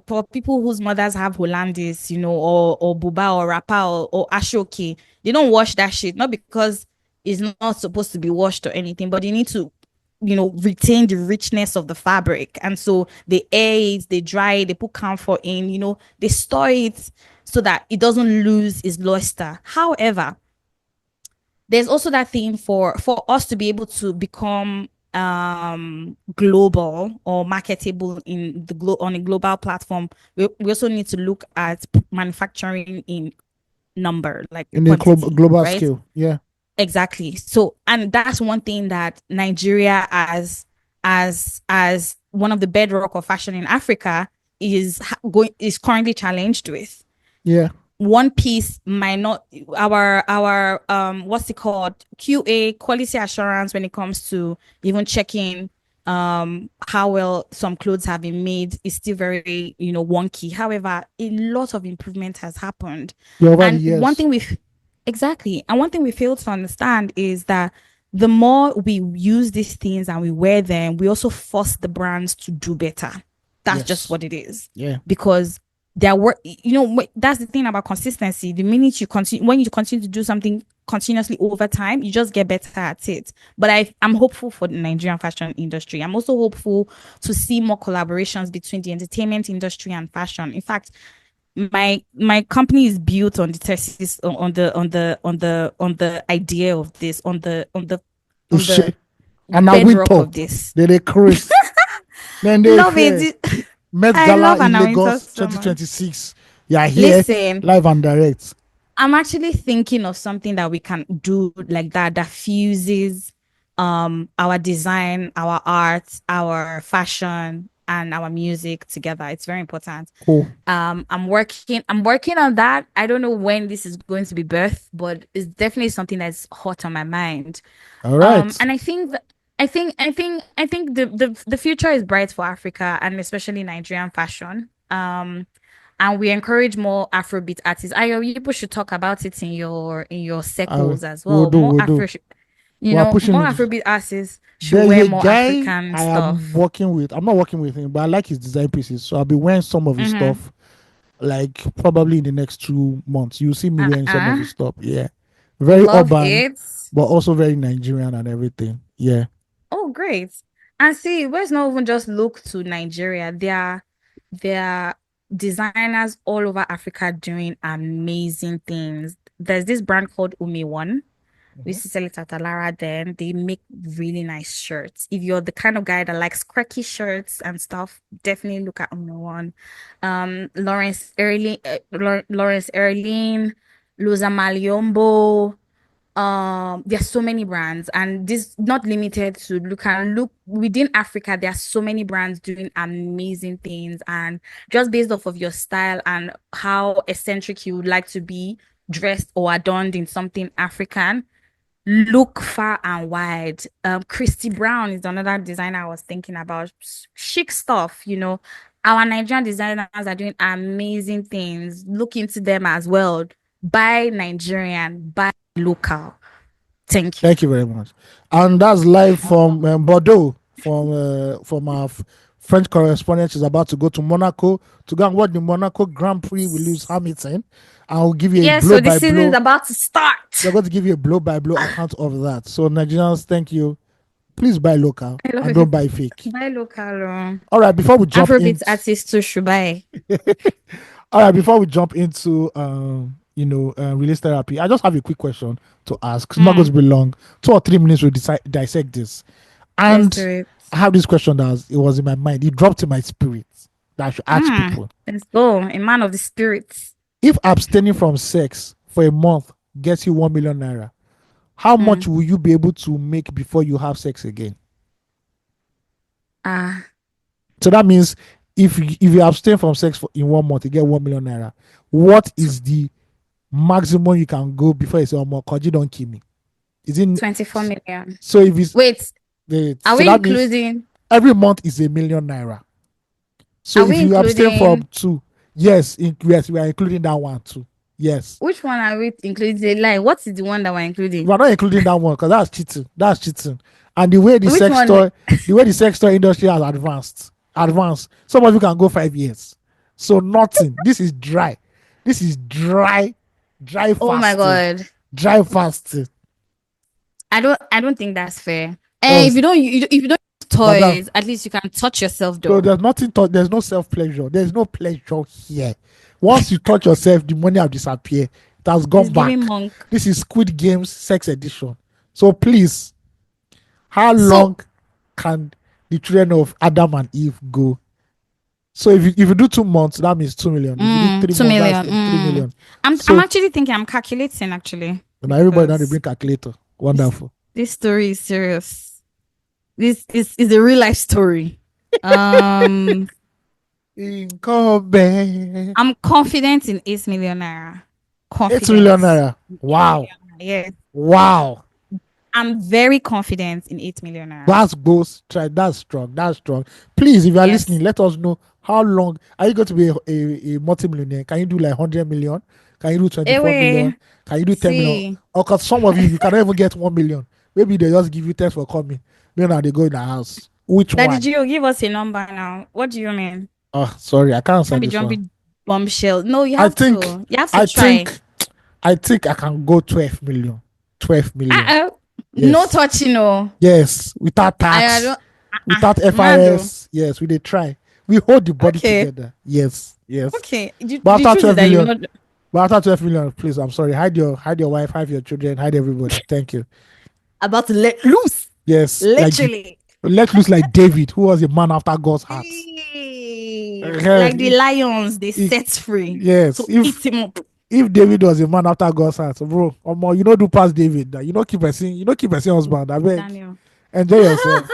Speaker 2: For people whose mothers have Hollandis, or Buba or Rapa or Ashoke, they don't wash that shit, not because it's not supposed to be washed or anything, but they need to, retain the richness of the fabric. And so they air it, they dry it, they put camphor in, they store it so that it doesn't lose its luster. However, there's also that thing for us to be able to become global or marketable on a global platform. We also need to look at manufacturing in number, like
Speaker 1: In a
Speaker 2: quantity,
Speaker 1: global
Speaker 2: right?
Speaker 1: scale. Yeah.
Speaker 2: Exactly. So, and that's one thing that Nigeria as one of the bedrock of fashion in Africa is currently challenged with.
Speaker 1: Yeah.
Speaker 2: One piece might not our what's it called, QA, quality assurance, when it comes to even checking how well some clothes have been made is still very, wonky. However, a lot of improvement has happened.
Speaker 1: Yeah, over the
Speaker 2: And one
Speaker 1: years.
Speaker 2: thing we've exactly, and one thing we fail to understand is that the more we use these things and we wear them, we also force the brands to do better. That's just
Speaker 1: Yes.
Speaker 2: what it is.
Speaker 1: Yeah.
Speaker 2: Because their work, that's the thing about consistency. The minute you continue, when you continue to do something continuously over time, you just get better at it. But I'm hopeful for the Nigerian fashion industry. I'm also hopeful to see more collaborations between the entertainment industry and fashion. In fact, my company is built on the thesis on the idea of this, on the
Speaker 1: And now
Speaker 2: bedrock
Speaker 1: winter.
Speaker 2: of this.
Speaker 1: They Chris. Then they
Speaker 2: Love
Speaker 1: fear.
Speaker 2: it.
Speaker 1: Met
Speaker 2: I
Speaker 1: Gala
Speaker 2: love
Speaker 1: in
Speaker 2: Anawinter
Speaker 1: Lagos
Speaker 2: so much.
Speaker 1: 2026. Yeah, here,
Speaker 2: Listen,
Speaker 1: live and direct.
Speaker 2: I'm actually thinking of something that we can do like that fuses our design, our art, our fashion, and our music together. It's very important.
Speaker 1: Cool.
Speaker 2: I'm working on that. I don't know when this is going to be birthed, but it's definitely something that's hot on my mind.
Speaker 1: All right.
Speaker 2: And I think the future is bright for Africa and especially Nigerian fashion. And we encourage more Afrobeat artists. You should talk about it in your circles as
Speaker 1: We'll
Speaker 2: well.
Speaker 1: do, we'll do. We're pushing
Speaker 2: More
Speaker 1: it.
Speaker 2: Afrobeat artists should
Speaker 1: There's
Speaker 2: wear
Speaker 1: a
Speaker 2: more
Speaker 1: guy
Speaker 2: African
Speaker 1: I am
Speaker 2: stuff.
Speaker 1: working with. I'm not working with him, but I like his design pieces. So I'll be wearing some of his
Speaker 2: Mm-hmm.
Speaker 1: stuff, like probably in the next 2 months. You'll see me wearing some of
Speaker 2: Uh-uh.
Speaker 1: his stuff. Yeah. Very
Speaker 2: Love
Speaker 1: urban,
Speaker 2: it.
Speaker 1: but also very Nigerian and everything. Yeah.
Speaker 2: Oh, great. And see, let's not even just look to Nigeria. There are designers all over Africa doing amazing things. There's this brand called Umi One. We
Speaker 1: Mhm.
Speaker 2: used to sell it at Alara then. They make really nice shirts. If you're the kind of guy that likes quirky shirts and stuff, definitely look at Umi One. Lawrence Erling, Luza Maliombo, there's so many brands and this not limited to look within Africa. There are so many brands doing amazing things, and just based off of your style and how eccentric you would like to be dressed or adorned in something African, look far and wide. Christy Brown is another designer I was thinking about. Chic stuff. Our Nigerian designers are doing amazing things. Look into them as well. Buy Nigerian, buy local. Thank you.
Speaker 1: Thank you very much. And that's live from Bordeaux, from our French correspondent. Is about to go to Monaco to go and watch the Monaco Grand Prix with Lewis Hamilton. I'll give you a
Speaker 2: Yeah,
Speaker 1: blow
Speaker 2: so the
Speaker 1: by
Speaker 2: season is
Speaker 1: blow.
Speaker 2: about to
Speaker 1: We're
Speaker 2: start.
Speaker 1: going to give you a blow by blow account of that. So Nigerians, thank you. Please buy local
Speaker 2: I love
Speaker 1: and don't
Speaker 2: it.
Speaker 1: buy fake.
Speaker 2: Buy local.
Speaker 1: All right, before we jump in,
Speaker 2: Afrobeats artists too should buy.
Speaker 1: all right, before we jump into release therapy, I just have a quick question to ask. It's not going to
Speaker 2: Mm,
Speaker 1: be long. 2 or 3 minutes we'll dissect this.
Speaker 2: let's do
Speaker 1: And
Speaker 2: it.
Speaker 1: I have this question that it was in my mind. It dropped in my spirit that I should ask people.
Speaker 2: Let's go. A man of the spirits.
Speaker 1: If abstaining from sex for a month gets you 1 million naira, how much
Speaker 2: Mm.
Speaker 1: will you be able to make before you have sex again?
Speaker 2: Ah,
Speaker 1: So that means if you abstain from sex in 1 month, you get 1 million naira. What
Speaker 2: tw-
Speaker 1: is the maximum you can go before you say, "Oh, more, cause you don't kill me"? Is it
Speaker 2: 24 million.
Speaker 1: so? If it's
Speaker 2: Wait, are
Speaker 1: so
Speaker 2: we
Speaker 1: that means
Speaker 2: including
Speaker 1: every month is 1 million naira. So
Speaker 2: are
Speaker 1: if
Speaker 2: we
Speaker 1: you abstain from
Speaker 2: including
Speaker 1: two, yes, we are including that one too. Yes,
Speaker 2: which one are we including? Like, what is the one that we're including?
Speaker 1: we are not including that one because that's cheating. That's cheating. And the way the
Speaker 2: Which
Speaker 1: sex
Speaker 2: one?
Speaker 1: toy, the way the sex toy industry has advanced. Some of you can go 5 years. So nothing. This is dry. This is dry
Speaker 2: Oh my
Speaker 1: fasting,
Speaker 2: God.
Speaker 1: dry fasting.
Speaker 2: I don't think that's fair.
Speaker 1: Oh,
Speaker 2: If you don't use
Speaker 1: madam.
Speaker 2: toys, at least you can touch yourself
Speaker 1: So
Speaker 2: though.
Speaker 1: there's nothing. There's no self pleasure. There's no pleasure here. Once you touch yourself, the money will disappear. It has
Speaker 2: It's
Speaker 1: gone
Speaker 2: giving
Speaker 1: back.
Speaker 2: monk.
Speaker 1: This is Squid Games Sex Edition. So please, how
Speaker 2: So
Speaker 1: long can the children of Adam and Eve go? So if you do 2 months, that means 2 million. If you did three
Speaker 2: two
Speaker 1: months, that's
Speaker 2: million.
Speaker 1: 3 million.
Speaker 2: I'm
Speaker 1: So
Speaker 2: actually thinking, I'm calculating actually
Speaker 1: and everybody now they
Speaker 2: because
Speaker 1: bring calculator.
Speaker 2: this
Speaker 1: Wonderful.
Speaker 2: this story is serious. This is a real life story. Um,
Speaker 1: Income.
Speaker 2: I'm confident in 8 million naira.
Speaker 1: 8 million
Speaker 2: Confidence.
Speaker 1: naira. Wow.
Speaker 2: Yes.
Speaker 1: Wow.
Speaker 2: I'm very confident in 8 million naira.
Speaker 1: That's goes try. That's strong. That's strong. Please, if you are
Speaker 2: Yes.
Speaker 1: listening, let us know how long are you going to be a multi-millionaire? Can you do like 100 million? Can you do 24 million?
Speaker 2: Anyway,
Speaker 1: Can you do 10 million?
Speaker 2: see,
Speaker 1: Or because some of you cannot even get 1 million. Maybe they just give you thanks for coming. Then now they go in the house. Which
Speaker 2: Daddy
Speaker 1: one?
Speaker 2: Gio, give us a number now. What do you mean?
Speaker 1: Oh, sorry, I can't answer
Speaker 2: Can't be
Speaker 1: this one.
Speaker 2: jumping bombshell. No, you
Speaker 1: I
Speaker 2: have
Speaker 1: think,
Speaker 2: to. You have to
Speaker 1: I
Speaker 2: try.
Speaker 1: think, I think I can go 12 million. 12 million.
Speaker 2: Uh-uh. No
Speaker 1: Yes.
Speaker 2: touching, no.
Speaker 1: Yes. Without
Speaker 2: I
Speaker 1: tax,
Speaker 2: don't.
Speaker 1: without
Speaker 2: Mando.
Speaker 1: FRS. Yes, we did try. We hold the body
Speaker 2: Okay.
Speaker 1: together. Yes. Yes.
Speaker 2: Okay.
Speaker 1: But
Speaker 2: The
Speaker 1: after
Speaker 2: truth is
Speaker 1: 12
Speaker 2: that you
Speaker 1: million,
Speaker 2: not.
Speaker 1: but after 12 million, please, I'm sorry. Hide your wife, hide your children, hide everybody. Thank you.
Speaker 2: About to let loose.
Speaker 1: Yes.
Speaker 2: Literally.
Speaker 1: Let loose like David, who was a man after God's heart.
Speaker 2: Like the
Speaker 1: If,
Speaker 2: lions, they
Speaker 1: if,
Speaker 2: set free.
Speaker 1: yes.
Speaker 2: So eat him up.
Speaker 1: If David was a man after God's heart, so bro, you know do past David. That you know keep a husband. I beg.
Speaker 2: Daniel.
Speaker 1: Enjoy yourself.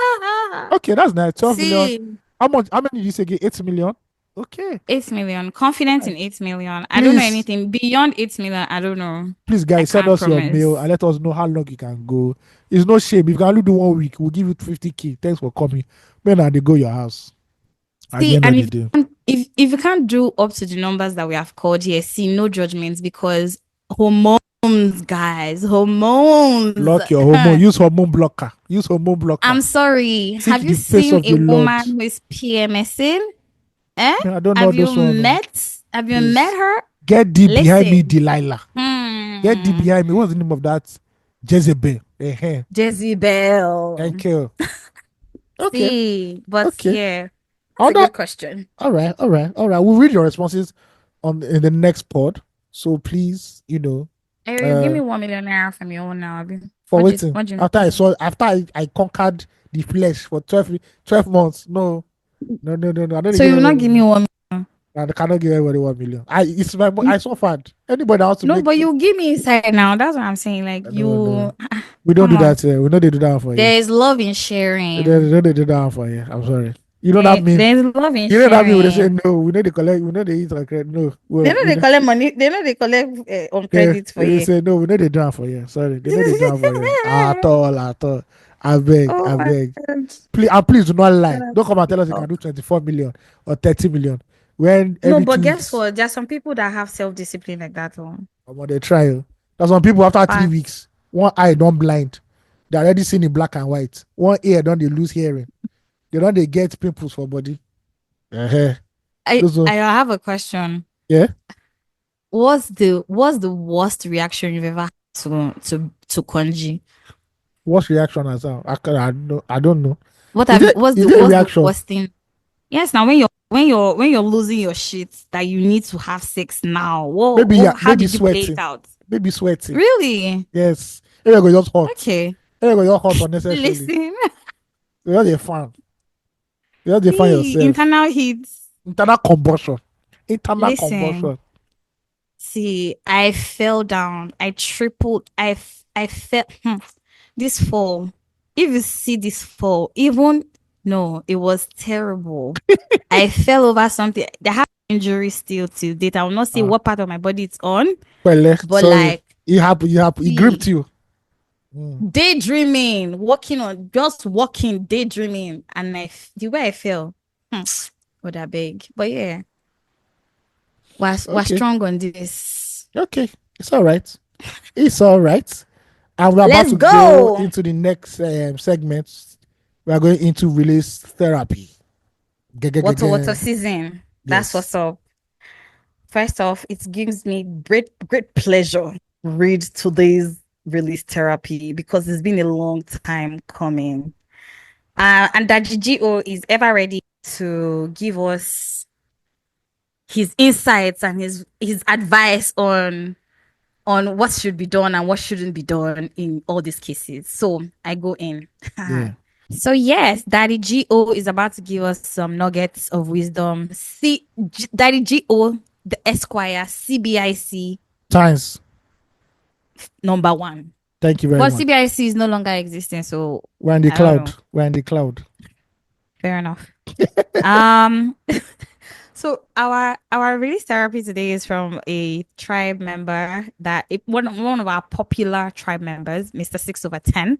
Speaker 1: Okay, that's nice. 12 million.
Speaker 2: See,
Speaker 1: How much? How many did you say? 8 million. Okay.
Speaker 2: 8 million. Confident
Speaker 1: Nice.
Speaker 2: in 8 million. I don't know
Speaker 1: Please,
Speaker 2: anything beyond 8 million. I don't know.
Speaker 1: please,
Speaker 2: I
Speaker 1: guys, send
Speaker 2: can't
Speaker 1: us your mail and
Speaker 2: promise.
Speaker 1: let us know how long you can go. It's no shame. If you can only do 1 week, we'll give you 50K. Thanks for coming. Then they go your house at the
Speaker 2: See,
Speaker 1: end of
Speaker 2: and
Speaker 1: the day.
Speaker 2: if you can't do up to the numbers that we have called here, see, no judgments because hormones, guys, hormones.
Speaker 1: Block your hormone. Use hormone blocker. Use hormone blocker.
Speaker 2: I'm sorry.
Speaker 1: Seek
Speaker 2: Have you
Speaker 1: the face
Speaker 2: seen
Speaker 1: of
Speaker 2: a
Speaker 1: the Lord.
Speaker 2: woman who is PMSing? Eh?
Speaker 1: Man, I don't know
Speaker 2: Have you
Speaker 1: this one. Oh.
Speaker 2: met? Have you met
Speaker 1: Please.
Speaker 2: her?
Speaker 1: Get deep behind me,
Speaker 2: Listen.
Speaker 1: Delilah. Get deep
Speaker 2: Hmm.
Speaker 1: behind me. What's the name of that? Jezebel.
Speaker 2: Jezebel.
Speaker 1: Thank you. Okay.
Speaker 2: See, but
Speaker 1: Okay.
Speaker 2: yeah, that's a
Speaker 1: Other
Speaker 2: good question.
Speaker 1: all right, all right, all right. We'll read your responses in the next pod. So please,
Speaker 2: Hey, give
Speaker 1: uh
Speaker 2: me 1 million naira from your own now. Abi.
Speaker 1: for waiting.
Speaker 2: What do you
Speaker 1: After I
Speaker 2: need?
Speaker 1: saw after I conquered the flesh for 12 months. No, no, no, no, no. I don't
Speaker 2: So
Speaker 1: give
Speaker 2: you will not
Speaker 1: everybody
Speaker 2: give me 1 million.
Speaker 1: I cannot give everybody 1 million. I suffered. Anybody that wants to
Speaker 2: No,
Speaker 1: make
Speaker 2: but you give me inside now. That's what I'm saying. Like
Speaker 1: no,
Speaker 2: you,
Speaker 1: no. We don't
Speaker 2: come
Speaker 1: do
Speaker 2: on.
Speaker 1: that here. We know they do that for you.
Speaker 2: There is love in
Speaker 1: They
Speaker 2: sharing.
Speaker 1: don't they do that for you. I'm sorry. You know that meme.
Speaker 2: There's love in
Speaker 1: You know that meme when they say
Speaker 2: sharing.
Speaker 1: no, we know they collect, we know they eat like no.
Speaker 2: They
Speaker 1: Well,
Speaker 2: know
Speaker 1: we
Speaker 2: they
Speaker 1: know.
Speaker 2: collect money. They know they collect on
Speaker 1: Yeah,
Speaker 2: credit for
Speaker 1: they
Speaker 2: you.
Speaker 1: say no, we know they drown for you. Sorry, they know they drown for you. At all, at all. I beg,
Speaker 2: Oh
Speaker 1: I
Speaker 2: my
Speaker 1: beg.
Speaker 2: God.
Speaker 1: Please do not lie.
Speaker 2: Shut
Speaker 1: Don't come and tell us you can
Speaker 2: up.
Speaker 1: do 24 million or 30 million when
Speaker 2: No,
Speaker 1: every
Speaker 2: but
Speaker 1: two
Speaker 2: guess
Speaker 1: weeks.
Speaker 2: what? There are some people that have self-discipline like that. Oh.
Speaker 1: They try. Oh. There's some people after 3 weeks,
Speaker 2: Fast.
Speaker 1: one eye don't blind. They're already seeing in black and white. One ear don't they lose hearing. They get pimples for body. Uh-huh. Those
Speaker 2: I
Speaker 1: are,
Speaker 2: have a question.
Speaker 1: yeah.
Speaker 2: What's the worst reaction you've ever had to Konji?
Speaker 1: What's reaction as well? I don't know.
Speaker 2: What
Speaker 1: Is
Speaker 2: have
Speaker 1: it is it a
Speaker 2: what's the
Speaker 1: reaction?
Speaker 2: worst thing? Yes, now when you're losing your shit that you need to have sex now. How
Speaker 1: Maybe
Speaker 2: did you play it
Speaker 1: sweating.
Speaker 2: out?
Speaker 1: Maybe sweating.
Speaker 2: Really?
Speaker 1: Yes. Everybody go just hot.
Speaker 2: Okay.
Speaker 1: Everybody go just hot unnecessarily.
Speaker 2: Listen.
Speaker 1: You just a fan. You just define
Speaker 2: See,
Speaker 1: yourself.
Speaker 2: internal hits.
Speaker 1: Internal combustion. Internal
Speaker 2: Listen.
Speaker 1: combustion.
Speaker 2: See, I fell down. I tripled. I fell. This fall. If you see this fall, even no, it was terrible. I fell over something. I have injury still to date. I will not say
Speaker 1: Ah,
Speaker 2: what part of my body it's on,
Speaker 1: well,
Speaker 2: but
Speaker 1: sorry.
Speaker 2: like
Speaker 1: It happened. It gripped
Speaker 2: see,
Speaker 1: you. Mm.
Speaker 2: daydreaming, just walking, daydreaming, and the way I feel, would I beg? But yeah, we're
Speaker 1: Okay.
Speaker 2: strong on this.
Speaker 1: Okay. It's all right. It's all right. And we're about
Speaker 2: Let's
Speaker 1: to go
Speaker 2: go.
Speaker 1: into the next segment. We are going into release therapy.
Speaker 2: Water season. That's
Speaker 1: Yes.
Speaker 2: what's up. First off, it gives me great pleasure to read today's release therapy because it's been a long time coming. And that GGO is ever ready to give us his insights and his advice on what should be done and what shouldn't be done in all these cases. So I go in.
Speaker 1: Yeah.
Speaker 2: So yes, Daddy Go is about to give us some nuggets of wisdom. Daddy Go, the Esquire, CBIC
Speaker 1: Times.
Speaker 2: #1.
Speaker 1: Thank you very
Speaker 2: But
Speaker 1: much.
Speaker 2: CBIC is no longer existing, so
Speaker 1: We're in the
Speaker 2: I don't
Speaker 1: cloud.
Speaker 2: know.
Speaker 1: We're in the cloud.
Speaker 2: Fair enough. Um, So our release therapy today is from a tribe member one of our popular tribe members, Mr. 6/10.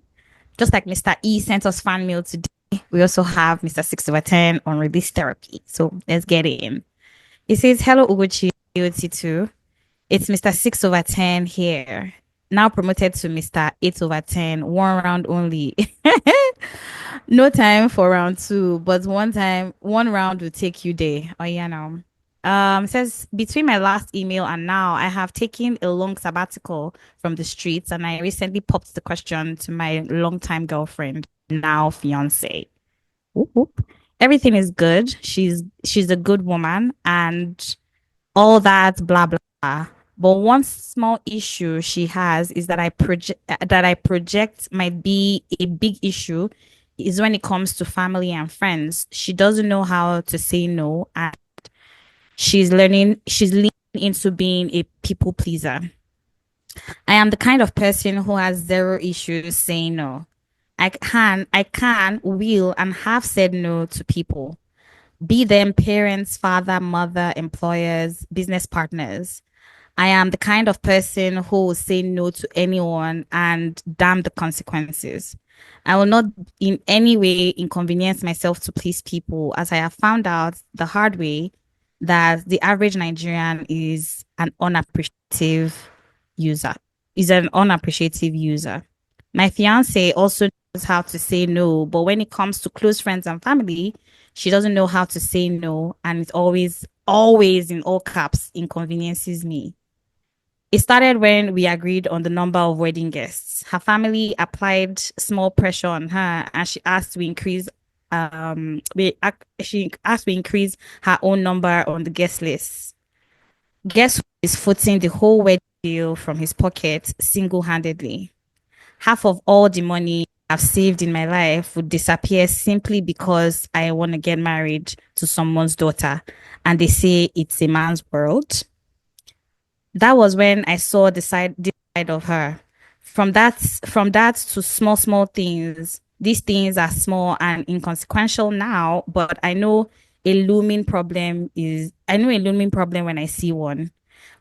Speaker 2: Just like Mr. E sent us fan mail today, we also have Mr. 6/10 on release therapy. So let's get it in. It says, "Hello Ugochi AOT2. It's Mr. 6/10 here. Now promoted to Mr. 8/10. One round only. No time for round two, but one round will take you there. Oh yeah, now. Says between my last email and now, I have taken a long sabbatical from the streets, and I recently popped the question to my longtime girlfriend, now fiance. Whoop, whoop. Everything is good. She's a good woman, and all that blah blah. But one small issue she has is that I project might be a big issue is when it comes to family and friends. She doesn't know how to say no, and she's leaning into being a people pleaser. I am the kind of person who has zero issues saying no. Will, and have said no to people, be them parents, father, mother, employers, business partners. I am the kind of person who will say no to anyone and damn the consequences. I will not in any way inconvenience myself to please people, as I have found out the hard way that the average Nigerian user, is an unappreciative user. My fiance also knows how to say no, but when it comes to close friends and family, she doesn't know how to say no, and it always in all caps inconveniences me. It started when we agreed on the number of wedding guests. Her family applied small pressure on her, and she asked we increase her own number on the guest list. Guess who is footing the whole wedding bill from his pocket single-handedly? Half of all the money I've saved in my life would disappear simply because I want to get married to someone's daughter, and they say it's a man's world. That was when I saw this side of her. From that to small things. These things are small and inconsequential now, but I know a looming problem when I see one.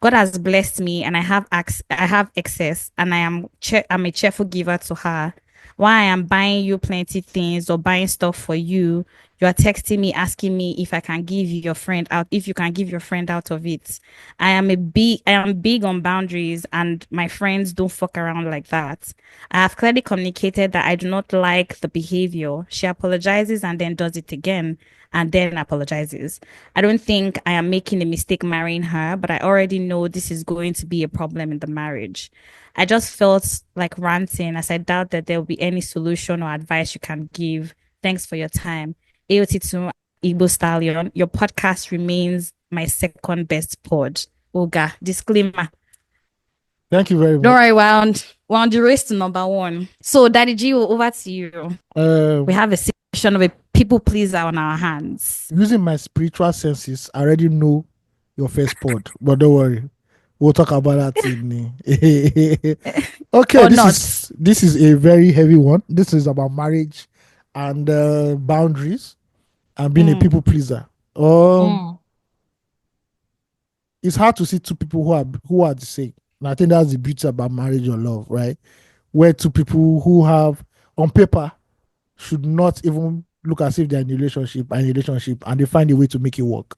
Speaker 2: God has blessed me, and I have excess, and I'm a cheerful giver to her. While I am buying you plenty things or buying stuff for you, you are texting me asking me if you can give your friend out of it. I am big on boundaries, and my friends don't fuck around like that. I have clearly communicated that I do not like the behavior. She apologizes and then does it again and then apologizes. I don't think I am making a mistake marrying her, but I already know this is going to be a problem in the marriage. I just felt like ranting, as I doubt that there will be any solution or advice you can give. Thanks for your time. AOT2 Igbo Stallion, your podcast remains my second best pod. Oga, disclaimer.
Speaker 1: Thank you very
Speaker 2: Don't
Speaker 1: much.
Speaker 2: worry, we're on the race to number one. So, Daddy G, over to you. We have a situation of a people pleaser on our hands.
Speaker 1: Using my spiritual senses, I already know your first pod, but don't worry. We'll talk about that in okay,
Speaker 2: Or
Speaker 1: this is a very heavy one. This is about marriage and boundaries and being a people pleaser. It's hard to see two people who are the same. And I think that's the beauty about marriage or love, right? Where two people who have on paper should not even look as if they're in a relationship and they find a way to make it work.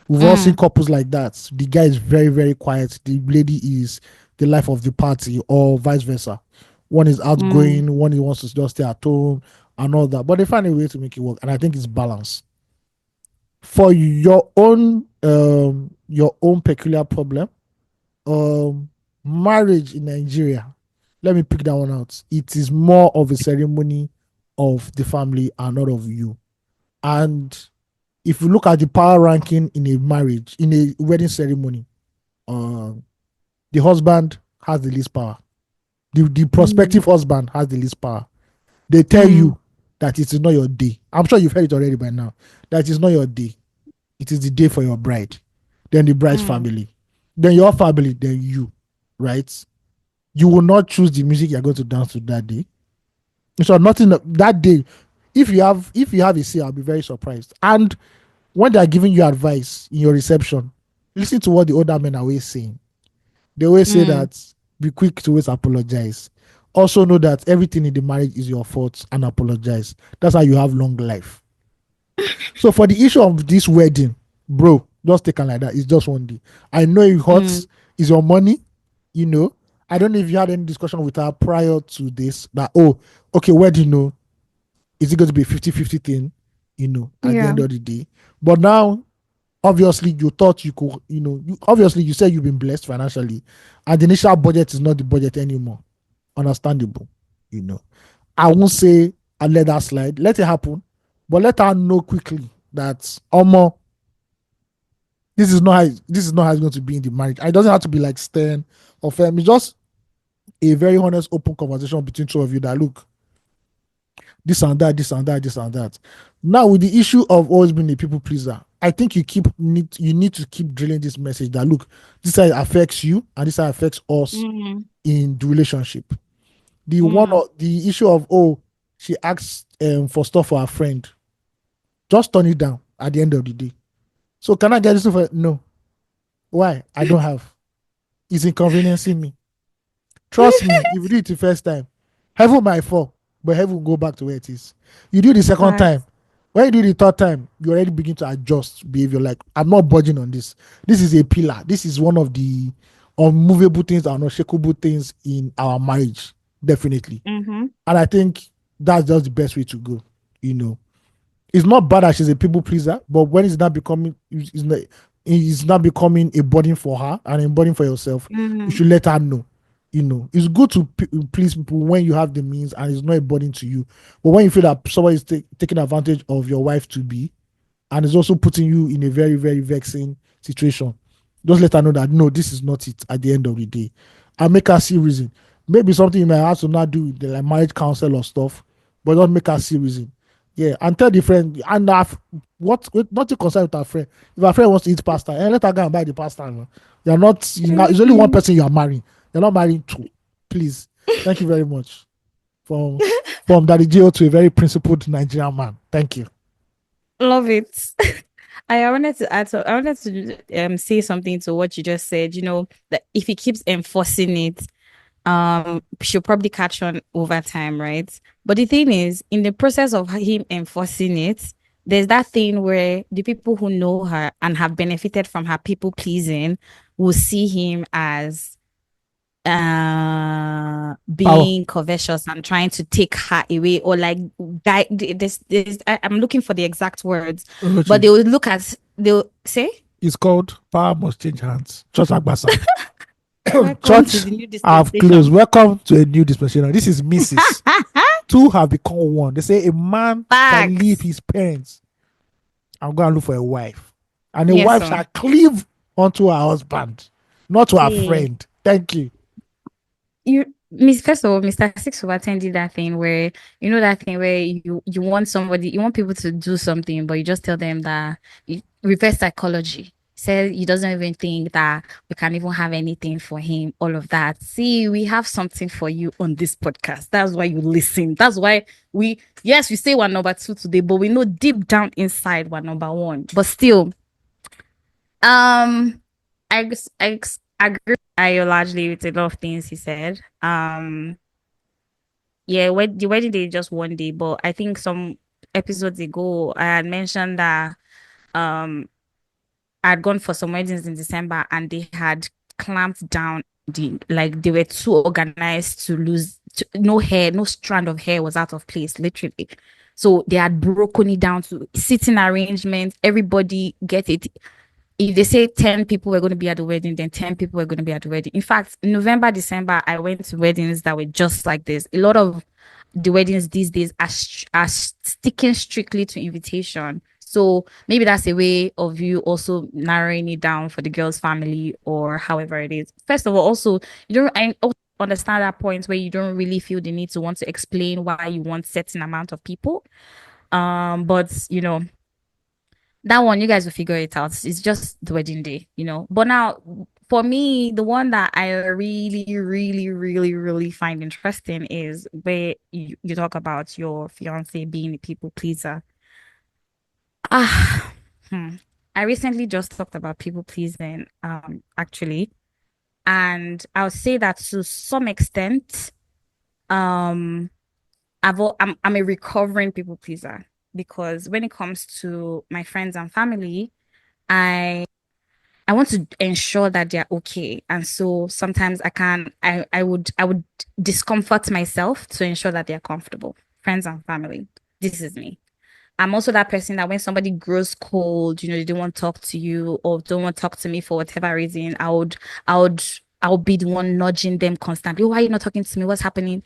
Speaker 1: We've all seen couples like that. The guy is very, very quiet. The lady is the life of the party, or vice versa. One is outgoing, one wants to just stay at home and all that. But they find a way to make it work. And I think it's balance. For your own peculiar problem, marriage in Nigeria, let me pick that one out. It is more of a ceremony of the family and not of you. And if you look at the power ranking in a marriage, in a wedding ceremony, the husband has the least power. The prospective husband has the least power. They tell you that it is not your day. I'm sure you've heard it already by now. That it is not your day. It is the day for your bride. Then the bride's family. Then your family. Then you. Right? You will not choose the music you're going to dance to that day. So nothing that day. If you have a say, I'll be very surprised. And when they are giving you advice in your reception, listen to what the older men are always saying. They always say
Speaker 2: Mm.
Speaker 1: that be quick to always apologize. Also know that everything in the marriage is your fault and apologize. That's how you have long life. So for the issue of this wedding, bro, just take it like that. It's just one day. I know it hurts.
Speaker 2: Mm.
Speaker 1: It's your money, you know. I don't know if you had any discussion with her prior to this that, oh, okay, wedding, no, is it going to be a 50-50 thing, at the
Speaker 2: Yeah.
Speaker 1: end of the day? But now, obviously, you thought you could, obviously, you said you've been blessed financially, and the initial budget is not the budget anymore. Understandable, you know. I won't say I let that slide. Let it happen, but let her know quickly that Omo, this is not how it's going to be in the marriage. And it doesn't have to be like stern or firm. It's just a very honest, open conversation between two of you that look, this and that, this and that, this and that. Now, with the issue of always being a people pleaser, I think you need to keep drilling this message that look, this side affects you and this side affects us
Speaker 2: Mm.
Speaker 1: in the relationship. The one
Speaker 2: Mm.
Speaker 1: or the issue of she asked for stuff for her friend, just turn it down at the end of the day. So can I get this for no? Why? I don't have. It's inconveniencing me. Trust me, if you do it the first time, heaven might fall, but heaven will go back to where it is. You do it the second time.
Speaker 2: Facts.
Speaker 1: When you do it the third time, you already begin to adjust behavior. Like, I'm not budging on this. This is a pillar. This is one of the unmovable things and unshakable things in our marriage, definitely.
Speaker 2: Mm-hmm.
Speaker 1: And I think that's just the best way to go. You know, it's not bad that she's a people pleaser, but when it's not becoming a burden for her and a burden for yourself, you
Speaker 2: Mm.
Speaker 1: should let her know. It's good to please people when you have the means and it's not a burden to you. But when you feel that somebody is taking advantage of your wife to be, and it's also putting you in a very, very vexing situation, just let her know that no, this is not it at the end of the day. And make her see reason. Maybe something you might have to not do with the like marriage counsel or stuff, but don't make her see reason. Yeah, and tell the friend and not to concern with her friend. If her friend wants to eat pasta, and let her go and buy the pasta. Man. You're not it's only one person you are marrying. You're not marrying two. Please. Thank you very much. From Daddy Gio to a very principled Nigerian man. Thank you.
Speaker 2: Love it. I wanted to add, so I wanted to say something to what you just said. That if he keeps enforcing it, she'll probably catch on over time, right? But the thing is, in the process of him enforcing it, there's that thing where the people who know her and have benefited from her people pleasing will see him as
Speaker 1: Power.
Speaker 2: being covetous and trying to take her away, or like I'm looking for the exact words, but
Speaker 1: Ugochi.
Speaker 2: they'll say
Speaker 1: It's called Power Must Change Hands. Church Agbasa.
Speaker 2: welcome to
Speaker 1: Church
Speaker 2: the new
Speaker 1: have closed.
Speaker 2: dispensation.
Speaker 1: Welcome to a new dispensation. This is Mrs. Two have become one. They say a man shall leave
Speaker 2: Facts.
Speaker 1: his parents and go and look for a wife. And a
Speaker 2: Yes,
Speaker 1: wife
Speaker 2: sir.
Speaker 1: shall cleave unto her husband, not to her
Speaker 2: See,
Speaker 1: friend. Thank you.
Speaker 2: you Miss first of all, Mr. Six Overten did that thing where that thing where you want somebody, you want people to do something, but you just tell them that reverse psychology. Says he doesn't even think that we can even have anything for him, all of that. See, we have something for you on this podcast. That's why you listen. That's why yes, we say we're number two today, but we know deep down inside we're number one. But still, um, I agree. I largely with a lot of things he said. Yeah, the wedding day is just one day, but I think some episodes ago I had mentioned that um I had gone for some weddings in December and they had clamped down they were too organized to no hair, no strand of hair was out of place, literally. So they had broken it down to sitting arrangements, everybody get it. If they say 10 people were going to be at the wedding, then 10 people were going to be at the wedding. In fact, November, December, I went to weddings that were just like this. A lot of the weddings these days are sticking strictly to invitation. So maybe that's a way of you also narrowing it down for the girl's family or however it is. First of all, also, you don't I also understand that point where you don't really feel the need to want to explain why you want certain amount of people. But that one, you guys will figure it out. It's just the wedding day. But now, for me, the one that I really, really, really, really find interesting is where you talk about your fiance being a people pleaser. Ah, I recently just talked about people pleasing, actually, and I'll say that to some extent, um, I'm a recovering people pleaser because when it comes to my friends and family, I I want to ensure that they're okay. And so sometimes I would discomfort myself to ensure that they're comfortable. Friends and family. This is me. I'm also that person that when somebody grows cold, they don't want to talk to you or don't want to talk to me for whatever reason, I would I'll be the one nudging them constantly. Oh, why are you not talking to me? What's happening?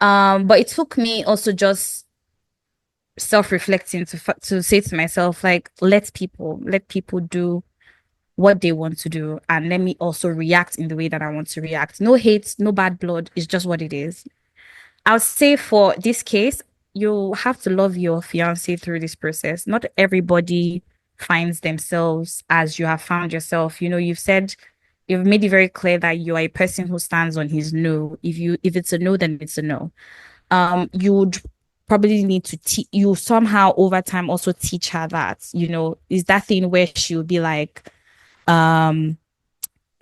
Speaker 2: But it took me also just self-reflecting to say to myself, like, let people do what they want to do, and let me also react in the way that I want to react. No hate, no bad blood. It's just what it is. I'll say for this case, you have to love your fiance through this process. Not everybody finds themselves as you have found yourself. You've made it very clear that you are a person who stands on his no. If it's a no, then it's a no. You would probably need to teach you somehow over time also teach her that, is that thing where she'll be like, um,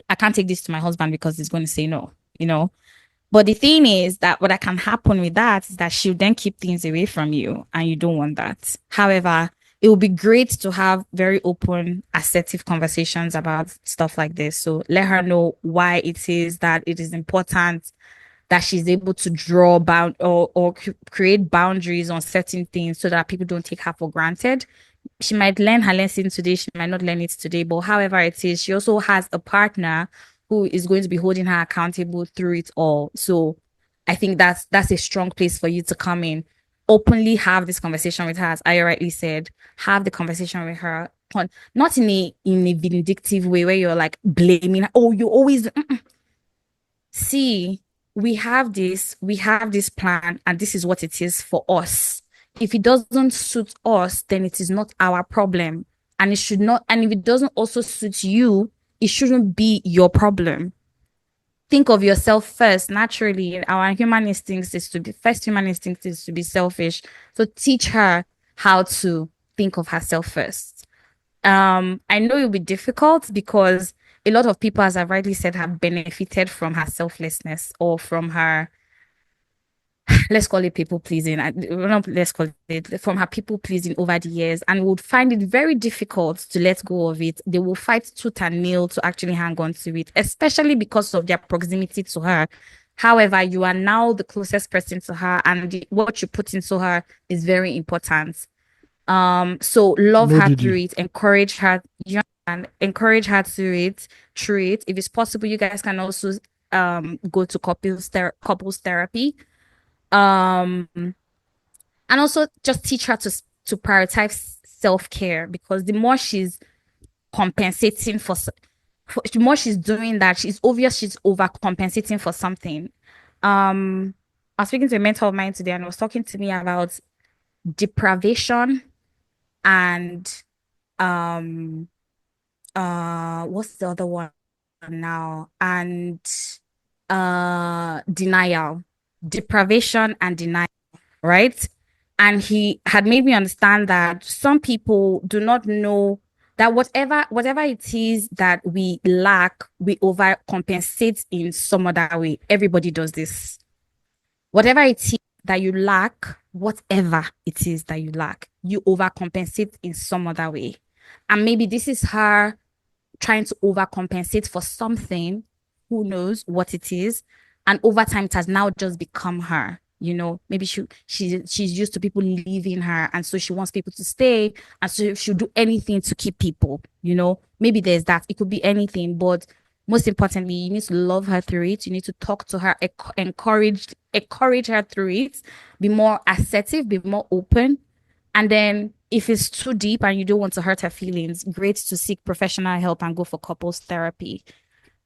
Speaker 2: I can't take this to my husband because he's going to say no, you know. But the thing is that what can happen with that is that she'll then keep things away from you, and you don't want that. However, it would be great to have very open, assertive conversations about stuff like this. So let her know why it is that it is important that she's able to draw bound or create boundaries on certain things so that people don't take her for granted. She might learn her lesson today, she might not learn it today, but however it is, she also has a partner who is going to be holding her accountable through it all. So I think that's a strong place for you to come in. Openly have this conversation with her, as I rightly said. Have the conversation with her, not in a vindictive way where you're like blaming her. Oh, you always see, we have this plan, and this is what it is for us. If it doesn't suit us, then it is not our problem. And it should not, and if it doesn't also suit you, it shouldn't be your problem. Think of yourself first. Naturally, our human instinct is to be selfish. So teach her how to think of herself first. I know it'll be difficult because a lot of people, as I've rightly said, have benefited from her selflessness or from her, let's call it people pleasing. Not let's call it from her people pleasing over the years, and would find it very difficult to let go of it. They will fight tooth and nail to actually hang on to it, especially because of their proximity to her. However, you are now the closest person to her, and what you put into her is very important. So love
Speaker 1: No
Speaker 2: her
Speaker 1: did
Speaker 2: through
Speaker 1: you.
Speaker 2: it, encourage her, and encourage her through it. If it's possible, you guys can also go to couples therapy. Um, and also just teach her to prioritize self-care, because the more she's compensating the more she's doing that, she's obvious she's overcompensating for something. I was speaking to a mentor of mine today, and was talking to me about deprivation and um what's the other one now, and denial, deprivation and denial, right? And he had made me understand that some people do not know that whatever it is that we lack, we overcompensate in some other way. Everybody does this. Whatever it is that you lack, whatever it is that you lack, you overcompensate in some other way. And maybe this is her trying to overcompensate for something. Who knows what it is? And over time, it has now just become her. Maybe she's used to people leaving her, and so she wants people to stay, and so she'll do anything to keep people. Maybe there's that. It could be anything, but most importantly, you need to love her through it. You need to talk to her, encourage her through it. Be more assertive, be more open, and then if it's too deep and you don't want to hurt her feelings, great to seek professional help and go for couples therapy.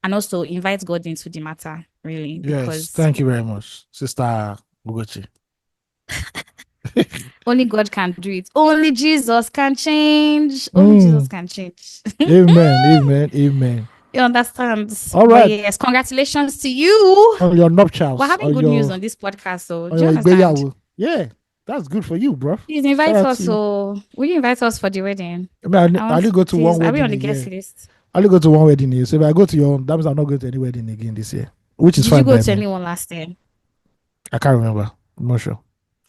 Speaker 2: And also invite God into the matter, really,
Speaker 1: Yes,
Speaker 2: because
Speaker 1: thank you very much, Sister Ugochi.
Speaker 2: only God can do it. Only Jesus can change. Only Jesus
Speaker 1: Mm,
Speaker 2: can change.
Speaker 1: amen, amen, amen.
Speaker 2: You understand?
Speaker 1: All
Speaker 2: But
Speaker 1: right,
Speaker 2: yes, congratulations to you.
Speaker 1: on your
Speaker 2: We're
Speaker 1: nuptials,
Speaker 2: having good news on this podcast. So
Speaker 1: on
Speaker 2: do you
Speaker 1: your
Speaker 2: understand?
Speaker 1: igbeyawo. Yeah. That's good for you, bro.
Speaker 2: Please
Speaker 1: Shout
Speaker 2: invite
Speaker 1: out
Speaker 2: us.
Speaker 1: to you.
Speaker 2: So will you invite us for the wedding?
Speaker 1: I mean,
Speaker 2: I
Speaker 1: I
Speaker 2: want
Speaker 1: only
Speaker 2: to
Speaker 1: go to one
Speaker 2: please. Are we
Speaker 1: wedding
Speaker 2: on
Speaker 1: a
Speaker 2: the guest
Speaker 1: year.
Speaker 2: list?
Speaker 1: I only go to one wedding a year. So if I go to your own, that means I'm not going to any wedding again this year, which is
Speaker 2: Did you
Speaker 1: fine
Speaker 2: go
Speaker 1: by
Speaker 2: to
Speaker 1: me.
Speaker 2: anyone last year?
Speaker 1: I can't remember. I'm not sure.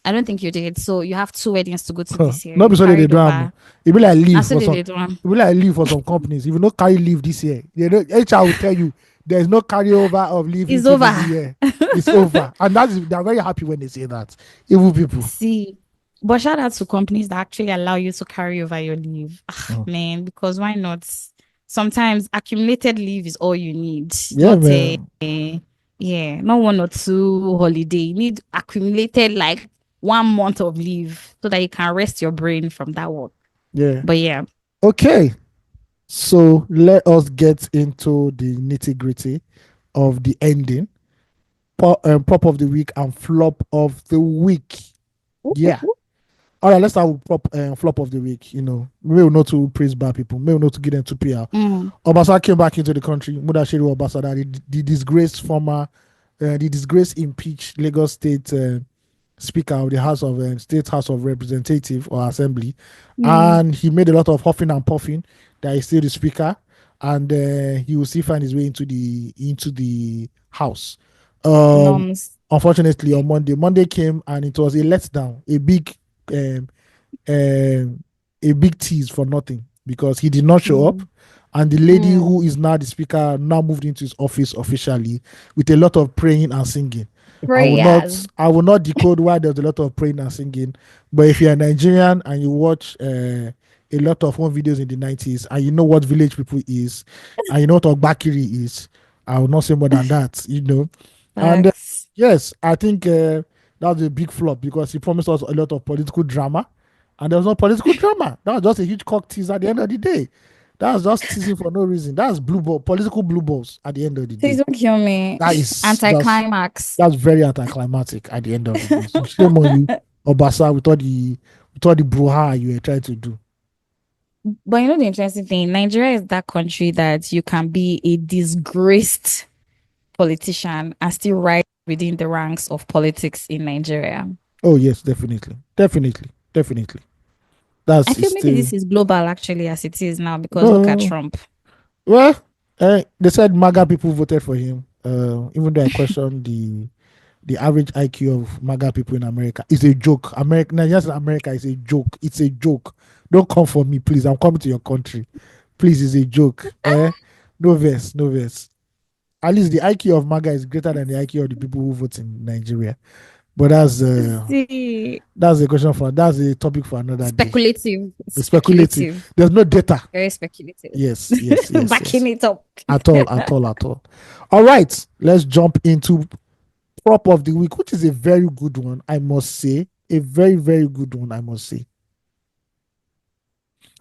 Speaker 2: I don't think you did. So you have two weddings to go to this year.
Speaker 1: Not
Speaker 2: You
Speaker 1: because they
Speaker 2: carried
Speaker 1: do am.
Speaker 2: over.
Speaker 1: It be like
Speaker 2: Now
Speaker 1: leave
Speaker 2: so
Speaker 1: for some.
Speaker 2: they do one.
Speaker 1: It be like leave for some companies. If you not carry leave this year, they don't, HR will tell you there's no carryover of leave
Speaker 2: It's
Speaker 1: into the new
Speaker 2: over.
Speaker 1: year. It's over, and they're very happy when they say that. Evil people.
Speaker 2: See, but shout out to companies that actually allow you to carry over your leave. Ah,
Speaker 1: Mm.
Speaker 2: man, because why not? Sometimes accumulated leave is all you need,
Speaker 1: Yeah,
Speaker 2: not
Speaker 1: man.
Speaker 2: yeah, not 1 or 2 holiday. You need accumulated like 1 month of leave so that you can rest your brain from that work.
Speaker 1: Yeah.
Speaker 2: But yeah,
Speaker 1: Okay. So let us get into the nitty gritty of the ending. Prop of the week and flop of the week.
Speaker 2: Ooh, ooh,
Speaker 1: Yeah.
Speaker 2: ooh.
Speaker 1: All right, let's start with flop of the week. Maybe not to praise bad people, maybe not to give them to PR.
Speaker 2: Mm,
Speaker 1: Obasa came back into the country. Mudashiru Obasa, the disgraced former, the disgraced impeached Lagos State Speaker of the State House of Representative or Assembly,
Speaker 2: mm,
Speaker 1: and he made a lot of huffing and puffing that he's still the Speaker, and he will still find his way into the House. Um,
Speaker 2: norms.
Speaker 1: Unfortunately, on Monday came and it was a letdown, um, um, a big tease for nothing because he did not show up.
Speaker 2: Mm,
Speaker 1: And the lady
Speaker 2: mm.
Speaker 1: who is now the speaker now moved into his office officially with a lot of praying and singing.
Speaker 2: Prayers.
Speaker 1: I will not decode why there's a lot of praying and singing. But if you're a Nigerian and you watch a lot of home videos in the 90s and you know what village people is and you know what Ogbakiri is, I will not say more than that. And
Speaker 2: Facts.
Speaker 1: yes, I think that was a big flop because he promised us a lot of political drama and there was no political drama. That was just a huge cock tease at the end of the day. That was just teasing for no reason. That's political blue balls at the end of the
Speaker 2: Please
Speaker 1: day.
Speaker 2: don't kill me.
Speaker 1: That is
Speaker 2: Anticlimax.
Speaker 1: that's very anticlimactic at the end of the day. So shame on you, Obasa, with all the brouhaha you were trying to do.
Speaker 2: But you know the interesting thing, Nigeria is that country that you can be a disgraced politician and still rise within the ranks of politics in Nigeria.
Speaker 1: Oh yes, definitely, definitely, definitely.
Speaker 2: I
Speaker 1: That's
Speaker 2: feel
Speaker 1: it's
Speaker 2: maybe
Speaker 1: still
Speaker 2: this is global actually as it is now because look at
Speaker 1: no.
Speaker 2: Trump.
Speaker 1: Well, they said MAGA people voted for him. Even though I question the average IQ of MAGA people in America, it's a joke. Nigerians in America is a joke. It's a joke. Don't come for me, please. I'm coming to your country. Please, it's a joke. No verse, no verse. At least the IQ of MAGA is greater than the IQ of the people who vote in Nigeria. But
Speaker 2: See,
Speaker 1: that's a question for that's a topic for another day.
Speaker 2: speculative,
Speaker 1: It's speculative.
Speaker 2: speculative,
Speaker 1: There's no data.
Speaker 2: very speculative.
Speaker 1: Yes, yes, yes, yes.
Speaker 2: Backing it up.
Speaker 1: At all, at all, at all. All right, let's jump into prop of the week, which is a very good one, I must say. A very, very good one, I must say.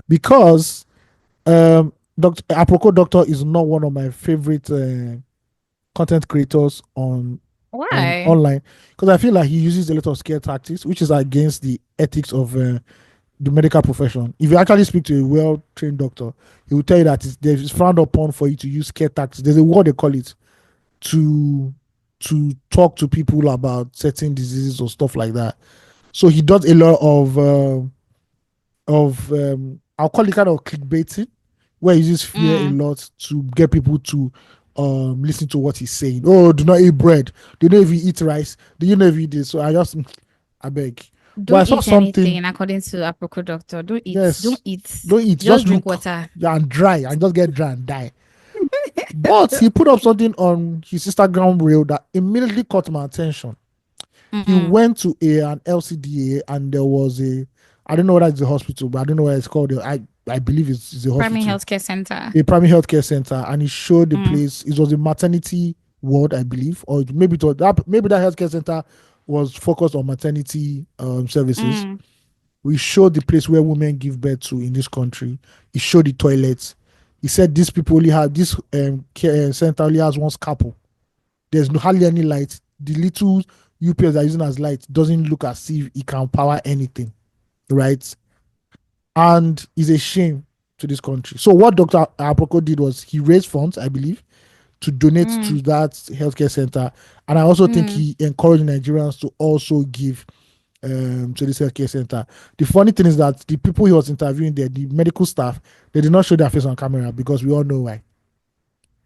Speaker 1: Because Dr. Aproko Doctor is not one of my favorite content creators on
Speaker 2: Why?
Speaker 1: online because I feel like he uses a lot of scare tactics, which is against the ethics of the medical profession. If you actually speak to a well-trained doctor, he will tell you that it's frowned upon for you to use scare tactics. There's a word they call it to talk to people about certain diseases or stuff like that. So he does a lot of I'll call it kind of clickbaiting, where he uses fear a
Speaker 2: Mm.
Speaker 1: lot to get people to listen to what he's saying. Oh, do not eat bread. Do you know if you eat rice? Do you know if you eat this? So I beg. But I
Speaker 2: Don't
Speaker 1: saw
Speaker 2: eat
Speaker 1: something.
Speaker 2: anything according to Aproko Doctor. Don't eat.
Speaker 1: Yes,
Speaker 2: Don't eat.
Speaker 1: don't eat.
Speaker 2: Just
Speaker 1: Just
Speaker 2: drink
Speaker 1: look
Speaker 2: water.
Speaker 1: and dry and just get dry and die. But he put up something on his Instagram reel that immediately caught my attention. He
Speaker 2: Mm-mm.
Speaker 1: went to an LCDA and there was I don't know whether it's a hospital, but I don't know what it's called. I believe it's a
Speaker 2: Primary
Speaker 1: hospital,
Speaker 2: healthcare center.
Speaker 1: a primary healthcare center, and he showed the
Speaker 2: Mm.
Speaker 1: place. It was a maternity ward, I believe, or maybe maybe that healthcare center was focused on maternity services.
Speaker 2: Mm.
Speaker 1: We showed the place where women give birth to in this country. He showed the toilets. He said these people only have this care center only has one scalpel. There's hardly any light. The little UPS they're using as light doesn't look as if it can power anything, right? And it's a shame to this country. So what Dr. Aproko did was he raised funds, I believe, to donate
Speaker 2: Mm.
Speaker 1: to that healthcare center. And I also think
Speaker 2: Mm.
Speaker 1: he encouraged Nigerians to also give to this healthcare center. The funny thing is that the people he was interviewing there, the medical staff, they did not show their face on camera because we all know why.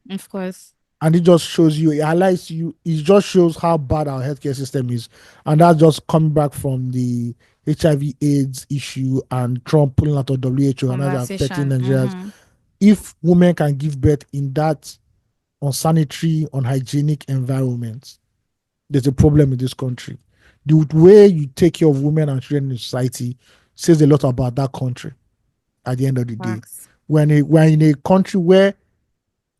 Speaker 2: Of course.
Speaker 1: And it just shows you, it highlights you, it just shows how bad our healthcare system is. And that's just coming back from the HIV/AIDS issue and Trump pulling out of WHO and that's affecting
Speaker 2: Conversation.
Speaker 1: Nigerians.
Speaker 2: Mm-hmm.
Speaker 1: If women can give birth in that unsanitary, unhygienic environment, there's a problem in this country. The way you take care of women and children in society says a lot about that country at the end of the day.
Speaker 2: Facts.
Speaker 1: We're in a country where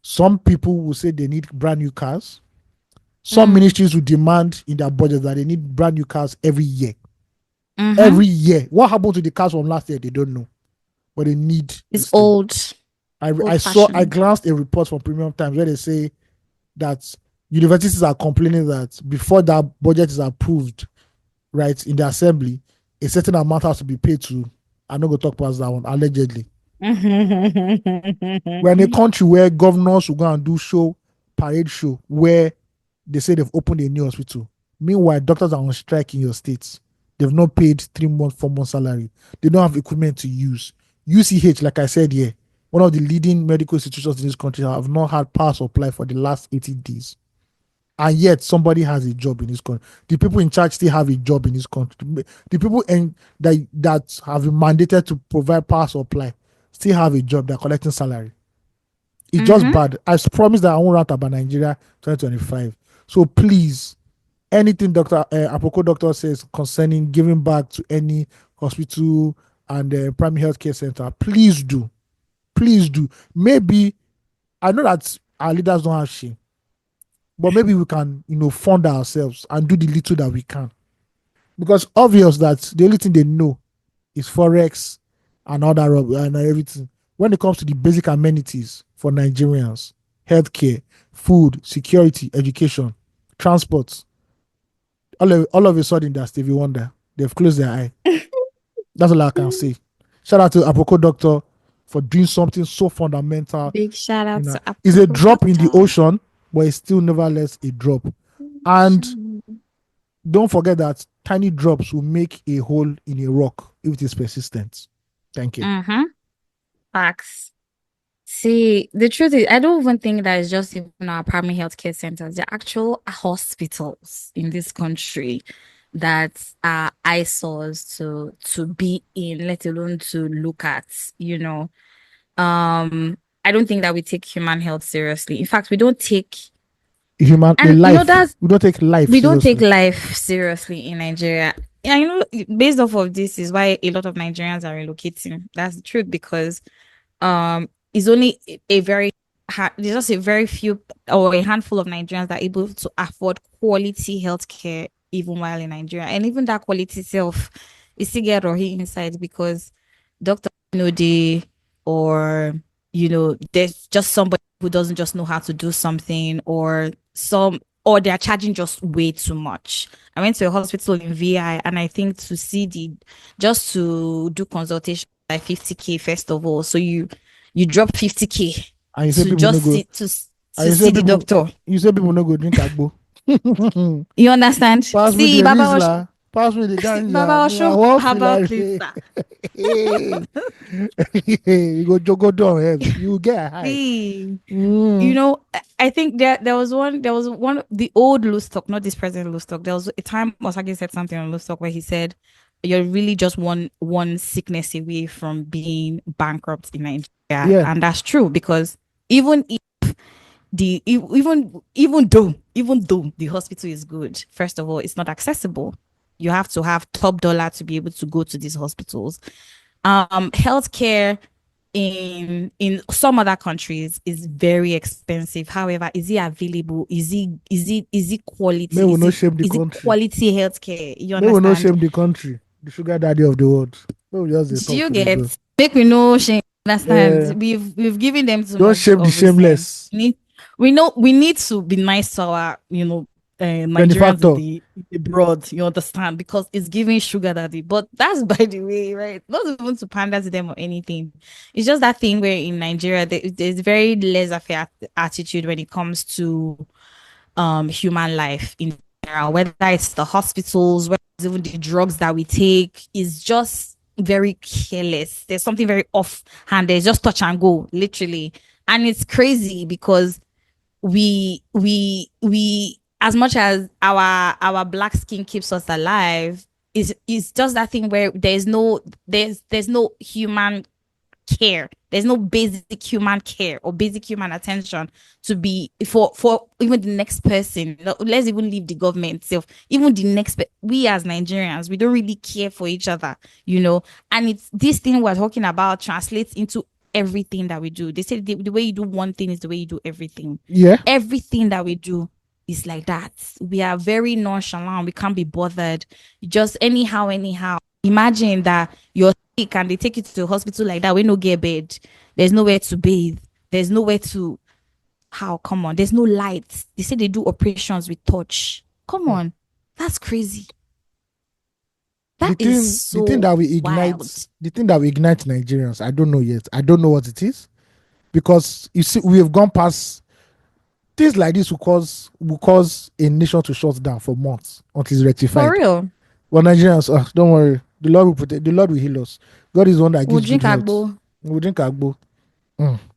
Speaker 1: some people will say they need brand new cars. Some ministries will demand in their budget that they need brand new cars every year.
Speaker 2: Mm-hmm.
Speaker 1: Every year. What happened to the cars from last year? They don't know. But they need
Speaker 2: It's old.
Speaker 1: I
Speaker 2: Old-fashioned.
Speaker 1: glanced a report from Premium Times where they say that universities are complaining that before that budget is approved, right, in the assembly, a certain amount has to be paid to, I'm not going to talk past that one, allegedly. We're in a country where governors will go and do parade show, where they say they've opened a new hospital. Meanwhile, doctors are on strike in your states. They've not paid 3 months, 4 months salary. They don't have equipment to use. UCH, like I said here, one of the leading medical institutions in this country, have not had power supply for the last 80 days. And yet somebody has a job in this country. The people in charge still have a job in this country. The people that have been mandated to provide power supply still have a job. They're collecting salary. It's just bad. I promise that I won't rant about Nigeria 2025. So please, anything Dr. Apoko doctor says concerning giving back to any hospital and primary health care center, please do. Please do. Maybe, I know that our leaders don't have shame, but maybe we can, fund ourselves and do the little that we can. Because obvious that the only thing they know is Forex and all that and everything. When it comes to the basic amenities for Nigerians, healthcare, food, security, education, transport, all of a sudden that's Stevie Wonder. They've closed their eye. That's all I can say. Shout out to Apoko Doctor for doing something so fundamental.
Speaker 2: Big shout out to Apoko.
Speaker 1: It's a drop in the ocean, but it's still nevertheless a drop. And don't forget that tiny drops will make a hole in a rock if it is persistent. Thank you.
Speaker 2: Mm-hmm. Facts. See, the truth is, I don't even think that it's just even our primary healthcare centers. The actual hospitals in this country that are eyesores to be in, let alone to look at, I don't think that we take human health seriously. In fact, we don't take
Speaker 1: human life. We don't take life.
Speaker 2: We don't take life seriously in Nigeria. Yeah, based off of this is why a lot of Nigerians are relocating. That's the truth, because it's only there's just a very few or a handful of Nigerians that are able to afford quality healthcare even while in Nigeria. And even that quality itself is still get rohi inside, because doctors or there's just somebody who doesn't just know how to do something, or they're charging just way too much. I went to a hospital in VI, and I think just to do consultation like 50K first of all. So you drop 50K to just see the doctor.
Speaker 1: You say people no go drink Agbo.
Speaker 2: You understand?
Speaker 1: Pass me the Rizla. Pass me the ganja.
Speaker 2: Baba Osho, how about this?
Speaker 1: You go down heavy. You get high.
Speaker 2: I think there was one the old Lustok, not this present Lustok. There was a time Osage said something on Lustok where he said, you're really just one sickness away from being bankrupt in Nigeria. Yeah. And that's true, because even though the hospital is good, first of all, it's not accessible. You have to have top dollar to be able to go to these hospitals. Healthcare in some other countries is very expensive. However, is it available? Is it quality?
Speaker 1: May we not shame the country.
Speaker 2: Quality healthcare. You understand?
Speaker 1: May we not shame the country. The sugar daddy of the world. May we just
Speaker 2: do you get? Make we no shame. Understand?
Speaker 1: Yeah.
Speaker 2: We've given them too much.
Speaker 1: Don't shame the shameless.
Speaker 2: We need to be nice to our Nigerians abroad, you understand, because it's giving sugar daddy. But that's by the way, right? Not even to pander to them or anything. It's just that thing where in Nigeria there's very laissez-faire attitude when it comes to human life in general, whether it's the hospitals, whether it's even the drugs that we take, is just very careless. There's something very off-handed. It's just touch and go, literally. And it's crazy because we as much as our black skin keeps us alive, is just that thing where there's no human care. There's no basic human care or basic human attention to be for even the next person. Let's even leave the government itself. Even the next, we as Nigerians, we don't really care for each other, And it's this thing we're talking about translates into everything that we do. They say the way you do one thing is the way you do everything.
Speaker 1: Yeah.
Speaker 2: Everything that we do is like that. We are very nonchalant. We can't be bothered. Just anyhow. Imagine that you're sick and they take you to the hospital like that. We no get bed. There's nowhere to bathe. There's nowhere to. How? Come on. There's no lights. They say they do operations with touch. Come on. That's crazy. That is so
Speaker 1: the thing that we ignite,
Speaker 2: wild.
Speaker 1: the thing that we ignite Nigerians, I don't know yet. I don't know what it is, because you see, we have gone past things like this. Will cause a nation to shut down for months until it's rectified.
Speaker 2: For real.
Speaker 1: Well, Nigerians, don't worry. The Lord will protect. The Lord will heal us. God is the one that
Speaker 2: We'll
Speaker 1: gives good
Speaker 2: drink
Speaker 1: health.
Speaker 2: Agbo.
Speaker 1: We'll drink Agbo.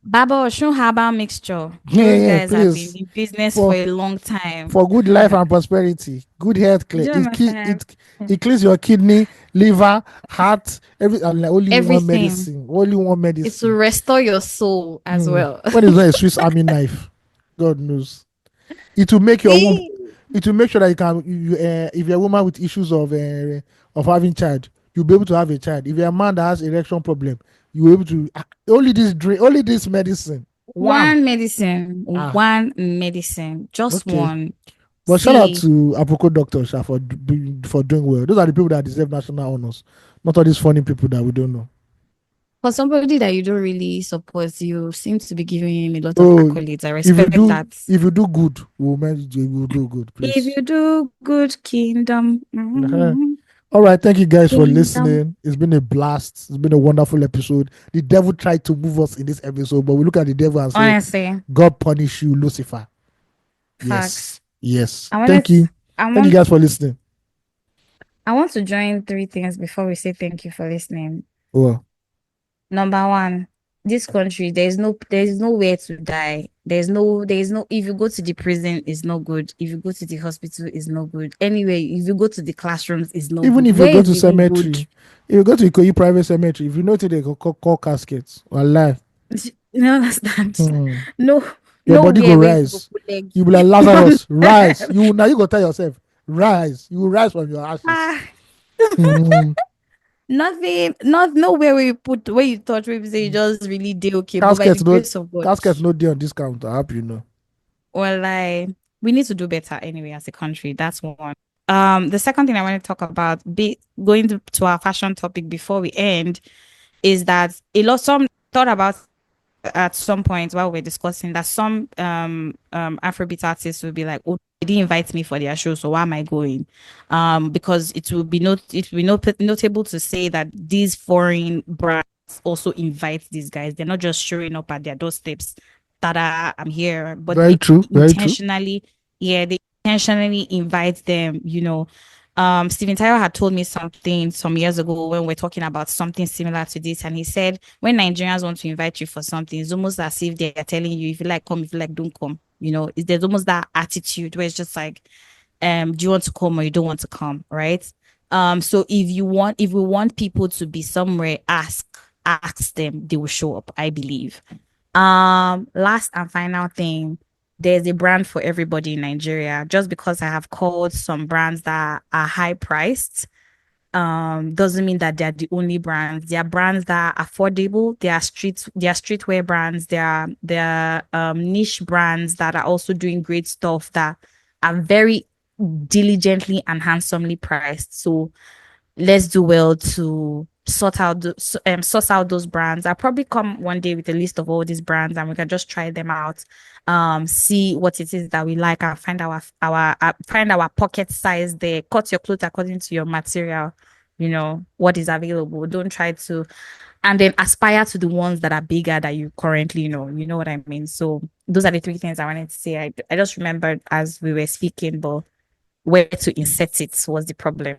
Speaker 2: Baba Oshun herbal mixture.
Speaker 1: Yeah,
Speaker 2: Those
Speaker 1: yeah,
Speaker 2: guys have been
Speaker 1: please.
Speaker 2: in business
Speaker 1: For
Speaker 2: for a long time.
Speaker 1: for good life and prosperity, good health,
Speaker 2: Do
Speaker 1: clear.
Speaker 2: you understand?
Speaker 1: It cleans your kidney, liver, heart, like only one
Speaker 2: Everything.
Speaker 1: medicine. Only one
Speaker 2: It's to
Speaker 1: medicine.
Speaker 2: restore your soul as well.
Speaker 1: When it's not a Swiss Army knife, God knows. It will make your womb.
Speaker 2: See,
Speaker 1: It will make sure that you can. If you're a woman with issues of having child, you'll be able to have a child. If you're a man that has erection problem, you'll be able to. Only this drink, only this medicine.
Speaker 2: one medicine,
Speaker 1: Ah,
Speaker 2: one medicine, just
Speaker 1: okay.
Speaker 2: one.
Speaker 1: But shout out
Speaker 2: See,
Speaker 1: to Aproko doctors for doing well. Those are the people that deserve national honors, not all these funny people that we don't know.
Speaker 2: for somebody that you don't really support, you seem to be giving him a lot of
Speaker 1: Oh,
Speaker 2: accolades. I
Speaker 1: if you
Speaker 2: respect
Speaker 1: do
Speaker 2: that.
Speaker 1: if you do good, we'll do good,
Speaker 2: If
Speaker 1: please.
Speaker 2: you do good, kingdom,
Speaker 1: All right, thank you guys for
Speaker 2: kingdom.
Speaker 1: listening. It's been a blast. It's been a wonderful episode. The devil tried to move us in this episode, but we look at the devil and say,
Speaker 2: Honestly,
Speaker 1: God punish you, Lucifer.
Speaker 2: facts.
Speaker 1: Yes.
Speaker 2: I wanted,
Speaker 1: Thank you.
Speaker 2: I
Speaker 1: Thank you
Speaker 2: want,
Speaker 1: guys for listening.
Speaker 2: I want to join three things before we say thank you for listening.
Speaker 1: Well,
Speaker 2: Number one, this country, there's nowhere to die. There's no, if you go to the prison, it's no good. If you go to the hospital, it's no good. Anyway, if you go to the classrooms, it's no
Speaker 1: even
Speaker 2: good.
Speaker 1: if you
Speaker 2: Where
Speaker 1: go
Speaker 2: is
Speaker 1: to
Speaker 2: even good?
Speaker 1: cemetery, if you go to Ikoyi private cemetery, if you know they call caskets, alive,
Speaker 2: You understand?
Speaker 1: hmm,
Speaker 2: No,
Speaker 1: your body go
Speaker 2: nowhere where you go
Speaker 1: rise.
Speaker 2: put leg.
Speaker 1: You be like Lazarus, rise. You go tell yourself, rise. You will rise from your ashes.
Speaker 2: Ah,
Speaker 1: Hmm.
Speaker 2: nothing, nowhere where you put where you thought maybe say you just really did okay, but by the
Speaker 1: Casket no
Speaker 2: grace of God.
Speaker 1: casket no day on discount. I hope you know.
Speaker 2: Well, like we need to do better anyway as a country. That's one. The second thing I want to talk about, going to our fashion topic before we end, is that some thought about at some point while we're discussing that some Afrobeat artists will be like, oh, they didn't invite me for their show, so why am I going? Because it will be notable to say that these foreign brands also invite these guys. They're not just showing up at their doorsteps. Tada, I'm here, but
Speaker 1: Very
Speaker 2: they
Speaker 1: true. Very true.
Speaker 2: intentionally, yeah, they intentionally invite them. Steven Tyler had told me something some years ago when we're talking about something similar to this, and he said when Nigerians want to invite you for something, it's almost as if they're telling you if you like come, if you like don't come. There's almost that attitude where it's just like, do you want to come or you don't want to come, right? So if we want people to be somewhere, ask them, they will show up, I believe. Last and final thing, there's a brand for everybody in Nigeria. Just because I have called some brands that are high priced, doesn't mean that they're the only brands. They are brands that are affordable. They are streetwear brands. They are niche brands that are also doing great stuff that are very diligently and handsomely priced. So let's do well to source out those brands. I'll probably come one day with a list of all these brands and we can just try them out, see what it is that we like and find our pocket size there. Cut your clothes according to your material, what is available. Don't try to, and then aspire to the ones that are bigger that you currently know. You know what I mean? So those are the three things I wanted to say. I just remembered as we were speaking, but where to insert it was the problem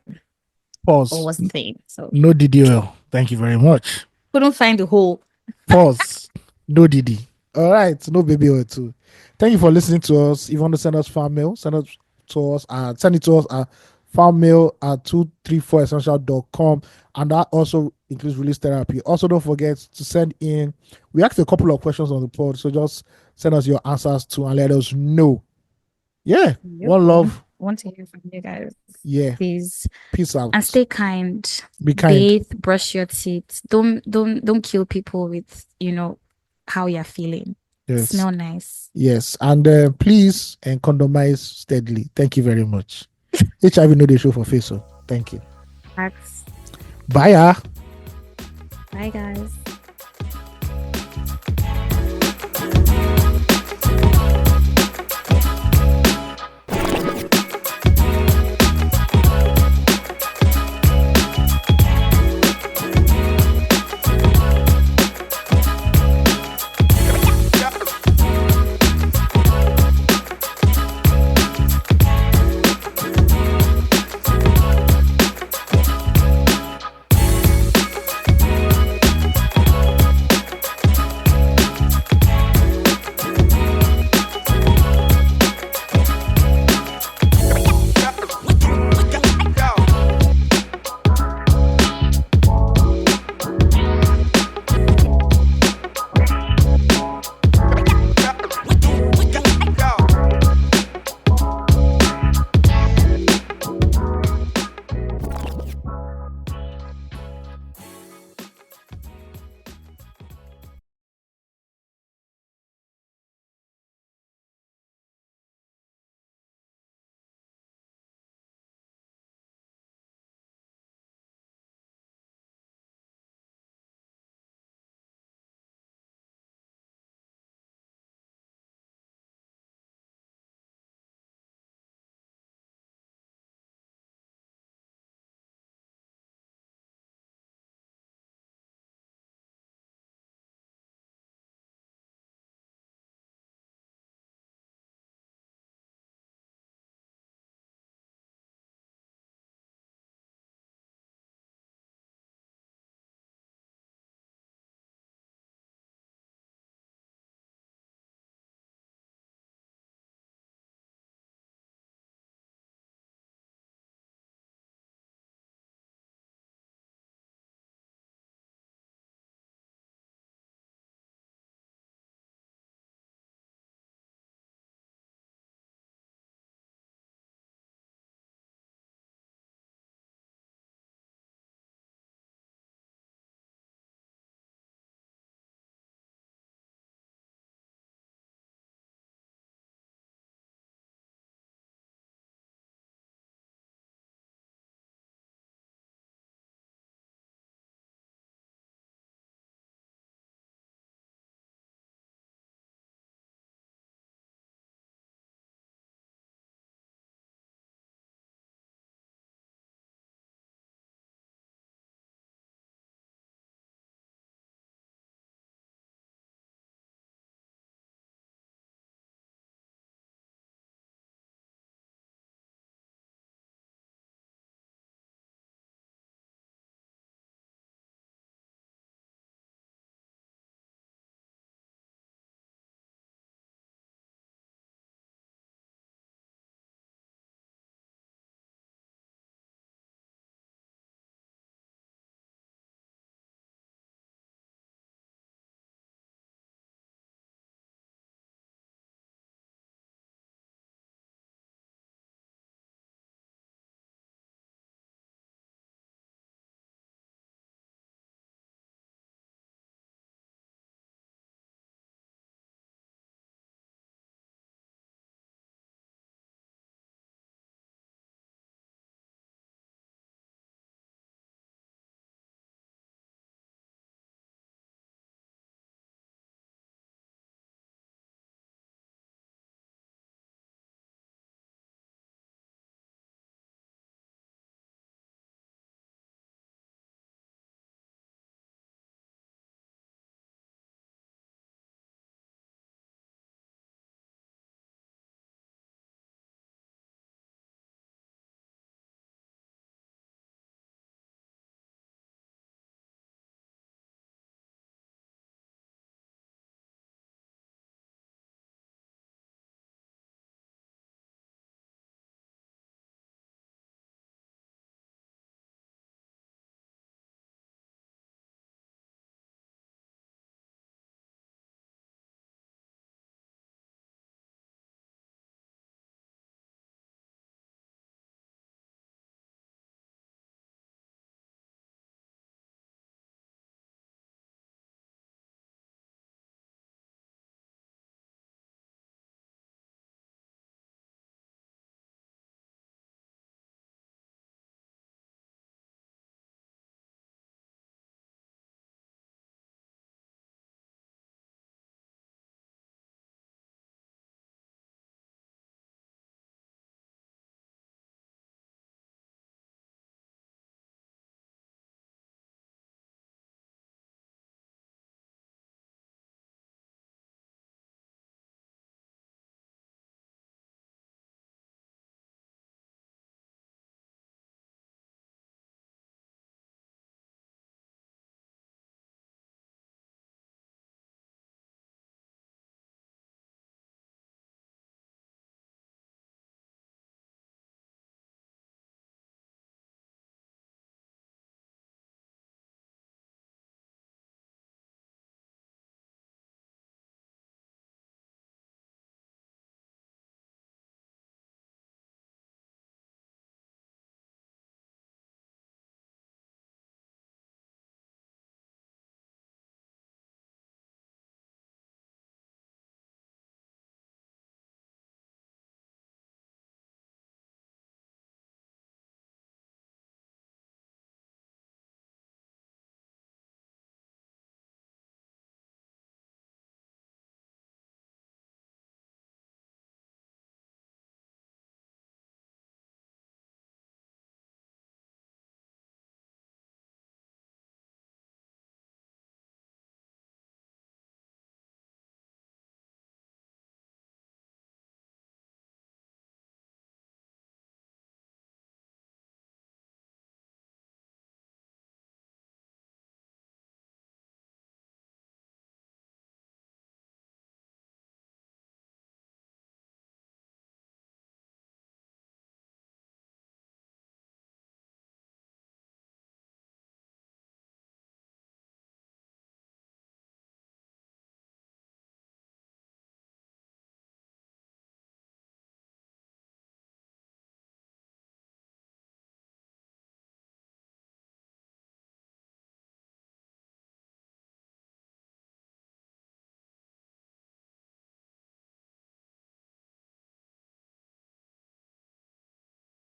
Speaker 2: or
Speaker 1: Pause.
Speaker 2: was the thing. So
Speaker 1: No DDL. Thank you very much.
Speaker 2: couldn't find the hole.
Speaker 1: Pause. No DD. All right. No baby oil too. Thank you for listening to us. If you want to send us fan mail, send it to us at fanmail@234essential.com. And that also includes release therapy. Also, don't forget to send in. We asked a couple of questions on the pod, so just send us your answers too and let us know. Yeah.
Speaker 2: Yep.
Speaker 1: One love.
Speaker 2: Want to hear from you guys.
Speaker 1: Yeah.
Speaker 2: Please.
Speaker 1: Peace out.
Speaker 2: And stay kind.
Speaker 1: Be kind.
Speaker 2: Bathe, brush your teeth. Don't kill people with, how you're feeling.
Speaker 1: Yes.
Speaker 2: Smell nice.
Speaker 1: Yes. And please and condomize steadily. Thank you very much. HIV no dey show for face. So thank you.
Speaker 2: Thanks.
Speaker 1: Bye.
Speaker 2: Bye guys.